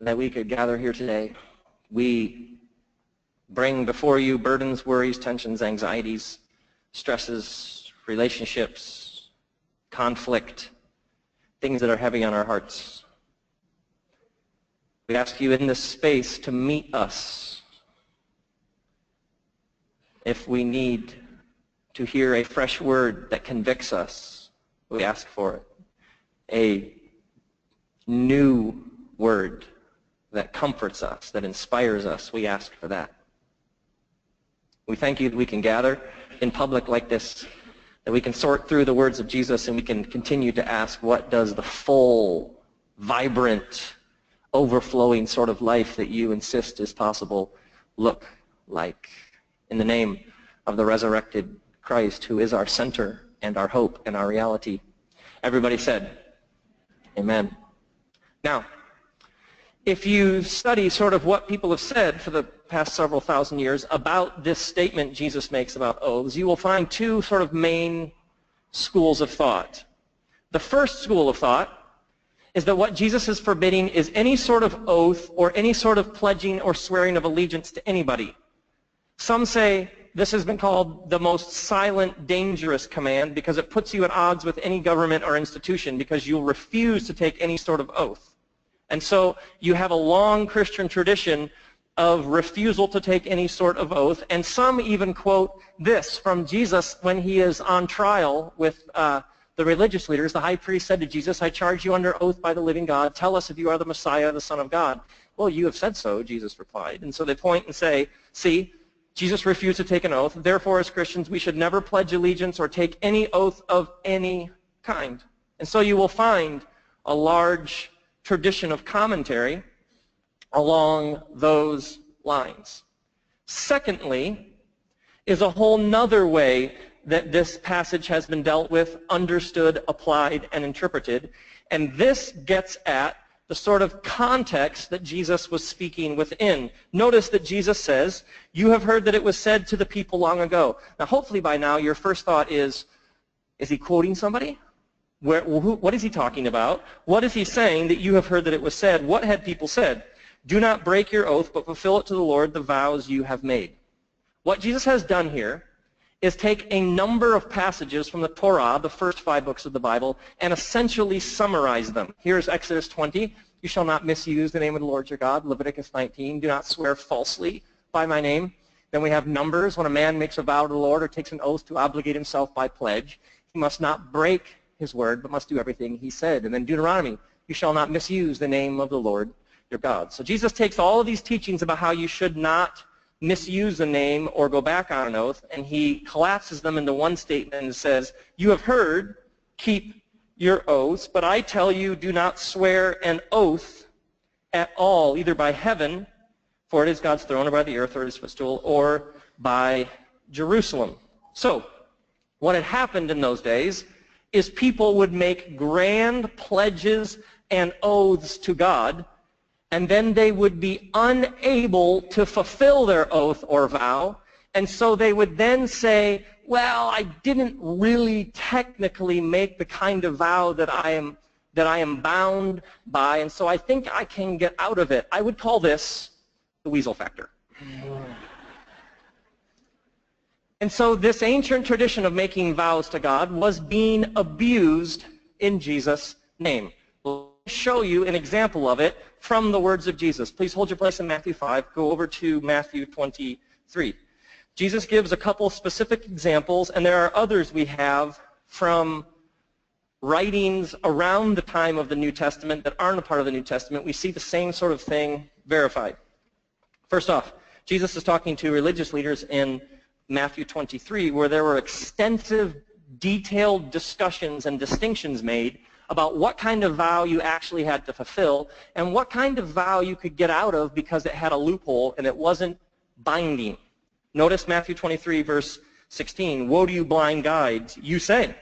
that we could gather here today. We bring before you burdens, worries, tensions, anxieties, stresses, relationships, conflict, things that are heavy on our hearts. We ask you in this space to meet us. If we need to hear a fresh word that convicts us, we ask for it. A new word that comforts us, that inspires us, we ask for that. We thank you that we can gather in public like this, that we can sort through the words of Jesus, and we can continue to ask, what does the full, vibrant, overflowing sort of life that you insist is possible look like? In the name of the resurrected Christ, who is our center and our hope and our reality. Everybody said, amen. Now, if you study sort of what people have said for the past several thousand years about this statement Jesus makes about oaths, you will find two sort of main schools of thought. The first school of thought is that what Jesus is forbidding is any sort of oath or any sort of pledging or swearing of allegiance to anybody. Some say this has been called the most silent, dangerous command because it puts you at odds with any government or institution because you'll refuse to take any sort of oath. And so you have a long Christian tradition of refusal to take any sort of oath, and some even quote this from Jesus when he is on trial with the religious leaders. The high priest said to Jesus, I charge you under oath by the living God, tell us if you are the Messiah, the Son of God. Well, you have said so, Jesus replied. And so they point and say, see, Jesus refused to take an oath. Therefore, as Christians, we should never pledge allegiance or take any oath of any kind. And so you will find a large tradition of commentary along those lines. Secondly, is a whole nother way that this passage has been dealt with, understood, applied, and interpreted. And this gets at the sort of context that Jesus was speaking within. Notice that Jesus says, you have heard that it was said to the people long ago. Now, hopefully by now your first thought is he quoting somebody? What is he talking about? What is he saying that you have heard that it was said? What had people said? Do not break your oath, but fulfill it to the Lord, the vows you have made. What Jesus has done here is take a number of passages from the Torah, the first 5 books of the Bible, and essentially summarize them. Here's Exodus 20. You shall not misuse the name of the Lord your God. Leviticus 19. Do not swear falsely by my name. Then we have Numbers. When a man makes a vow to the Lord or takes an oath to obligate himself by pledge, he must not break his word, but must do everything he said. And then Deuteronomy. You shall not misuse the name of the Lord your God. So Jesus takes all of these teachings about how you should not misuse a name or go back on an oath, and he collapses them into one statement and says, you have heard, keep your oaths, but I tell you, do not swear an oath at all, either by heaven, for it is God's throne, or by the earth, or his footstool, or by Jerusalem. So, what had happened in those days is people would make grand pledges and oaths to God, and then they would be unable to fulfill their oath or vow, and so they would then say, well, I didn't really technically make the kind of vow that I am bound by, and so I think I can get out of it. I would call this the weasel factor. And so this ancient tradition of making vows to God was being abused in Jesus' name. show you an example of it from the words of Jesus. Please hold your place in Matthew 5. Go over to Matthew 23. Jesus gives a couple specific examples, and there are others we have from writings around the time of the New Testament that aren't a part of the New Testament. We see the same sort of thing verified. First off, Jesus is talking to religious leaders in Matthew 23, where there were extensive, detailed discussions and distinctions made about what kind of vow you actually had to fulfill and what kind of vow you could get out of because it had a loophole and it wasn't binding. Notice Matthew 23, verse 16. Woe to you, blind guides, you say,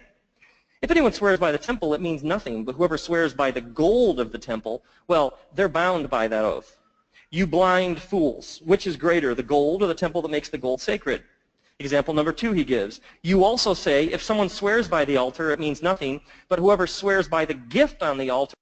if anyone swears by the temple, it means nothing, but whoever swears by the gold of the temple, well, they're bound by that oath. You blind fools, which is greater, the gold or the temple that makes the gold sacred? Example number 2 he gives. You also say, if someone swears by the altar, it means nothing, but whoever swears by the gift on the altar